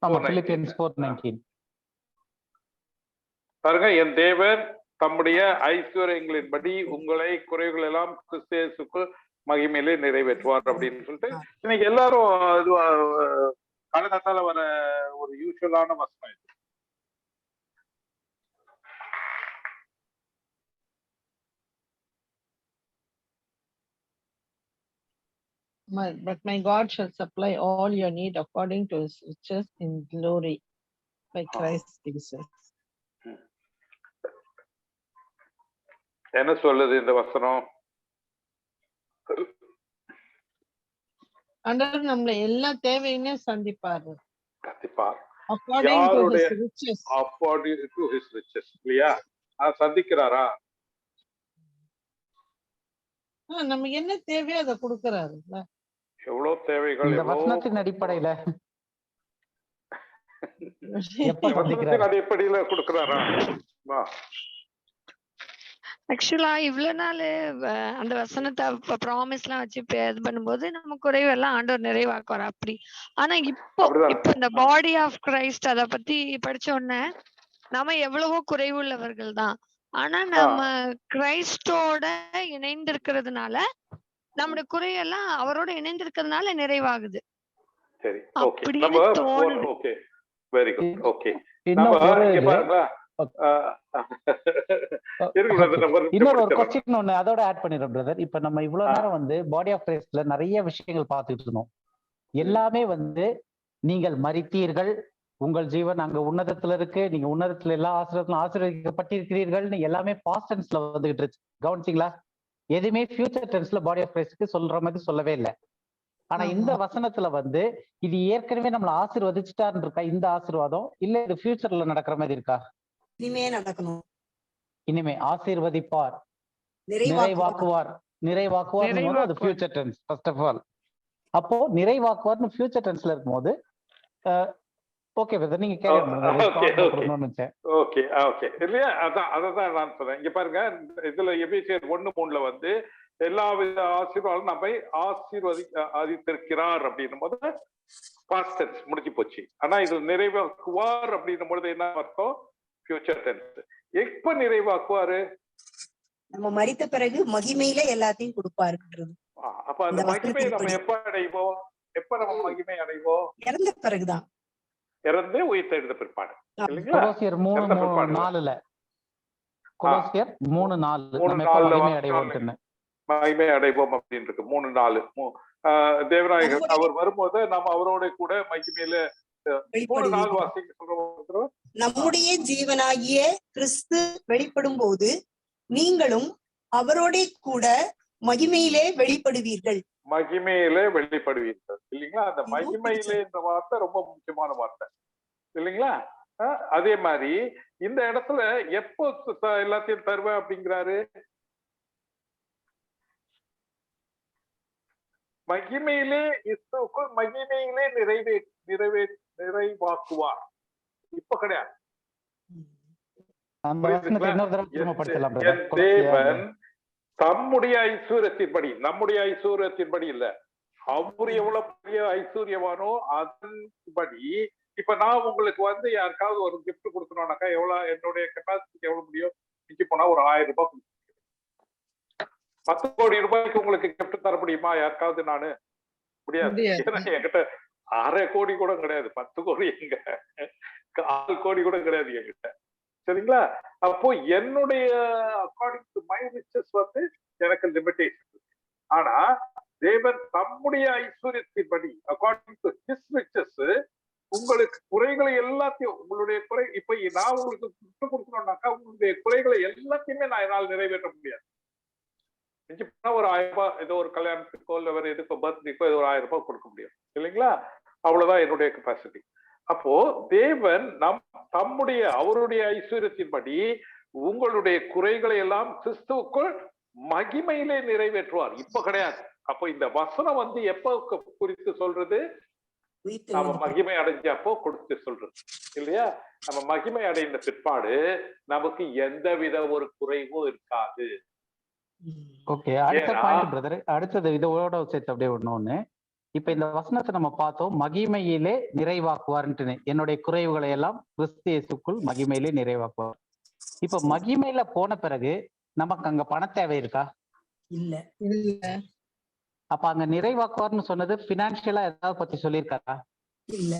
D: ஆமா, Philippians 4:19.
B: பாருங்க, என் தேவன் தம்முடைய ஐஸ்வர்யங்களின்படி உங்களை குறைகள் எல்லாம் கிறிஸ்து இயேசுக்குள் மகிமையிலே நிறைவேற்றுவார் அப்படின்னு சொல்லிட்டு இன்னைக்கு எல்லாரும் இது காலகட்டத்தால வர ஒரு யூஸ்வலான வசனம் இது.
F: But my God shall supply all your need according to his riches in glory by Christ Jesus.
B: என்ன சொல்லுது இந்த வசனம்?
F: ஆண்டவர் நம்மள எல்லா தேவையுமே சந்திப்பாரு.
B: சந்திப்பார்.
F: According to his riches.
B: According to his riches. இல்லையா? சந்திக்கிறாரா?
F: நமக்கு என்ன தேவையோ அதை கொடுக்கறாருல்ல.
B: எவ்வளவு தேவைகள்
D: இந்த வசனத்தின் அடிப்படையில
B: அடிப்படையில கொடுக்கறாரா?
A: ஆக்சுவலா இவ்வளவு நாள் அந்த வசனத்தை ப்ராமிஸ் எல்லாம் வச்சு இது பண்ணும்போது நம்ம குறைவெல்லாம் ஆண்டவர் நிறைவாக்குவார் அப்படி. ஆனா இப்போ இந்த பாடி ஆஃப் கிரைஸ்ட் அத பத்தி படிச்ச உடனே நம்ம எவ்வளவோ குறைவுள்ளவர்கள் தான். ஆனா நம்ம கிரைஸ்டோட இணைந்திருக்கிறதுனால நம்முடைய குறையெல்லாம் அவரோட இணைந்திருக்கிறதுனால நிறைவாகுது.
B: சரி,
A: அப்படின்னு தோணுது.
B: Okay, very good. ஓகே,
D: இன்னொரு ஒரு क्वेश्चन ஒன்னு அதோட ஆட் பண்ணிடுறேன் பிரதர். இப்ப நம்ம இவ்வளவு நேரம் வந்து பாடி ஆஃப் கிரைஸ்ட்ல நிறைய விஷயங்கள் பார்த்துட்டு இருந்தோம். எல்லாமே வந்து நீங்கள் மரித்தீர்கள், உங்கள் ஜீவன் அங்க உன்னதத்துல இருக்கு, நீங்க உன்னதத்துல எல்லா ஆசிரியர்களும் ஆசீர்வதிக்கப்பட்டிருக்கிறீர்கள்னு எல்லாமே பாஸ்ட் டென்ஸ்ல வந்துகிட்டு இருக்கு. கவனிச்சிங்களா? எதுவுமே ஃபியூச்சர் டென்ஸ்ல பாடி ஆஃப் கிரைஸ்ட்க்கு சொல்ற மாதிரி சொல்லவே இல்லை. ஆனா இந்த வசனத்துல வந்து இது ஏற்கனவே நம்மள ஆசீர்வதிச்சுட்டான்னு இருக்கா இந்த ஆசீர்வாதம், இல்ல இது ஃபியூச்சர்ல நடக்கிற மாதிரி இருக்கா?
C: இனிமே நடக்கணும்.
D: இனிமே ஆசீர்வதிப்பார், நிறைவாக்குவார். நிறைவாக்குவார் அது future tense first of all. அப்போ நிறைவாக்குவார்னு ஃபியூச்சர் டென்ஸ்ல இருக்கும்போது ஓகே பிரதர், நீங்க கேளுங்க.
B: ஓகே ஓகே இல்லையா? அதான் நான் சொன்னேன். இங்க பாருங்க, இதுல எபேசியர் 1:3 வந்து எல்லா வித ஆசீர்வாதம் நம்மை ஆசீர்வதித்திருக்கிறார் அப்படின்னும் போது பாஸ்ட் டென்ஸ் முடிஞ்சு போச்சு. ஆனா இது நிறைவாக்குவார் அப்படின்னும் பொழுது என்ன அர்த்தம்? Future tense. எப்ப நிறைவாக்குவாரு?
C: நம்ம மரித்த பிறகு மகிமையில எல்லாத்தையும் கொடுப்பாரு.
B: அப்ப அந்த மகிமையை நம்ம எப்ப அடைவோம்? எப்ப நம்ம மகிமை அடைவோம்?
C: இறந்த பிறகுதான்.
B: இறந்து உயிர்த்தெழுந்த பிற்பாடு.
D: கொலோசியர் 3:4 கொலோசியர் 3:4
B: மகிமை அடைவோம் அப்படின்னு இருக்கு. 3:4 தேவநாயகர் அவர் வரும்போது நம்ம அவரோட கூட மகிமையில 3:4 வாசிக்க சொல்றோம்.
C: நம்முடைய ஜீவனாகிய கிறிஸ்து வெளிப்படும் போது நீங்களும் அவரோட கூட மகிமையிலே வெளிப்படுவீர்கள்.
B: மகிமையிலே வெளிப்படுவீர்கள் இல்லைங்களா? அந்த மகிமையிலே இந்த வார்த்தை ரொம்ப முக்கியமான வார்த்தை இல்லைங்களா? அதே மாதிரி இந்த இடத்துல எப்போ எல்லாத்தையும் தருவேன் அப்படிங்கிறாரு? மகிமையிலே இயேசுக்குள் மகிமையிலே நிறைவாக்குவார். இப்ப கிடையாது. தேவன் தம்முடைய ஐஸ்வர்யத்தின்படி, நம்முடைய ஐஸ்வர்யத்தின்படி இல்ல, அவர் எவ்வளவு பெரிய ஐஸ்வர்யவானோ அதன்படி. இப்ப நான் உங்களுக்கு வந்து யாருக்காவது ஒரு கிஃப்ட் கொடுக்கணும்னாக்கா எவ்வளவு என்னுடைய கெப்பாசிட்டி எவ்வளவு முடியும்? இன்னைக்கு போனா ஒரு 1000 ரூபாய் கொடுக்க முடியும். 10 கோடி ரூபாய்க்கு உங்களுக்கு கிஃப்ட் தர முடியுமா யாருக்காவது? நானு முடியாது. என்கிட்ட 6 கோடி கூட கிடையாது. 10 கோடி எங்க, 6 கோடி கூட கிடையாது என்கிட்ட. சரிங்களா? அப்போ என்னுடைய அக்கார்டிங் டு மை ரிச்சஸ் வந்து எனக்கு லிமிடேஷன் இருக்கு. ஆனா தேவன் தம்முடைய ஐஸ்வர்யத்தின்படி அக்கார்டிங் டு ஹிஸ் ரிச்சஸ் உங்களுக்கு குறைகளை எல்லாத்தையும், உங்களுடைய குறை இப்ப நான் உங்களுக்கு கிஃப்ட் கொடுக்கணும்னாக்கா உங்களுடைய குறைகளை எல்லாத்தையுமே நான் என்னால் நிறைவேற்ற முடியாது. ஒரு 1000 ரூபாய் ஏதோ ஒரு கல்யாணத்துக்கோ இல்ல வேற எதுக்கோ பர்த்டேக்கோ ஏதோ ஒரு 1000 ரூபாய் கொடுக்க முடியும் இல்லைங்களா? அவ்வளவுதான் என்னுடைய கெப்பாசிட்டி. அப்போ தேவன் தம்முடைய அவருடைய ஐஸ்வர்யத்தின்படி உங்களுடைய குறைகளை எல்லாம் கிறிஸ்துவுக்குள் மகிமையிலே நிறைவேற்றுவார். இப்ப கிடையாது. அப்போ இந்த வசனம் வந்து எப்ப குறித்து சொல்றது? நம்ம மகிமை அடைஞ்சப்போ கொடுத்து சொல்றது இல்லையா? நம்ம மகிமை அடைந்த பிற்பாடு நமக்கு எந்தவித ஒரு குறைவும் இருக்காது.
D: ஓகே, அடுத்த பாயிண்ட் பிரதர். அடுத்தது இதோட சேர்த்து அப்படியே ஒண்ணு. இப்ப இந்த வசனத்தை நம்ம பார்த்தோம், மகிமையிலே நிறைவாக்குவார்ன்ட்டு. என்னுடைய குறைவுகளை எல்லாம் கிறிஸ்து இயேசுக்குள் மகிமையிலே நிறைவாக்குவார். இப்ப மகிமையில போன பிறகு நமக்கு அங்க பண தேவை இருக்கா?
C: இல்ல.
D: அப்ப அங்க நிறைவாக்குவார்னு சொன்னது பினான்சியலா ஏதாவது பத்தி சொல்லியிருக்காரா?
C: இல்ல.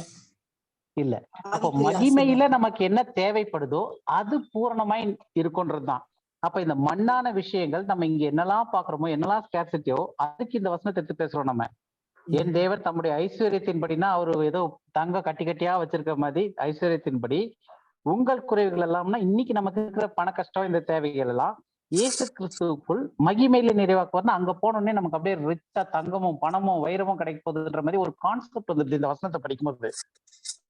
D: இல்ல. அப்ப மகிமையில நமக்கு என்ன தேவைப்படுதோ அது பூரணமாய் இருக்குன்றதுதான். அப்ப இந்த மண்ணான விஷயங்கள் நம்ம இங்க என்னெல்லாம் பாக்குறோமோ, என்னெல்லாம் ஸ்கேர்சிட்டியோ, அதுக்கு இந்த வசனத்தை எடுத்து பேசுறோம் நம்ம. என் தேவன் தம்முடைய ஐஸ்வர்யத்தின்படினா அவரு ஏதோ தங்க கட்டி கட்டியா வச்சிருக்க மாதிரி ஐஸ்வர்யத்தின்படி உங்கள் குறைவுகள் எல்லாம்னா இன்னைக்கு நமக்கு இருக்கிற பண கஷ்டம், இந்த தேவைகள் எல்லாம் இயேசு கிறிஸ்துவுக்குள் மகிமையில நிறைவாக்குவார்னா அங்க போனோடனே நமக்கு அப்படியே ரிச்சா தங்கமும் பணமும் வைரமும் கிடைக்க போகுதுன்ற மாதிரி ஒரு கான்செப்ட் வந்துருது இந்த வசனத்தை படிக்கும்போது.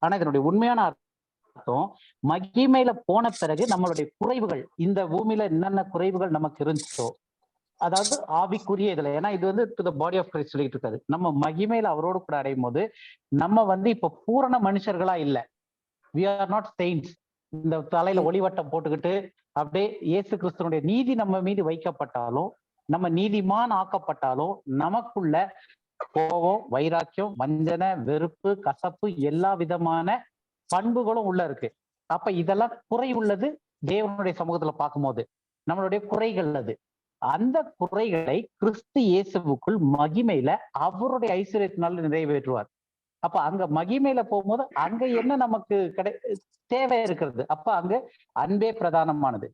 D: ஆனா இதனுடைய உண்மையான அர்த்தம், மகிமையில போன பிறகு நம்மளுடைய குறைவுகள், இந்த பூமியில என்னென்ன குறைவுகள் நமக்கு இருந்துச்சோ, அதாவது ஆவிக்குரிய இதுல, ஏன்னா இது வந்து to the body of Christ சொல்லிட்டு இருக்காது. நம்ம மகிமையில அவரோடு கூட அடையும் போது நம்ம வந்து இப்ப பூரண மனுஷர்களா இல்ல, we are not saints. இந்த தலையில ஒளிவட்டம் போட்டுக்கிட்டு அப்படியே இயேசு கிறிஸ்துவனுடைய நீதி நம்ம மீது வைக்கப்பட்டாலும், நம்ம நீதிமான் ஆக்கப்பட்டாலும் நமக்குள்ள கோபம், வைராக்கியம், வஞ்சனை, வெறுப்பு, கசப்பு, எல்லா விதமான பண்புகளும் உள்ள இருக்கு. அப்ப இதெல்லாம் குறை உள்ளது தேவனுடைய சமூகத்துல பார்க்கும்போது நம்மளுடைய குறைகள். அது அந்த குறைகளை கிறிஸ்து இயேசுவுக்குள் மகிமையில அவருடைய ஐஸ்வர்யத்தினால நிறைவேற்றுவார். அப்ப அங்க மகிமையில போகும்போது அங்க என்ன நமக்கு தேவை இருக்கிறது? அப்ப அங்க அன்பே பிரதானமானது.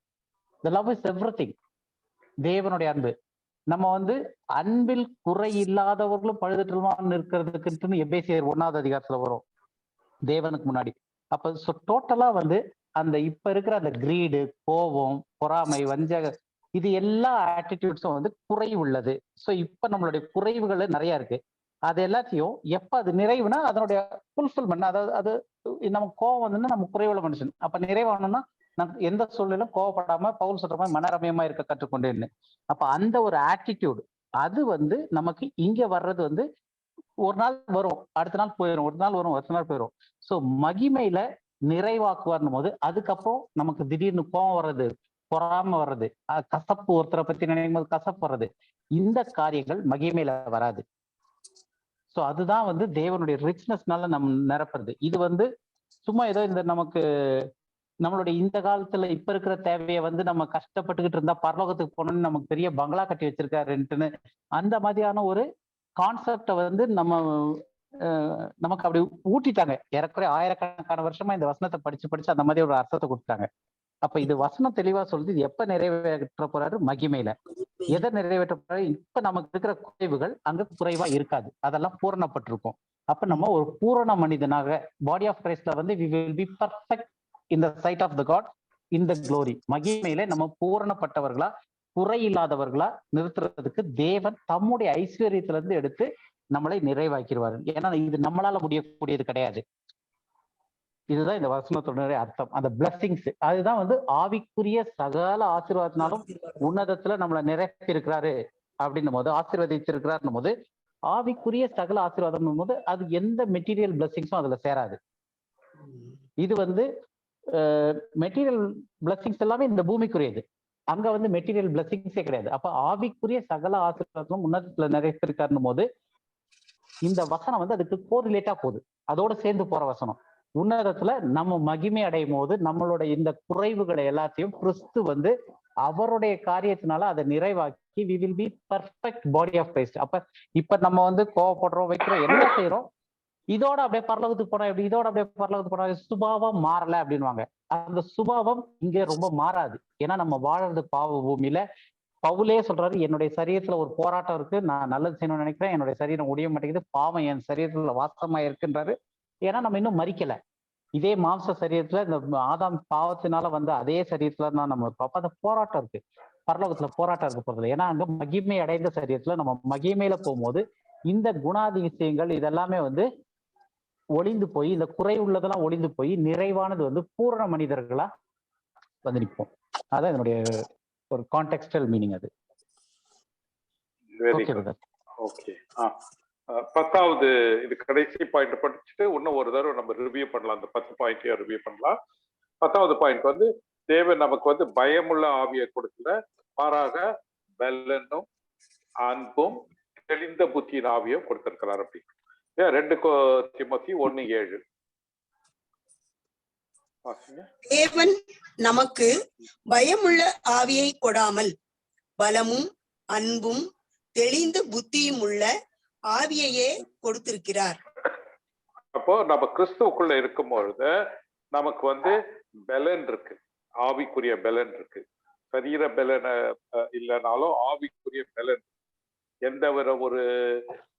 D: The love is everything. தேவனுடைய அன்பு. நம்ம வந்து அன்பில் குறை இல்லாதவர்களும் பழுதற்றமான்னு இருக்கிறதுக்குன்னு எபேசியர் 1வது அதிகாரத்துல வரும் தேவனுக்கு முன்னாடி. அப்ப டோட்டலா வந்து அந்த இப்ப இருக்கிற அந்த கிரீடு, கோபம், பொறாமை, வஞ்சக, இது எல்லா ஆட்டிடியூட்ஸும் வந்து குறை உள்ளது. ஸோ இப்ப நம்மளுடைய குறைவுகள் நிறைய இருக்கு. அது எல்லாத்தையும் எப்ப அது நிறைவுனா அதனுடைய ஃபுல்ஃபில்மெண்ட், அதாவது அது நமக்கு கோவம் வந்துன்னா நம்ம குறைவுள்ள மனுஷன். அப்ப நிறைவானோம்னா நம்ம எந்த சூழ்நிலும் கோவப்படாம பவுல் சொல்ற மாதிரி மனரமயமா இருக்க கற்றுக்கொண்டேன்னு. அப்ப அந்த ஒரு ஆட்டிடியூட் அது வந்து நமக்கு இங்க வர்றது வந்து ஒரு நாள் வரும், அடுத்த நாள் போயிடும், ஒரு நாள் வரும், அடுத்த நாள் போயிடும். ஸோ மகிமையில நிறைவாக்குவார்னும் போது அதுக்கப்புறம் நமக்கு திடீர்னு கோவம் வர்றது, பொறாம வர்றது, கசப்பு, ஒருத்தரை பத்தி நினைக்கும் போது கசப்பு வர்றது, இந்த காரியங்கள் மகிமையில வராது. ஸோ அதுதான் வந்து தேவனுடைய ரிச்னஸ்னால நம்ம நிரப்புறது. இது வந்து சும்மா ஏதோ இந்த நமக்கு நம்மளுடைய இந்த காலத்துல இப்ப இருக்கிற தேவையை வந்து நம்ம கஷ்டப்பட்டுக்கிட்டு இருந்தா பரலோகத்துக்கு போனோம்னு நமக்கு பெரிய பங்களா கட்டி வச்சிருக்காருன்ட்டுன்னு அந்த மாதிரியான ஒரு கான்செப்டை வந்து நமக்கு அப்படி ஊட்டிட்டாங்க. ஏறக்குறைய ஆயிரக்கணக்கான வருஷமா இந்த வசனத்தை படிச்சு அந்த மாதிரி ஒரு அர்த்தத்தை கொடுத்தாங்க. அப்ப இது வசனம் தெளிவா சொல்லுது, இது எப்ப நிறைவேற்ற போறாரு? மகிமையில. எதை நிறைவேற்ற போறாரு? இப்ப நமக்கு இருக்கிற குறைவுகள் அங்க குறைவா இருக்காது, அதெல்லாம் பூரணப்பட்டிருக்கும். அப்ப நம்ம ஒரு பூரண மனிதனாக பாடி ஆஃப் கிரைஸ்ட்ல வந்து we will be perfect in the sight of the God in the glory. மகிமையில நம்ம பூரணப்பட்டவர்களா, குறை இல்லாதவர்களா நிறுத்துறதுக்கு தேவன் தம்முடைய ஐஸ்வர்யத்துல இருந்து எடுத்து நம்மளை நிறைவாக்கிடுவாரு. ஏன்னா இது நம்மளால முடியக்கூடியது கிடையாது. இதுதான் இந்த வசனத்தோட அர்த்தம். அந்த பிளஸிங்ஸ் அதுதான் வந்து ஆவிக்குரிய சகல ஆசீர்வாதத்தினாலும் உன்னதத்துல நம்மளை நிரப்பி இருக்கிறாரு அப்படின்னும் போது, ஆசீர்வதிச்சிருக்கிறாருன்னும் போது, ஆவிக்குரிய சகல ஆசீர்வாதம் போது அது எந்த மெட்டீரியல் பிளஸிங்ஸும் அதுல சேராது. இது வந்து மெட்டீரியல் பிளஸிங்ஸ் எல்லாமே இந்த பூமிக்குரியது, அங்க வந்து மெட்டீரியல் பிளஸிங்ஸே கிடையாது. அப்ப ஆவிக்குரிய சகல ஆசீர்வாதமும் உன்னதத்துல நிறைவேற்றிருக்காருன்னும் போது இந்த வசனம் வந்து அதுக்கு கோரிலேட்டா போகுது, அதோட சேர்ந்து போற வசனம். உன்னதத்துல நம்ம மகிமை அடையும் போது நம்மளோட இந்த குறைவுகளை எல்லாத்தையும் கிறிஸ்து வந்து அவருடைய காரியத்தினால அதை நிறைவாக்கி we will be perfect body of Christ. அப்ப இப்ப நம்ம வந்து கோவப்படுறோம், வைக்கிறோம், எல்லாம் செய்யறோம், இதோட அப்படியே பரலோகத்துக்கு போனா எப்படி, இதோட அப்படியே பரலோகத்துக்கு போனா சுபாவம் மாறல அப்படின்வாங்க. அந்த சுபாவம் இங்க ரொம்ப மாறாது. ஏன்னா நம்ம வாழறது பாவ பூமியில. பவுலே சொல்றாரு, என்னுடைய சரீரத்துல ஒரு போராட்டம் இருக்கு, நான் நல்லது செய்யணும்னு நினைக்கிறேன், என்னுடைய சரீரம் முடிய மாட்டேங்குது, பாவம் என் சரீரத்துல வாசமா இருக்குன்றாரு. ஏன்னா நம்ம இன்னும் மறிக்கல. இதே மாம்ச சரீரத்துல இந்த ஆதாம் பாவத்தினால வந்து அதே சரீரத்துல தான் நம்ம இருப்போம். அப்ப அந்த போராட்டம் இருக்கு, பரலோகத்துல போராட்டம் இருக்க போறது. ஏன்னா அங்க மகிமை அடைந்த சரீரத்துல நம்ம மகிமையில போகும்போது இந்த குணாதிசயங்கள் இதெல்லாமே வந்து ஒளிந்து போய், இந்த குறை உள்ளதெல்லாம் ஒளிந்து போய் நிறைவானது வந்து பூரண மனிதர்களா வந்து நிற்போம். அதான் என்னுடைய ஒரு கான்டெக்ஸ்டல் மீனிங். அது
B: ஓகே. 10வது இது கடைசி பாயிண்ட் படிச்சுட்டு இன்னும் ஒரு தடவை நம்ம ரிவ்யூ பண்ணலாம். அந்த 10 பாயிண்டையும் ரிவ்யூ பண்ணலாம். 10வது பாயிண்ட் வந்து தேவன் நமக்கு வந்து பயமுள்ள ஆவியை கொடுக்கல, மாறாக பலனும் அன்பும் தெளிந்த புத்தியின் ஆவியும் கொடுத்திருக்கிறார் அப்படின்னு. 2 தீமோத்தேயு 1:7.
C: தேவன் நமக்கு பயமுள்ள ஆவியை கொடாமல் பலமும் அன்பும் தெளிந்த புத்தியும் உள்ள ஆவியையே கொடுத்திருக்கிறார்.
B: அப்போ நம்ம கிறிஸ்துவுக்குள்ள இருக்கும் பொழுது நமக்கு பலன் இருக்கு, ஆவிக்குரிய பலன் இருக்கு. சரீர பலன இல்லைனாலும் ஆவிக்குரிய பலன். எந்த வித ஒரு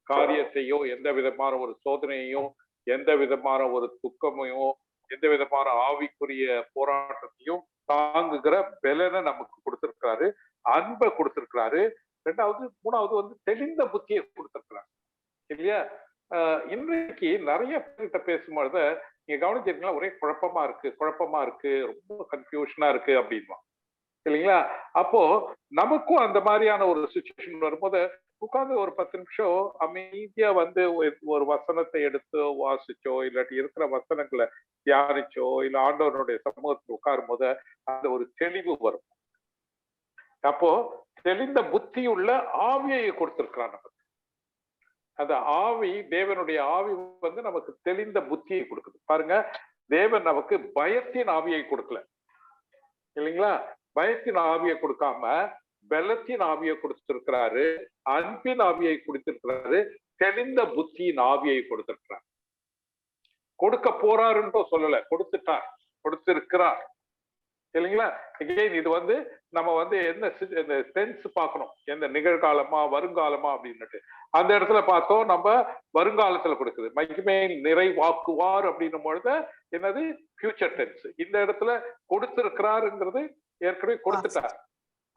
B: காரியத்தையோ, எந்த விதமான ஒரு சோதனையையும், எந்த விதமான ஒரு துக்கமையும், எந்த விதமான ஆவிக்குரிய போராட்டத்தையும் தாங்குகிற பலனை நமக்கு கொடுத்திருக்கிறாரு, அன்பை கொடுத்திருக்கிறாரு. 2வது 3வது தெளிந்த புத்தியை கொடுத்திருக்கிறாரு இல்லையா? இன்றைக்கு நிறைய பேர்கிட்ட பேசும்பொழுது நீங்க கவனிச்சிருக்கீங்களா, ஒரே குழப்பமா இருக்கு, ரொம்ப கன்ஃபியூஷனா இருக்கு அப்படின்வா இல்லைங்களா? அப்போ நமக்கும் அந்த மாதிரியான ஒரு சுச்சுவேஷன் வரும்போது உட்கார்ந்து ஒரு 10 நிமிஷம் அமைதியா ஒரு வசனத்தை எடுத்து வாசிச்சோ, இல்லாட்டி இருக்கிற வசனங்களை தியானிச்சோ, இல்ல ஆண்டவனுடைய சமூகத்தில் உட்காரும் போது அந்த ஒரு தெளிவு வரும். அப்போ தெளிந்த புத்தி உள்ள ஆவியை கொடுத்திருக்கிறான் நமக்கு. அந்த ஆவி, தேவனுடைய ஆவி நமக்கு தெளிந்த புத்தியை கொடுக்குது. பாருங்க, தேவன் நமக்கு பயத்தின் ஆவியை கொடுக்கல இல்லைங்களா? பயத்தின் ஆவியை கொடுக்காம பலத்தின் ஆவியை கொடுத்திருக்கிறாரு, அன்பின் ஆவியை கொடுத்திருக்கிறாரு, தெளிந்த புத்தியின் ஆவியை கொடுத்திருக்கிறார். கொடுக்க போறாருன்னு சொல்லல, கொடுத்திருக்கிறார் இல்லைங்களா? இது நம்ம என்ன சென்ஸ் பார்க்கணும், எந்த நிகழ்காலமா வருங்காலமா அப்படின்னுட்டு. அந்த இடத்துல பார்த்தோம், நம்ம வருங்காலத்துல கொடுக்குது. மகிமையில் நிறைவாக்குவார் அப்படின்னும் பொழுது என்னது ஃபியூச்சர் டென்ஸ். இந்த இடத்துல கொடுத்திருக்கிறாருங்கிறது ஏற்கனவே கொடுத்துட்டார்,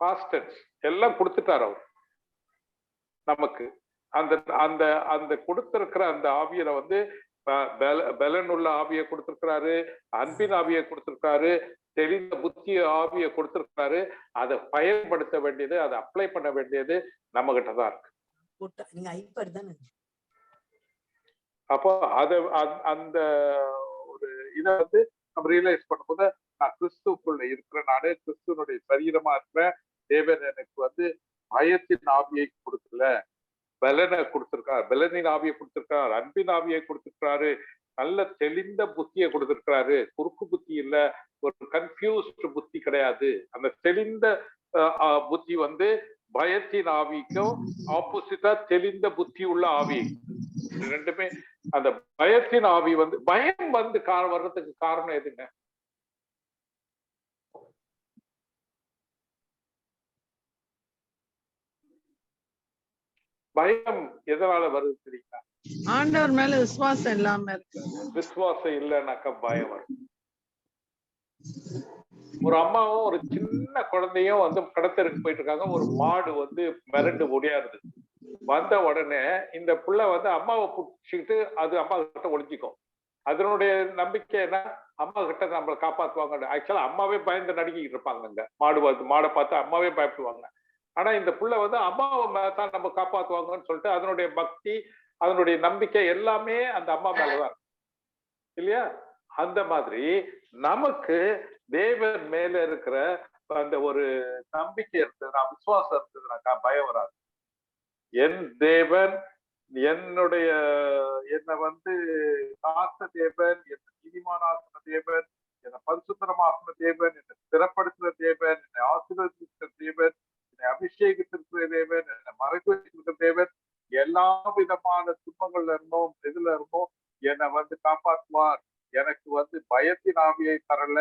B: பாஸ்ட் டென்ஸ் எல்லாம் கொடுத்துட்டார் அவர் நமக்கு. அந்த அந்த அந்த கொடுத்திருக்கிற அந்த ஆவியில பலன் உள்ள ஆவியை கொடுத்திருக்கிறாரு, அன்பின் ஆவியை கொடுத்திருக்காரு, தெளிந்த புத்தி ஆவியை கொடுத்திருக்காரு. அதை பயன்படுத்த வேண்டியது, அதை அப்ளை பண்ண வேண்டியது நம்ம கிட்டதான் இருக்கு. அப்போ அந்த ஒரு இதை நம்ம ரியலைஸ் பண்ணும்போது, நான் கிறிஸ்துக்குள்ள இருக்கிறேன், நானே கிறிஸ்துவனுடைய சரீரமா இருக்கிறேன். தேவன் எனக்கு பயத்தின் ஆவியை கொடுக்கல, பலனை கொடுத்திருக்காரு, பலனின் ஆவியை கொடுத்திருக்காரு, அன்பின் ஆவியை கொடுத்திருக்காரு, நல்ல தெளிந்த புத்தியை கொடுத்திருக்கிறாரு. குறுக்கு புத்தி இல்ல, ஒரு கன்ஃபியூஸ்ட் புத்தி கிடையாது. அந்த தெளிந்த புத்தி பயத்தின் ஆவிக்கும் ஆப்போசிட்டா தெளிந்த புத்தி உள்ள ஆவி. ரெண்டுமே அந்த பயத்தின் ஆவி பயம் வர்றதுக்கு காரணம் எதுங்க? பயம் எதனால வருது தெரியுங்களா?
F: ஆண்டவர் மேல விசுவாசம் இல்லாம இருக்கு.
B: விசுவாசம் இல்லைன்னாக்கா பயம் வரும். ஒரு அம்மாவும் ஒரு சின்ன குழந்தையும் கடத்தருக்கு போயிட்டு இருக்காங்க. ஒரு மாடு மிரண்டு ஓடியாருது. வந்த உடனே இந்த புள்ள அம்மாவை பிடிச்சிக்கிட்டு அது அம்மா கிட்ட ஒளிஞ்சிக்கும். அதனுடைய நம்பிக்கை என்ன, அம்மா கிட்ட நம்மளை காப்பாத்துவாங்க. ஆக்சுவலா அம்மாவே பயந்து நடுங்கிட்டு இருப்பாங்க. அங்க மாடை பார்த்து அம்மாவே பயப்படுவாங்க. ஆனா இந்த புள்ள அம்மாவை தான் நம்ம காப்பாத்துவாங்கன்னு சொல்லிட்டு அதனுடைய பக்தி, அதனுடைய நம்பிக்கை எல்லாமே அந்த அம்மா மேலதான் இல்லையா? அந்த மாதிரி நமக்கு தேவன் மேல இருக்கிற அந்த ஒரு நம்பிக்கை இருந்ததுன்னா, விசுவாசம் இருந்ததுனாக்கா பயம் வராது. என் தேவன் என்னை காத்த தேவன், என்னை நீதிமானாக்குன தேவன், என்னை பரிசுத்தரமாக்குன தேவன், என்னை ஸ்திரப்படுத்துற தேவன், என்னை ஆசீர்வதிக்கிற தேவன், என்னை அபிஷேகித்திருக்கிற தேவன், என்னை மறைத்து வைத்திருக்கிற தேவன், எல்லா விதமான துன்பங்கள்ல இருந்தோம், இதுல இருந்தோம் என்னை காப்பாற்றுவார். எனக்கு பயத்தின் ஆவியை தரல,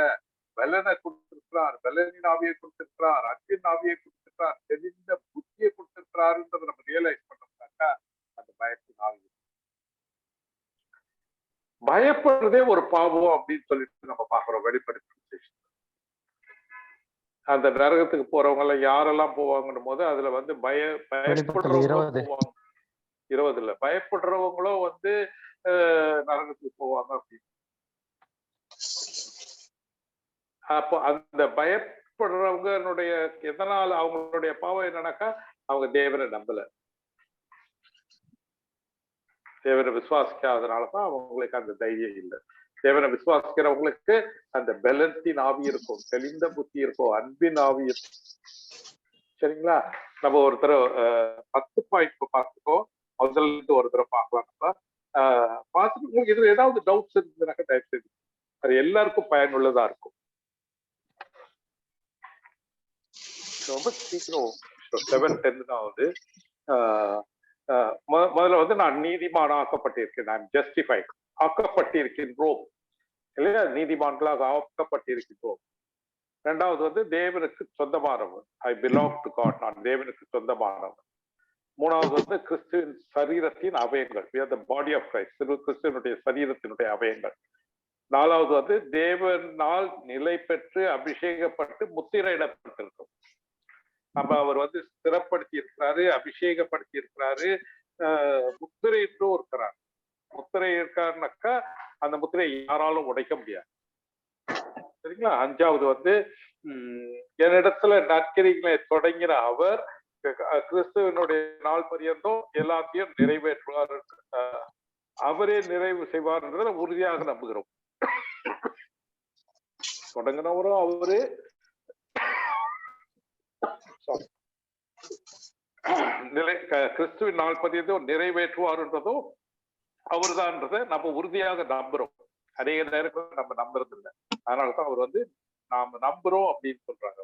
B: பலனை கொடுத்திருக்கிறார், பலனின் ஆவியை கொடுத்திருக்கிறார், அன்பின் ஆவியை கொடுத்திருக்கிறார், தெளிந்த புத்தியை கொடுத்திருக்கிறாருன்றதை நம்ம ரியலைஸ் பண்ணோம்னாக்கா அந்த பயத்தின் ஆவி. பயப்படுறதே ஒரு பாவம் அப்படின்னு சொல்லிட்டு நம்ம பாக்குறோம். வெளிப்படுத்தி அந்த நரகத்துக்கு போறவங்க எல்லாம் யாரெல்லாம் போவாங்கன்னும் போது அதுல பயப்படுறவங்க போவாங்க. 20 பயப்படுறவங்களும் நரகத்துக்கு போவாங்க அப்படின்னு. அப்போ அந்த பயப்படுறவங்களுடைய எதனால அவங்களுடைய பாவம் என்னன்னாக்கா, அவங்க தேவனை நம்பல, தேவனை விசுவாசிக்காதனாலதான் அவங்களுக்கு அந்த தைரியம் இல்லை. தேவனை விசுவாசிக்கிறவங்களுக்கு அந்த பலத்தின் ஆவி இருக்கும், தெளிந்த புத்தி இருக்கும், அன்பின் ஆவி இருக்கும். சரிங்களா? நம்ம ஒரு தடவை 10 பாயிண்ட் பார்த்துக்கோ. முதல்ல இருந்து ஒரு தடவை பார்க்கலாம். நம்ம பார்த்துட்டு உங்களுக்கு இதுல ஏதாவது டவுட்ஸ் இருந்ததுனாக்கா தயவு செய்து அது எல்லாருக்கும் பயனுள்ளதா இருக்கும். ரொம்ப சீக்கிரம் 7:10 தான் ஆகுது. முதல்ல வந்து நான் நீதிமான் ஆக்கப்பட்டிருக்கேன். நான் ஜஸ்டிஃபைட் ஆக்கப்பட்டிருக்கின்றோம் இல்லையா? நீதிமான்களாக ஆக்கப்பட்டிருக்கின்றோம். இரண்டாவது வந்து தேவனுக்கு சொந்தமானவன். I belong to God. நான் தேவனுக்கு சொந்தமானவன். மூணாவது வந்து கிறிஸ்துவின் சரீரத்தின் அவயங்கள். we are the body of Christ. கிறிஸ்துவனுடைய சரீரத்தினுடைய அவயங்கள். நாலாவது வந்து தேவனால் நிலை பெற்று அபிஷேகப்பட்டு முத்திரையிடப்பட்டிருக்கும். நம்ம அவர் வந்து ஸ்திரப்படுத்தி இருக்கிறாரு, அபிஷேகப்படுத்தி இருக்கிறாரு, முத்திரையிட்டும் இருக்கிறார். முத்திரை இருக்காருனாக்கா அந்த முத்திரையை யாராலும் உடைக்க முடியாது. சரிங்களா? அஞ்சாவது வந்து என்னிடத்துல நற்கிரிகளை தொடங்கிற அவர் கிறிஸ்துவனுடைய நாள் பரியந்தம் எல்லாத்தையும் நிறைவேற்றுவார், அவரே நிறைவு செய்வார் என்றதை உறுதியாக நம்புகிறோம். தொடங்கினவரும் அவரு, கிறிஸ்துவின் நாள் பரியந்தம் நிறைவேற்றுவார் என்றதும் அவர்தான்றதை நம்ம உறுதியாக நம்புறோம். அநேக நேரத்தில் நம்ம நம்புறது இல்லை. அதனாலதான் அவர் வந்து நாம நம்புறோம் அப்படின்னு சொல்றாங்க.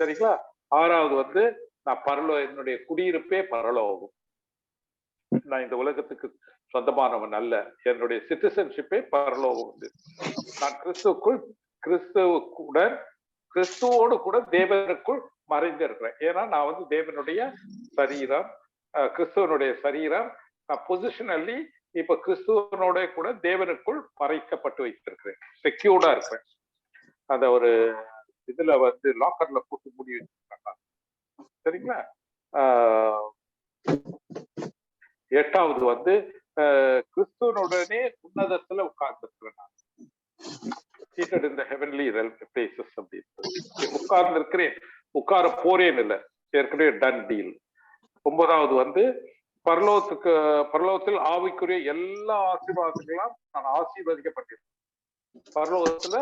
B: சரிங்களா? ஆறாவது வந்து நான் என்னுடைய குடியிருப்பே பரலோகம். நான் இந்த உலகத்துக்கு சொந்தமானவன் அல்ல. என்னுடைய சிட்டிசன்ஷிப்பே பரலோகம். நான் கிறிஸ்துவோடு கூட தேவனுக்குள் மறைந்திருக்கிறேன். ஏன்னா நான் வந்து தேவனுடைய சரீரம், கிறிஸ்துவனுடைய சரீரம். நான் பொசிஷனல்லி இப்ப கிறிஸ்துவனோட கூட தேவனுக்குள் மறைக்கப்பட்டு வைத்திருக்கிறேன். செக்யூர்டா இருக்கிறேன். அந்த ஒரு இதுல வந்து லாக்கர்ல போட்டு மூடி வச்சிருக்காங்க. சரிங்களா? எட்டாவது வந்து கிறிஸ்துவனுடனே உன்னதத்துல உட்கார்ந்துருக்கிறேன். நான் seated in the heavenly places அப்படின்னு உட்கார்ந்து இருக்கிறேன். உட்கார போறேன் இல்லை, ஏற்கனவே டன் டீல். 9வது வந்து பரலோகத்தில் ஆவிக்குரிய எல்லா ஆசீர்வாதங்களும் நான் ஆசீர்வதிக்கப்பட்டிருக்கேன். பரலோகத்துல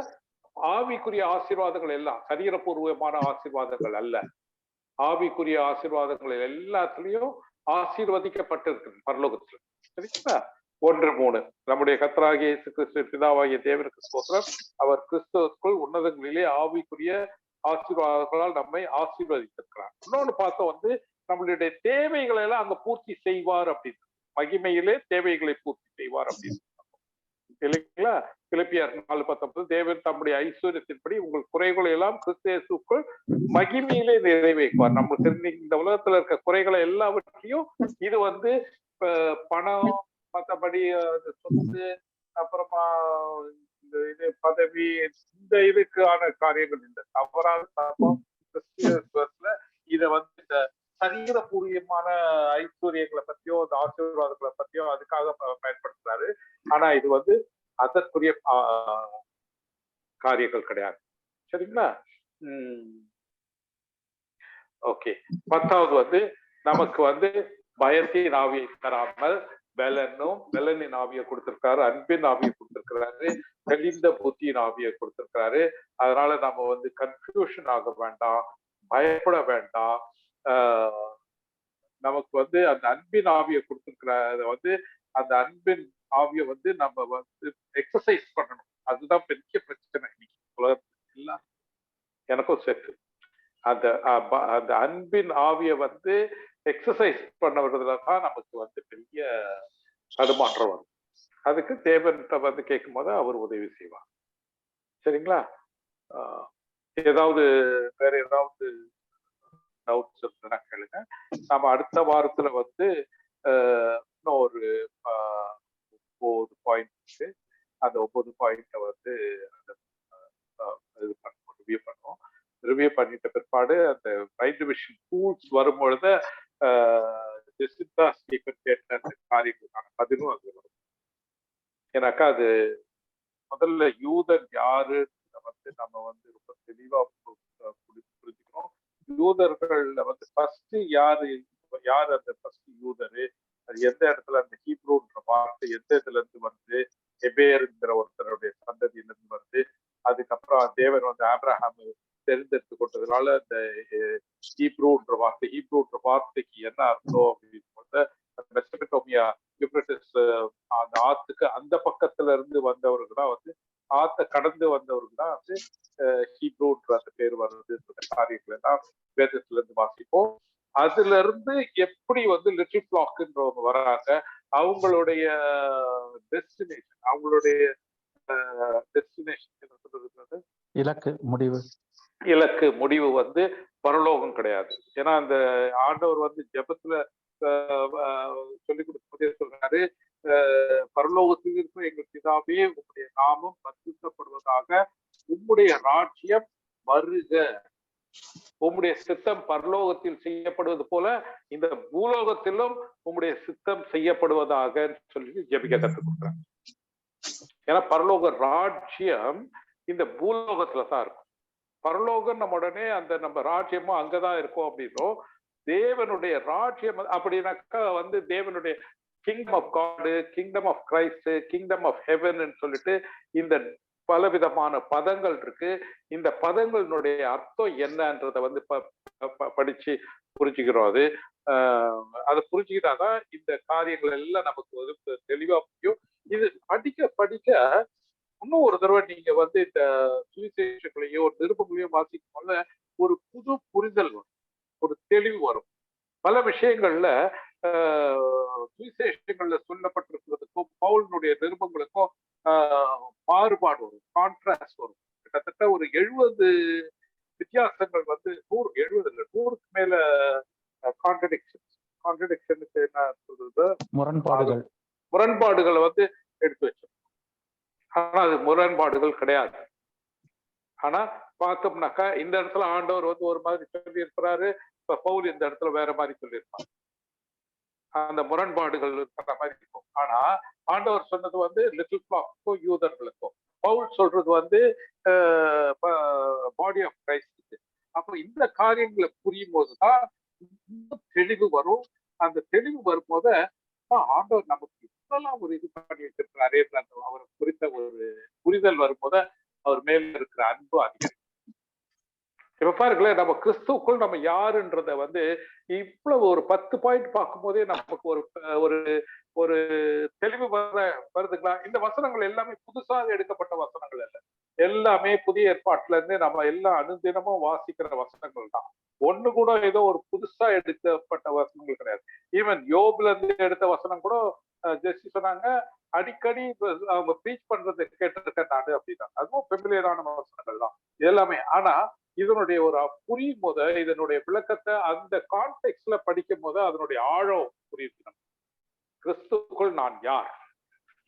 B: ஆவிக்குரிய ஆசீர்வாதங்கள் எல்லாம் சரீரபூர்வமான ஆசீர்வாதங்கள் அல்ல, ஆவிக்குரிய ஆசீர்வாதங்கள் எல்லாத்துலயும் ஆசீர்வதிக்கப்பட்டிருக்கு பரலோகத்துல. சரிங்களா? 1:3 நம்முடைய கர்த்தராகிய இயேசு கிறிஸ்து பிதாவாகிய தேவனுக்கு ஸ்தோத்திரம். அவர் கிறிஸ்துவுக்குள் உன்னதங்களிலே ஆவிக்குரிய ஆசீர்வாதங்களால் நம்மை ஆசீர்வதித்திருக்கிறார். இன்னொன்னு பார்த்தோம் வந்து நம்மளுடைய தேவைகளை எல்லாம் அங்க பூர்த்தி செய்வார் அப்படின்னு, மகிமையிலே தேவைகளை பூர்த்தி செய்வார் அப்படின்னு இல்லைங்களா? பிலிப்பியர் 4:19 தேவன் தம்முடைய ஐஸ்வர்யத்தின்படி உங்கள் குறைகளை எல்லாம் கிறிஸ்து இயேசுக்குள் மகிமையிலே நிறைவேற்றுவார். நம்ம தெரிஞ்ச இந்த உலகத்துல இருக்க குறைகளை எல்லாவற்றையும் இது வந்து பணம், மற்றபடி சொத்து, அப்புறமா இந்த இது பதவி, இந்த இதுக்கான காரியங்கள் இல்லை. தவறாக இத வந்து இந்த சரீரபூர்வமான ஐஸ்வர்யங்களை பத்தியோ இந்த ஆசீர்வாதங்களை பத்தியோ அதுக்காக பயன்படுத்துறாரு. ஆனா இது வந்து அதற்குரிய காரியங்கள் கிடையாது. சரிங்களா? ஓகே. 10வது வந்து நமக்கு வந்து பயத்தின் ஆவியை தராமல் பெலனின் ஆவியை கொடுத்திருக்காரு, அன்பின் ஆவியை கொடுத்திருக்கிறாரு, தெளிந்த புத்தியின் ஆவியை கொடுத்திருக்கிறாரு. அதனால நம்ம வந்து கன்ஃபியூஷன் ஆக வேண்டாம், பயப்பட வேண்டாம். நமக்கு வந்து அந்த அன்பின் ஆவியை கொடுத்திருக்கிற வந்து அந்த அன்பின் ஆவியை வந்து நம்ம வந்து எக்ஸசைஸ் பண்ணணும். அதுதான் பெரிய பிரச்சனை இன்னைக்கு உலகத்துல எல்லாம், எனக்கும் சேர்த்து. அந்த அன்பின் ஆவியை வந்து எக்ஸசைஸ் பண்ண வர்றதுலதான் நமக்கு வந்து பெரிய தடுமாற்றம் வரும். அதுக்கு தேவன்கிட்ட வந்து கேட்கும் போது அவர் உதவி செய்வார். சரிங்களா? ஏதாவது வேற ஏதாவது டவுட்ஸ் இருக்குன்னா கேளுங்க. நம்ம அடுத்த வாரத்துல வந்து இன்னும் ஒரு 9 பாயிண்ட் இருக்கு. அந்த 9 பாயிண்ட வந்து ரிவ்யூ பண்ணுவோம். ரிவ்யூ பண்ணிட்ட பிற்பாடு அந்த ரைட் டிவிஷன் டூல்ஸ் வரும்பொழுது காரியங்களுக்கான பதிலும் அது வரும். ஏன்னாக்கா அது முதல்ல யூதர் யாரு வந்து நம்ம வந்து ரொம்ப தெளிவா புரிஞ்சுக்கணும். யூதர்கள்ல வந்து ஃபர்ஸ்ட் யாரு அந்த ஃபர்ஸ்ட் யூதரு, அது எந்த இடத்துல அந்த ஹீப்ரூன்ற வார்த்தை எந்த இதுல இருந்து வருது, எபேருங்கிற ஒருத்தருடைய சந்ததியில இருந்து வருது. அதுக்கப்புறம் தேவன் வந்து ஆபிரகாம் தெரிந்தெடுத்து கொண்டதுனால அந்த ஹீப்ரூன்ற வார்த்தைக்கு என்ன அர்த்தம் அப்படின்னு மெசபடோமியா யூப்ரட்டிஸ் அந்த ஆத்துக்கு அந்த பக்கத்துல இருந்து வந்தவருக்கு தான் வந்து ஆத்த கடந்து வந்தவருக்கு தான் வந்து ஹீப்ரூன்ற அந்த பேர் வருதுன்ற காரியங்களை தான் வேதத்துல இருந்து வாசிப்போம். அதுல இருந்து எப்படி வந்து லிட்டில் ஃபிளாக்ன்றவங்க வராங்க, அவங்களுடைய டெஸ்டினேஷன், அவங்களுடைய டெஸ்டினேஷன் இலக்கு முடிவு வந்து பரலோகம் கிடையாது. ஏன்னா அந்த ஆண்டவர் வந்து ஜெபத்துல சொல்லிக் கொடுக்கும்போதே சொல்றாரு, பரலோகத்தில் இருக்கிற எங்கள் பிதாவே உம்முடைய நாமம் பரிசுத்தப்படுவதாக, உம்முடைய ராஜ்யம் வருக, உம்முடைய சித்தம் பரலோகத்தில் செய்யப்படுவது போல இந்த பூலோகத்திலும் உம்முடைய சித்தம் செய்யப்படுவதாக சொல்லி ஜெபிக்க கற்றுக் கொடுக்குறாங்க. ஏன்னா பரலோக ராஜ்யம் இந்த பூலோகத்துலதான் இருக்கும். பரலோகம் நம்ம உடனே அந்த நம்ம ராஜ்யமும் அங்கதான் இருக்கும் அப்படின்னும், தேவனுடைய ராஜ்யம் அப்படின்னாக்கா வந்து தேவனுடைய kingdom of God, kingdom of Christ, kingdom of heaven சொல்லிட்டு இந்த பலவிதமான பதங்கள் இருக்கு. இந்த பதங்களினுடைய அர்த்தம் என்னன்றத வந்து படிச்சு புரிஞ்சுக்கிறோம். அதை புரிஞ்சுக்கிட்டாதான் இந்த காரியங்கள் எல்லாம் நமக்கு வந்து தெளிவா புரியும். இது படிக்க படிக்க இன்னும் ஒரு தடவை நீங்க வந்து இந்த சுவிசேஷங்களையோ ஒரு நிருபங்களையோ வாசிக்கும் போல ஒரு புது புரிதல் வரும், ஒரு தெளிவு வரும். பல விஷயங்கள்ல சுவிசேஷங்கள்ல சொல்லப்பட்டிருக்கிறதுக்கும் பவுலினுடைய நிருபங்களுக்கும் மாறுபாடு வரும், கான்ட்ராஸ்ட் வரும். கிட்டத்தட்ட ஒரு 70 வித்தியாசங்கள் வந்து 100க்கு மேல கான்ட்ரடிக்ஷனுக்கு என்ன சொல்றது, முரண்பாடுகளை வந்து எடுத்து வச்சிருக்கோம். ஆனா அது முரண்பாடுகள் கிடையாது. ஆனா பார்த்தோம்னாக்கா இந்த இடத்துல ஆண்டவர் வந்து ஒரு மாதிரி சொல்லி இருக்கிறாரு, இப்ப பவுல் இந்த இடத்துல வேற மாதிரி சொல்லியிருப்பாங்க. அந்த முரண்பாடுகள் இருக்கிற மாதிரி இருக்கும். ஆனா ஆண்டவர் சொன்னது வந்து லிட்டில் ஃபிளாக்க்கும் யூதர்களுக்கும், பவுல் சொல்றது வந்து பாடி ஆஃப் கிரைஸ்ட். அப்போ இந்த காரியங்களை புரியும் போதுதான் தெளிவு வரும். அந்த தெளிவு வரும்போது ஆண்டவர் நமக்கு இப்பெல்லாம் ஒரு இது பண்ணி வச்சிருக்கிறாரே அவரை குறித்த ஒரு புரிதல் வரும்போது அவர் மேல இருக்கிற அன்பு அதிகரிக்கும். இப்ப பாருங்களேன், நம்ம கிறிஸ்துக்குள் நம்ம யாருன்றத வந்து இவ்வளவு ஒரு 10 பாயிண்ட் பார்க்கும் போதே நமக்கு ஒரு ஒரு தெளிவு வருதுங்களா? இந்த வசனங்கள் எல்லாமே புதுசாக எடுக்கப்பட்ட வசனங்கள் அல்ல, எல்லாமே புதிய ஏற்பாட்டுல இருந்து நம்ம எல்லாம் அனுதினமும் வாசிக்கிற வசனங்கள் தான். ஒண்ணு கூட ஏதோ ஒரு புதுசா எடுக்கப்பட்ட வசனங்கள் கிடையாது. ஈவன் யோபுல இருந்து எடுத்த வசனம் கூட ஜெஸ்டி சொன்னாங்க, அடிக்கடி அவங்க ப்ரீச் பண்றது கேட்டிருக்கேன் நானு அப்படின்னா, அதுவும் ஃபெமிலியரான வசனங்கள் தான் எல்லாமே. ஆனா இதனுடைய ஒரு புரியும் போது, இதனுடைய விளக்கத்தை அந்த கான்டெக்ட்ல படிக்கும் போது அதனுடைய ஆழம் புரியுது. கிறிஸ்துக்குள் நான் யார்,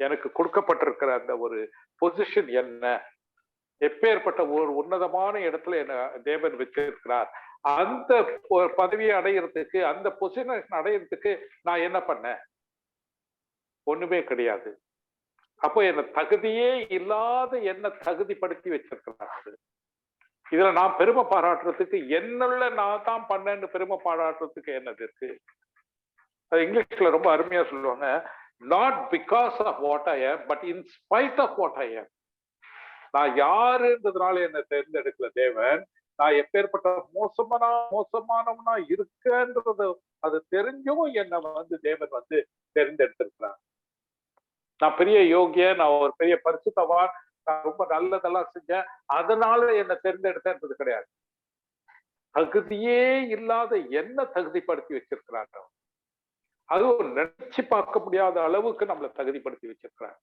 B: எனக்கு கொடுக்கப்பட்டிருக்கிற அந்த ஒரு பொசிஷன் என்ன, எப்பேற்பட்ட ஒரு உன்னதமான இடத்துல என்ன தேவன் வச்சிருக்கிறார், அந்த பதவியை அடையிறதுக்கு, அந்த பொசிஷன் அடையிறதுக்கு நான் என்ன பண்ணேன்? ஒண்ணுமே கிடையாது. அப்போ என்ன தகுதியே இல்லாத என்ன தகுதிப்படுத்தி வச்சிருக்கிறார். இதுல நான் பெருமை பாராட்டுறதுக்கு என்னுள்ள நான் தான் பண்ணேன்னு பெருமை பாராட்டுறதுக்கு என்னது இருக்கு? அது இங்கிலீஷ்ல ரொம்ப அருமையா சொல்லுவாங்க, not because of what I am but in spite of what I am. நான் யாருன்றதுனால என்ன தேர்ந்தெடுக்கல தேவன், நான் எப்பேற்பட்ட மோசமானவனா இருக்கேன்றது அது தெரிஞ்சும் என்னை வந்து தேவன் வந்து தேர்ந்தெடுத்திருக்கிறார். நான் பெரிய யோகிய, நான் ஒரு பெரிய பரிசுத்தவான், நான் ரொம்ப நல்லதெல்லாம் செஞ்சேன் அதனால என்ன தேர்ந்தெடுத்தது கிடையாது. தகுதியே இல்லாத என்ன தகுதிப்படுத்தி வச்சிருக்கிறாங்க. அதுவும் நினைச்சு பார்க்க முடியாத அளவுக்கு நம்மளை தகுதிப்படுத்தி வச்சிருக்கிறாங்க.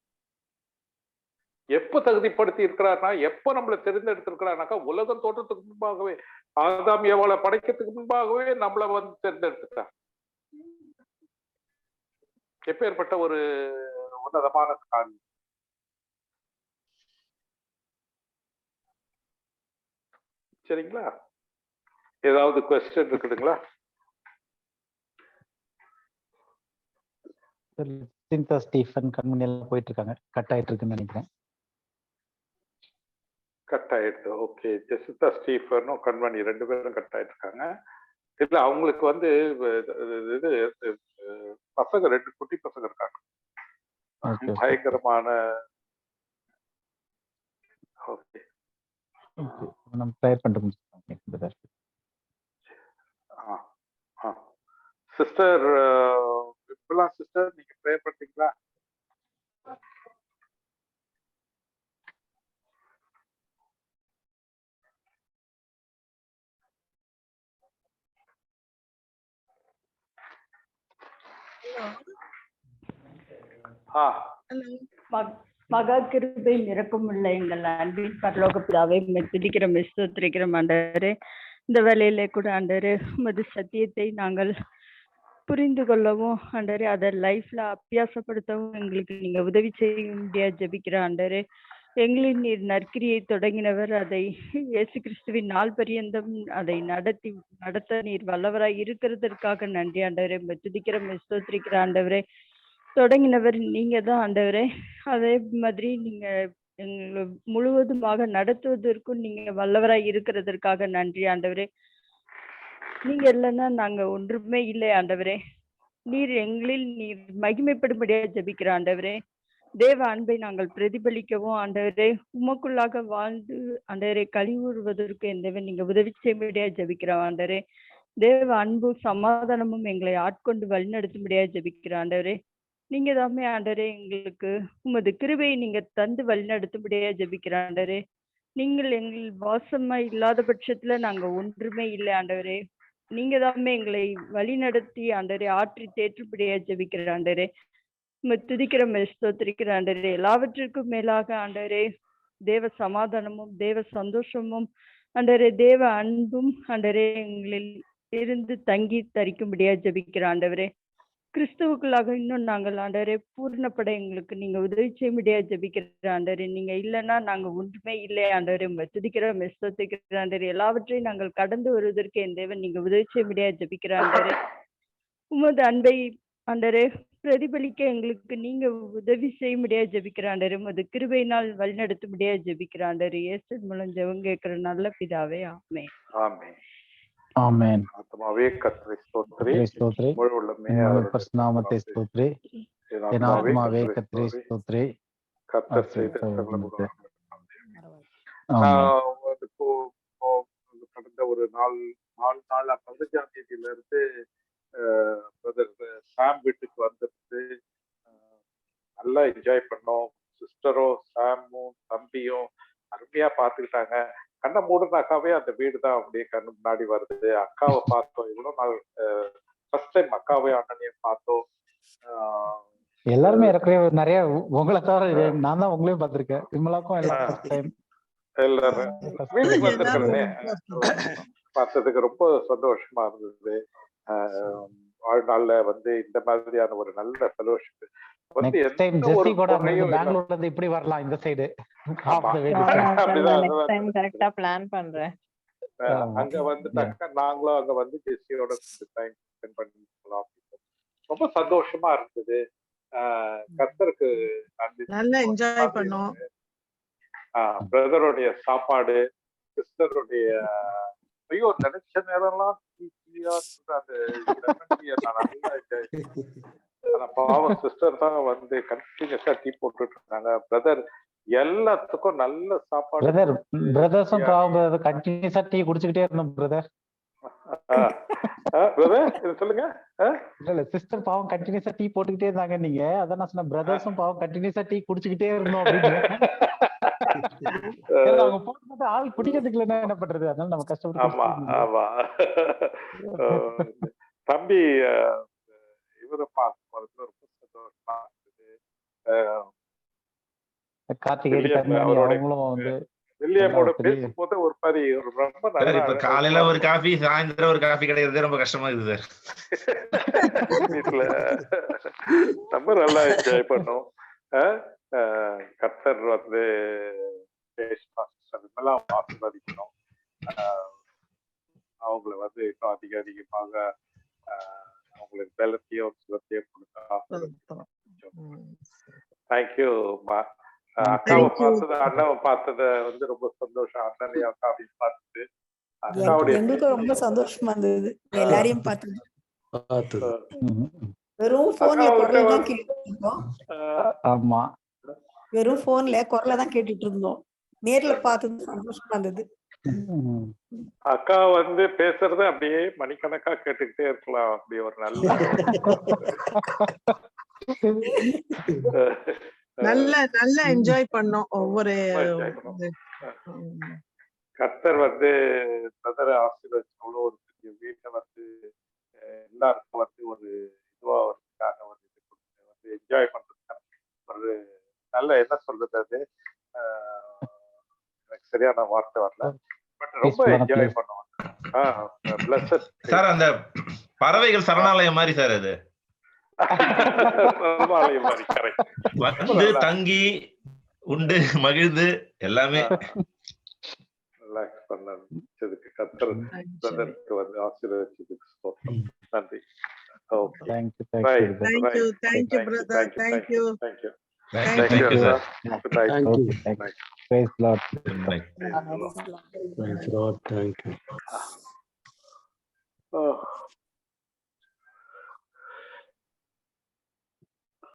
B: எப்ப தகுதிப்படுத்தி இருக்கிறார்னா, எப்ப நம்மளை தேர்ந்தெடுத்திருக்கிறாருனாக்கா உலகம் தோற்றத்துக்கு முன்பாகவே, ஆதாம் ஏவாளை படைக்கிறதுக்கு முன்பாகவே நம்மளை வந்து தேர்ந்தெடுத்துட்டார். எப்பேற்பட்ட ஒரு உன்னதமான காரியம். சரிங்களா? ஏதாவது குவெஸ்டின் இருக்குதுங்களா?
D: ஸ்டீஃபன் கண்மணி எல்லாம் போயிட்டு இருக்காங்க, கட் ஆயிட்டு இருக்குன்னு நினைக்கிறேன்.
B: கட் ஆயிடுது. ஓகே, ஜெசிதா ஸ்டீஃபனும் கண்மணி 2 பேரும் கட் ஆயிட்டு இருக்காங்க. இல்ல அவங்களுக்கு வந்து இது பசங்க 2 குட்டி பசங்க இருக்காங்க, பயங்கரமான. ஓகே,
D: நம்ம ப்ரேயர் பண்ணிட்டு
B: சிஸ்டர் விமலா சிஸ்டர், நீங்க ப்ரேயர் பண்ணீங்களா?
G: மகா கிருபை நிரப்பமுள்ள எங்கள் அன்பின் பரலோக பிதாவை துதிக்கிற ஸ்தோத்திரிக்கிற ஆண்டவரே, இந்த வேலையில கூட ஆண்டவரே உமது சத்தியத்தை நாங்கள் புரிந்து கொள்ளவும் ஆண்டவரே அதை லைஃப்ல அபியாசப்படுத்தவும் எங்களுக்கு நீங்க உதவி செய்ய முடியாது ஜெபிக்கிற ஆண்டவரே. எங்களின் நீர் நற்கிரியை தொடங்கினவர், அதை இயேசு கிறிஸ்துவின் நாள் பரியந்தம் அதை நடத்த நீர் வல்லவராய் இருக்கிறதற்காக நன்றி ஆண்டவரே. துதிக்கிற ஸ்தோத்திரிக்கிற ஆண்டவரே, தொடங்கினவர் நீங்க தான் ஆண்டவரே. அதே மாதிரி நீங்க எங்களை முழுவதுமாக நடத்துவதற்கும் நீங்க வல்லவராய் இருக்கிறதற்காக நன்றி ஆண்டவரே. நீங்க இல்லைன்னா நாங்க ஒன்றுமே இல்லை ஆண்டவரே. நீர் எங்களில் நீர் மகிமைப்படும்படியா ஜெபிக்கிற ஆண்டவரே. தேவ அன்பை நாங்கள் பிரதிபலிக்கவும் ஆண்டவரே, உமக்குள்ளாக வாழ்ந்து ஆண்டவரை கழிவுறுவதற்கு எந்தவன் நீங்க உதவி செய்யும்படியா ஜெபிக்கிற ஆண்டவரே. தேவ அன்பு சமாதானமும் எங்களை ஆட்கொண்டு வழிநடத்தும்படியா ஜெபிக்கிற ஆண்டவரே. நீங்க தாமே ஆண்டவரே எங்களுக்கு உமது கிருபையை நீங்க தந்து வழிநடத்தும்படியா ஜெபிக்கிற ஆண்டவரே. நீங்கள் எங்கள் வாசமா இல்லாத பட்சத்துல நாங்க ஒன்றுமே இல்லை ஆண்டவரே. நீங்க தாமே எங்களை வழி நடத்தி ஆண்டவரே ஆற்றி தேற்றுப்படியா ஜெபிக்கிற ஆண்டவரே. துதிக்கிற ஸ்தோத்திரிக்கிற ஆண்டவரே. எல்லாவற்றிற்கும் மேலாக ஆண்டவரே தேவ சமாதானமும் தேவ சந்தோஷமும் ஆண்டவரே தேவ அன்பும் ஆண்டவரே எங்களில் இருந்து தங்கி தரிக்கும்படியா ஜெபிக்கிற ஆண்டவரே. கிறிஸ்துவுக்குள்ளாக இன்னும் நாங்கள் ஆண்டவரே பூர்ணப்பட எங்களுக்கு நீங்க உதவி செய்ய முடியாது ஜெபிக்கிற ஆண்டவரே. நீங்க இல்லைன்னா நாங்க ஒன்றுமே இல்லை ஆண்டவரே. துதிக்கிற ஸ்தோத்திரிக்கிற ஆண்டவரே. எல்லாவற்றையும் நாங்கள் கடந்து வருவதற்கு என் தேவன் நீங்க உதவி செய்ய முடியாது ஜெபிக்கிற ஆண்டவரே. உமது அன்பை ஆண்டவரே பிரதிபலிக்க எங்களுக்கு நீங்க உதவி செய்ய முடியாது ஜெபிக்கிற ஆண்டவரே. உமது கிருபையினால் வழிநடத்த முடியாது ஜெபிக்கிற ஆண்டவரே. இயேசு மூலம் ஜெபம் கேட்கிற நல்ல பிதாவே, ஆமென்.
B: ஆமென்.
D: ஆமென்.
B: ஆத்மாவே கர்த்தரை ஸ்தோத்திரி,
D: ஸ்தோத்திரி,
B: முழு உள்ளமே
D: உம்முடைய பரிசுநாமத்தை ஸ்தோத்திரி, என் ஆத்மாவே கர்த்தரை ஸ்தோத்திரி,
B: கர்த்தர் செய்த சகல
D: ஆமென்.
B: கடந்த ஒரு 15ஆம் தேதியில இருந்து சாம் வீட்டுக்கு வந்துட்டு நல்லா என்ஜாய் பண்ணோம். சிஸ்டரும் சாமும் தம்பியும் அருமையா பாத்துக்கிட்டாங்க. கண்ணை மூடுனாக்காவே அந்த வீடு தான் அப்படியே கண்ணு முன்னாடி வருது. அக்காவை பார்த்தோம், இவ்வளவு நாள் ஃபர்ஸ்ட் டைம் அக்காவை அண்ணனையும் பார்த்தோம்.
D: எல்லாருமே நிறைய உங்களை தவிர நான் தான் உங்களையும் பார்த்திருக்கேன். விமலாக்கும்
B: எல்லாரும் வீட்டுக்கு வந்திருக்கிறேனே பார்த்ததுக்கு ரொம்ப சந்தோஷமா இருந்தது. வாழ்நாள்ல வந்து இந்த மாதிரியான ஒரு நல்ல ஃபெலோஷிப் வந்து
D: பெங்களூர்ல இருந்து இப்படி வரலாம் இந்த சைடு.
B: அங்க வந்துட்டாங்க, நாங்களும் அங்க வந்து ஜெஸ்ஸியோட டைம் ஸ்பெண்ட் பண்ணிக்கலாம். ரொம்ப சந்தோஷமா இருந்தது. கர்த்தருக்கு
F: நல்லா என்ஜாய் பண்ணோம்.
B: பிரதருடைய சாப்பாடு, சிஸ்டருடைய ஐயோ நினைச்ச நேரம்லாம் அந்த பாவம் சிஸ்டர் தான் வந்து கண்டினியூஸா டீ போட்டுட்டு இருந்தாங்க. பிரதர் எல்லாத்துக்கும் நல்ல சாப்பாடு.
D: பிரதர்ஸும் பாவம் கண்டினியூஸா டீ குடிச்சுக்கிட்டே இருந்தோம் பிரதர்.
B: சொல்லுங்க.
D: இல்ல சிஸ்டர் பாவம் கண்டினியூஸா டீ போட்டுக்கிட்டே இருந்தாங்க. நீங்க அதான் நான் சொன்ன பிரதர்ஸும் பாவம் கண்டினியூஸா டீ குடிச்சுக்கிட்டே இருந்தோம் அப்படின்னு. அவங்க போட்டு ஆள் குடிக்கிறதுக்கு இல்லைன்னா என்ன பண்றது, அதனால நம்ம கஷ்டப்பட்டு.
B: ஆமா ஆமா. தம்பி இவரை பார்க்கும்போது ரொம்ப சந்தோஷமா இருந்தது. வில்லியமோட பேசும்போது ஒரு மாதிரி ரொம்ப நல்லா.
H: காலையில ஒரு காஃபி, சாயந்தரம் ஒரு காஃபி கிடைக்கிறது ரொம்ப கஷ்டமா இருக்குது
B: வீட்டுல. ரொம்ப நல்லா என்ஜாய் பண்ணோம். கர்த்தர் வந்து ஆசீர்வதிக்கணும். அவங்கள வந்து இன்னும் அதிகமாக அவங்களுக்கு பலத்தையும் சுகத்தையும் கொடுத்தா. தேங்க்யூ. அக்காவை பார்த்தது, அண்ணாவை பார்த்தது வந்து ரொம்ப சந்தோஷம். அண்ணனையும் அக்காவையும் பார்த்துட்டு
C: எங்களுக்கு ரொம்ப சந்தோஷமா இருந்தது. எல்லாரையும் பார்த்தது. வெறும் போன்ல குரல் தான் கேட்டுட்டு இருந்தோம்.
D: ஆமா,
C: வெறும் போன்ல குரலை தான் கேட்டுட்டு இருந்தோம். நேர்ல பார்த்தது சந்தோஷமா இருந்தது.
B: அக்கா வந்து பேசுறது அப்படியே மணிக்கணக்கா கேட்டுக்கிட்டே இருக்கலாம். அப்படி ஒரு
F: நல்ல என்ஜாய் பண்ணோம் ஒவ்வொரு
B: கர்த்தர் வந்து பிரதர் ஆசீர்வதிச்சு அவ்வளோ ஒரு பெரிய வீட்டை வந்து எல்லாருக்கும் வந்து ஒரு இதுவா வரதுக்காக வந்து இது கொடுத்து வந்து என்ஜாய் பண்றதுக்கான ஒரு நல்ல என்ன சொல்றது அது எனக்கு சரியான வார்த்தை வரல, பட் ரொம்ப என்ஜாய் பண்ணுவாங்க.
H: சார் அந்த பறவைகள் சரணாலயம் மாதிரி சார் அது
B: சரணாலயம் மாதிரி கரெக்ட்.
H: வந்து தங்கி உண்டு மகிழ்ந்து எல்லாமே
B: ரிலாக்ஸ் பண்ணதுக்கு கர்த்தர் பிரதருக்கு வந்து ஆசீர்வதிச்சதுக்கு ஸ்தோத்திரம். நன்றி. Okay,
F: thank you brother, thank you.
H: Thank you sir.
D: Praise Lord.
B: Praise Lord. Thank you.